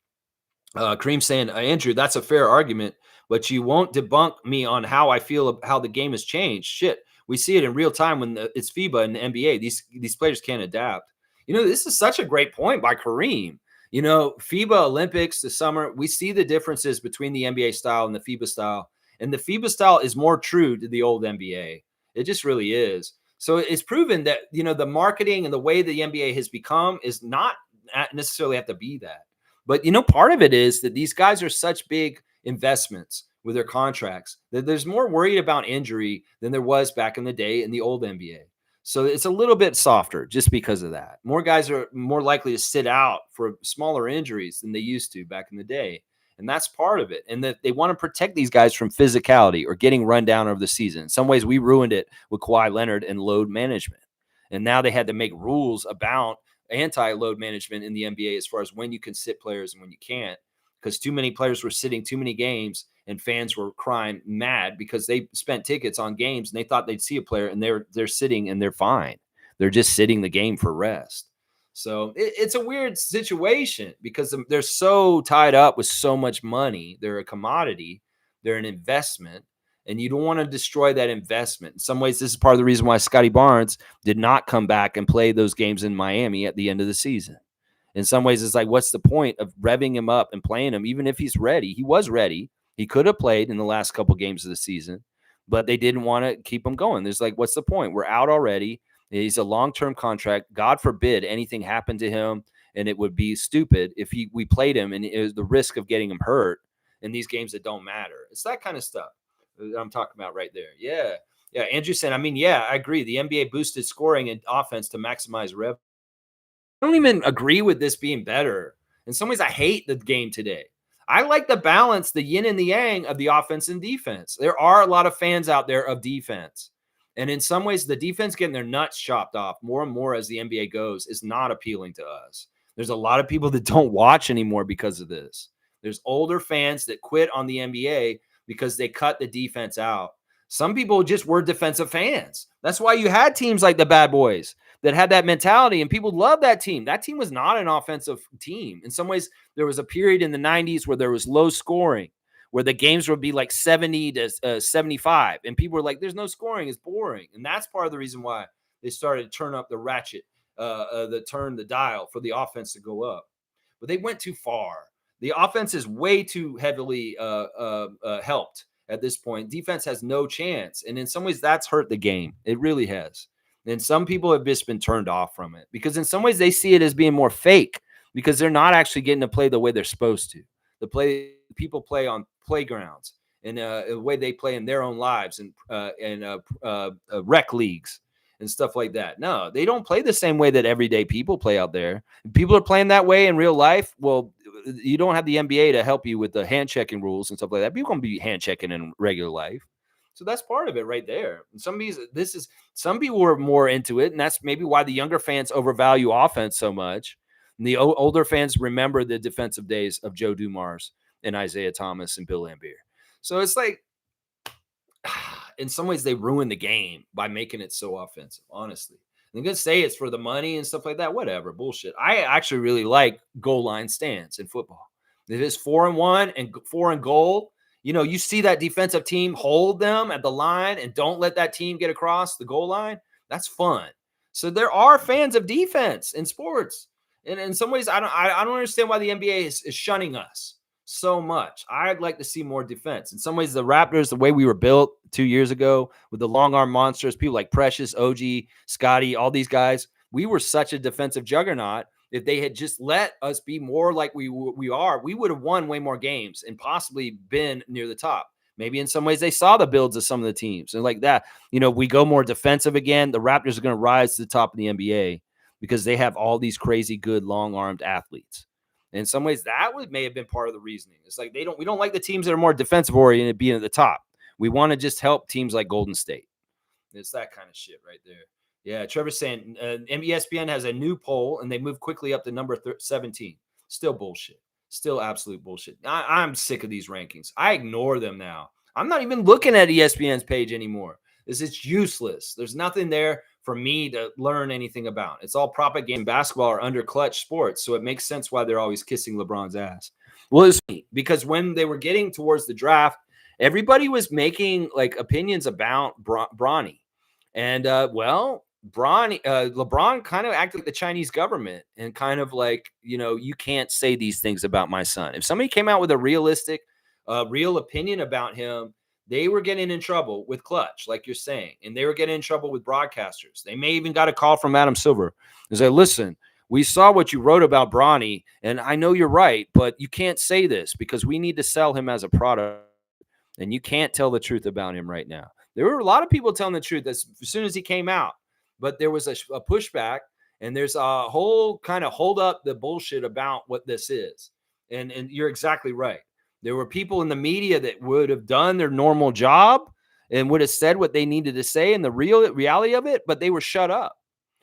A: Kareem saying, Andrew, that's a fair argument, but you won't debunk me on how I feel how the game has changed. Shit, we see it in real time when it's FIBA and the NBA. These players can't adapt. This is such a great point by Kareem. FIBA Olympics this summer, we see the differences between the NBA style and the FIBA style. And the FIBA style is more true to the old NBA. It just really is. So it's proven that, the marketing and the way the NBA has become is not necessarily have to be that. But, part of it is that these guys are such big investments with their contracts that there's more worried about injury than there was back in the day in the old NBA. So it's a little bit softer just because of that. More guys are more likely to sit out for smaller injuries than they used to back in the day. And that's part of it. And that they want to protect these guys from physicality or getting run down over the season. In some ways, we ruined it with Kawhi Leonard and load management. And now they had to make rules about anti-load management in the NBA as far as when you can sit players and when you can't, because too many players were sitting too many games and fans were crying mad because they spent tickets on games and they thought they'd see a player and they're sitting and they're fine. They're just sitting the game for rest. So it's a weird situation because they're so tied up with so much money. They're a commodity, they're an investment, and you don't want to destroy that investment. In some ways, this is part of the reason why Scotty Barnes did not come back and play those games in Miami at the end of the season. In some ways, it's like, what's the point of revving him up and playing him, even if he's ready? He was ready. He could have played in the last couple games of the season, but they didn't want to keep him going. There's like, what's the point? We're out already. He's a long-term contract. God forbid anything happened to him, and it would be stupid if we played him and it was the risk of getting him hurt in these games that don't matter. It's that kind of stuff that I'm talking about right there. Yeah. Yeah. Andrew said, I mean, yeah, I agree. The NBA boosted scoring and offense to maximize revenue. I don't even agree with this being better. In some ways, I hate the game today. I like the balance, the yin and the yang of the offense and defense. There are a lot of fans out there of defense. And in some ways, the defense getting their nuts chopped off more and more as the NBA goes is not appealing to us. There's a lot of people that don't watch anymore because of this. There's older fans that quit on the NBA because they cut the defense out. Some people just were defensive fans. That's why you had teams like the Bad Boys that had that mentality, and people loved that team. That team was not an offensive team. In some ways, there was a period in the 90s where there was low scoring, where the games would be like 70 to 75, and people were like, there's no scoring, it's boring. And that's part of the reason why they started to turn up the ratchet, turn the dial for the offense to go up. But they went too far. The offense is way too heavily helped at this point. Defense has no chance. And in some ways, that's hurt the game. It really has. And some people have just been turned off from it because in some ways they see it as being more fake because they're not actually getting to play the way they're supposed to. People play on playgrounds and the way they play in their own lives and rec leagues and stuff like that. No, they don't play the same way that everyday people play out there. If people are playing that way in real life, well, you don't have the NBA to help you with the hand checking rules and stuff like that. People gonna be hand checking in regular life. So that's part of it right there. And some people were more into it, and that's maybe why the younger fans overvalue offense so much. And the older fans remember the defensive days of Joe Dumars and Isaiah Thomas and Bill Laimbeer. So it's like, in some ways, they ruined the game by making it so offensive, honestly. And they're going to say it's for the money and stuff like that. Whatever, bullshit. I actually really like goal line stands in football. If it's 4-1 and 4 and goal, you see that defensive team hold them at the line and don't let that team get across the goal line. That's fun. So there are fans of defense in sports. And in some ways, I don't understand why the NBA is shunning us so much. I'd like to see more defense. In some ways, the Raptors, the way we were built 2 years ago with the long arm monsters, people like Precious, OG, Scotty, all these guys, we were such a defensive juggernaut. If they had just let us be more like we are, we would have won way more games and possibly been near the top. Maybe in some ways they saw the builds of some of the teams and like that. We go more defensive again. The Raptors are going to rise to the top of the NBA because they have all these crazy good long-armed athletes. In some ways, may have been part of the reasoning. It's like we don't like the teams that are more defensive oriented being at the top. We want to just help teams like Golden State. It's that kind of shit right there. Yeah, Trevor's saying ESPN has a new poll and they move quickly up to number 17. Still bullshit. Still absolute bullshit. I'm sick of these rankings. I ignore them now. I'm not even looking at ESPN's page anymore. It's useless. There's nothing there for me to learn anything about. It's all propaganda. Basketball are under clutch sports, so it makes sense why they're always kissing LeBron's ass. Well, it's because when they were getting towards the draft, everybody was making like opinions about Bronny. And LeBron kind of acted like the Chinese government and kind of like, you can't say these things about my son. If somebody came out with a realistic, real opinion about him, they were getting in trouble with Clutch, like you're saying, and they were getting in trouble with broadcasters. They may even got a call from Adam Silver and say, listen, we saw what you wrote about Bronny, and I know you're right, but you can't say this because we need to sell him as a product, and you can't tell the truth about him right now. There were a lot of people telling the truth as soon as he came out, but there was a pushback, and there's a whole kind of hold up the bullshit about what this is. And you're exactly right. There were people in the media that would have done their normal job and would have said what they needed to say and the reality of it, but they were shut up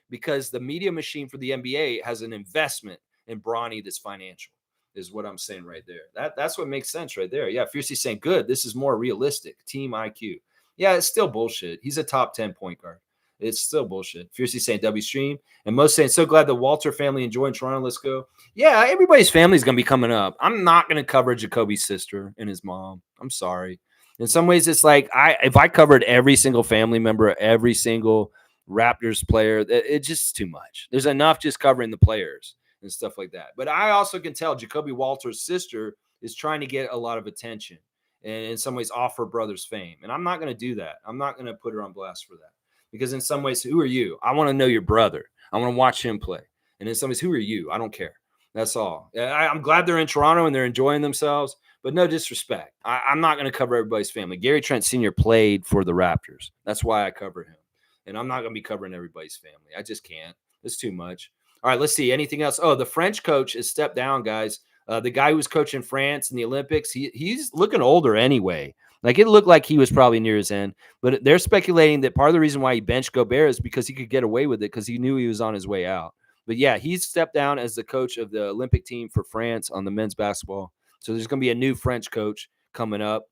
A: because the media machine for the NBA has an investment in Bronny that's financial, is what I'm saying right there. That's what makes sense right there. Yeah, Fiercely saying, good, this is more realistic. Team IQ. Yeah, it's still bullshit. He's a top 10 point guard. It's still bullshit. Fiercely saying W stream. And most saying, so glad the Walter family enjoying Toronto. Let's go. Yeah, everybody's family is going to be coming up. I'm not going to cover Jacoby's sister and his mom. I'm sorry. In some ways, it's like if I covered every single family member, every single Raptors player, it's just too much. There's enough just covering the players and stuff like that. But I also can tell Jacoby Walter's sister is trying to get a lot of attention and in some ways off her brother's fame. And I'm not going to do that. I'm not going to put her on blast for that. Because in some ways, who are you? I want to know your brother. I want to watch him play. And in some ways, who are you? I don't care. That's all. I'm glad they're in Toronto and they're enjoying themselves, but no disrespect. I'm not going to cover everybody's family. Gary Trent Sr. played for the Raptors. That's why I cover him. And I'm not going to be covering everybody's family. I just can't. It's too much. All right, let's see. Anything else? Oh, the French coach has stepped down, guys. The guy who was coaching France in the Olympics, he's looking older anyway. Like it looked like he was probably near his end, but they're speculating that part of the reason why he benched Gobert is because he could get away with it because he knew he was on his way out. But yeah, he's stepped down as the coach of the Olympic team for France on the men's basketball. So there's going to be a new French coach coming up.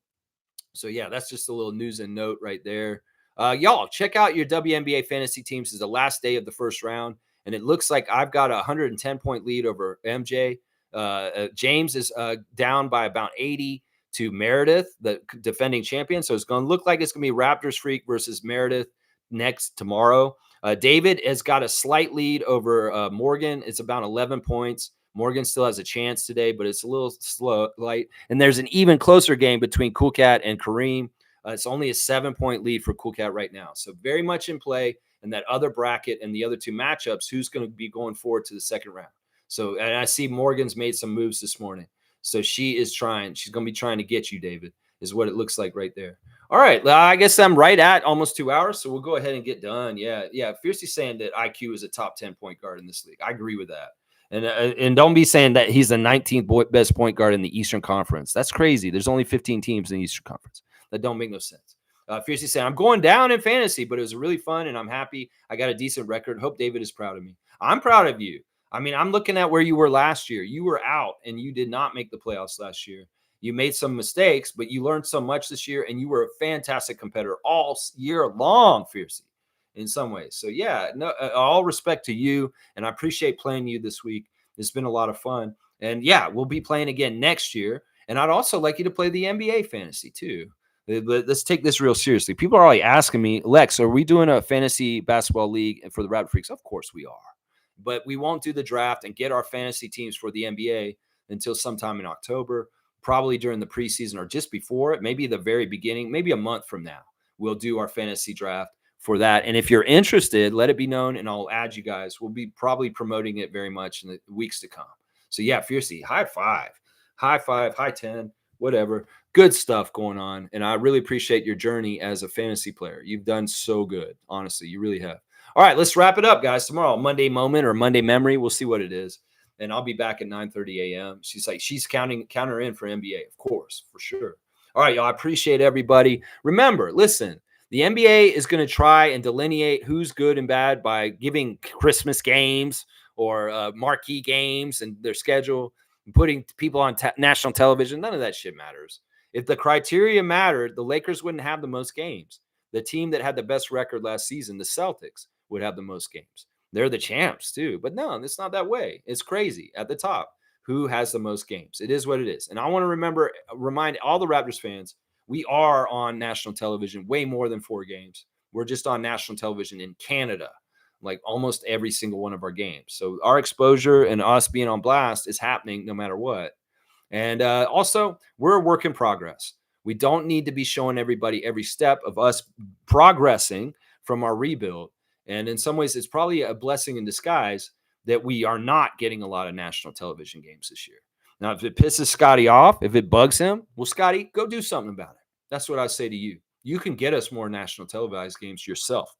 A: So yeah, that's just a little news and note right there. Y'all, check out your WNBA fantasy teams. This is the last day of the first round, and it looks like I've got a 110-point lead over MJ. James is down by about 80 to Meredith, the defending champion. So it's going to look like it's going to be Raptors Freak versus Meredith next tomorrow. David has got a slight lead over Morgan. It's about 11 points. Morgan still has a chance today, but it's a little slow, light. And there's an even closer game between Cool Cat and Kareem. It's only a 7-point lead for Cool Cat right now. So very much in play in that other bracket and the other two matchups, who's going to be going forward to the second round. So, and I see Morgan's made some moves this morning. So she is trying. She's going to be trying to get you, David, is what it looks like right there. All right. I guess I'm right at almost 2 hours. So we'll go ahead and get done. Yeah. Fiercely saying that IQ is a top 10 point guard in this league. I agree with that. And don't be saying that he's the 19th best point guard in the Eastern Conference. That's crazy. There's only 15 teams in the Eastern Conference. That don't make no sense. Fiercely saying, I'm going down in fantasy, but it was really fun, and I'm happy. I got a decent record. Hope David is proud of me. I'm proud of you. I mean, I'm looking at where you were last year. You were out, and you did not make the playoffs last year. You made some mistakes, but you learned so much this year, and you were a fantastic competitor all year long, Fiercely, in some ways. So, yeah, no, all respect to you, and I appreciate playing you this week. It's been a lot of fun. And, yeah, we'll be playing again next year. And I'd also like you to play the NBA fantasy, too. Let's take this real seriously. People are already asking me, Lex, are we doing a fantasy basketball league for the Raptor Freaks? Of course we are. But we won't do the draft and get our fantasy teams for the NBA until sometime in October, probably during the preseason or just before it, maybe the very beginning, maybe a month from now. We'll do our fantasy draft for that. And if you're interested, let it be known, and I'll add you guys. We'll be probably promoting it very much in the weeks to come. So, yeah, Fiercely, high five, high 10, whatever. Good stuff going on. And I really appreciate your journey as a fantasy player. You've done so good. Honestly, you really have. All right, let's wrap it up, guys. Tomorrow, Monday Moment or Monday Memory. We'll see what it is. And I'll be back at 9:30 a.m. She's counter in for NBA, of course, for sure. All right, y'all. I appreciate everybody. Remember, listen, the NBA is going to try and delineate who's good and bad by giving Christmas games or marquee games and their schedule, and putting people on national television. None of that shit matters. If the criteria mattered, the Lakers wouldn't have the most games. The team that had the best record last season, the Celtics, would have the most games. They're the champs too. But no, it's not that way. It's crazy at the top. Who has the most games? It is what it is. And I want to remind all the Raptors fans, we are on national television way more than 4 games. We're just on national television in Canada, like almost every single one of our games. So our exposure and us being on blast is happening no matter what. And also, we're a work in progress. We don't need to be showing everybody every step of us progressing from our rebuild. And in some ways, it's probably a blessing in disguise that we are not getting a lot of national television games this year. Now, if it pisses Scotty off, if it bugs him, well, Scotty, go do something about it. That's what I say to you. You can get us more national televised games yourself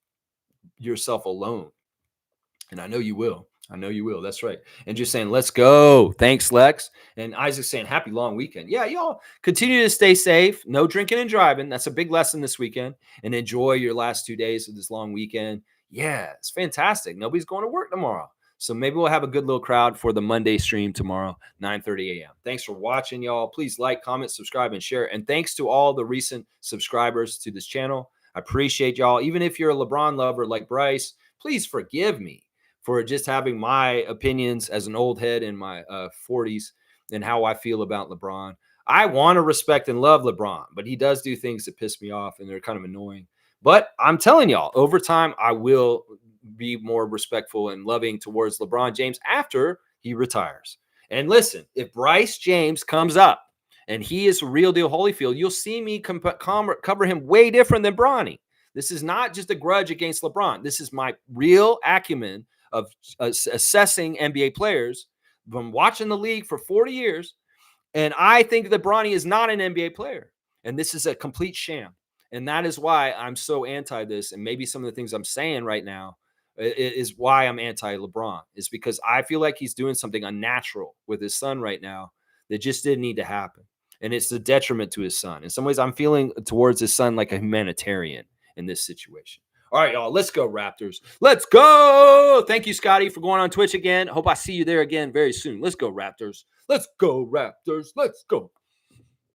A: alone. And I know you will. That's right. And just saying, let's go. Thanks, Lex. And Isaac saying, happy long weekend. Yeah, y'all continue to stay safe. No drinking and driving. That's a big lesson this weekend. And enjoy your last 2 days of this long weekend. Yeah, it's fantastic. Nobody's going to work tomorrow. So maybe we'll have a good little crowd for the Monday stream tomorrow, 9:30 a.m. Thanks for watching, y'all. Please like, comment, subscribe, and share. And thanks to all the recent subscribers to this channel. I appreciate y'all. Even if you're a LeBron lover like Bryce, please forgive me for just having my opinions as an old head in my 40s and how I feel about LeBron. I want to respect and love LeBron, but he does do things that piss me off and they're kind of annoying. But I'm telling y'all, over time, I will be more respectful and loving towards LeBron James after he retires. And listen, if Bryce James comes up and he is a real deal Holyfield, you'll see me cover him way different than Bronny. This is not just a grudge against LeBron. This is my real acumen of assessing NBA players from watching the league for 40 years. And I think that Bronny is not an NBA player. And this is a complete sham. And that is why I'm so anti this. And maybe some of the things I'm saying right now is why I'm anti LeBron, is because I feel like he's doing something unnatural with his son right now that just didn't need to happen. And it's a detriment to his son. In some ways, I'm feeling towards his son like a humanitarian in this situation. All right, y'all, let's go, Raptors. Let's go. Thank you, Scotty, for going on Twitch again. Hope I see you there again very soon. Let's go, Raptors. Let's go, Raptors. Let's go.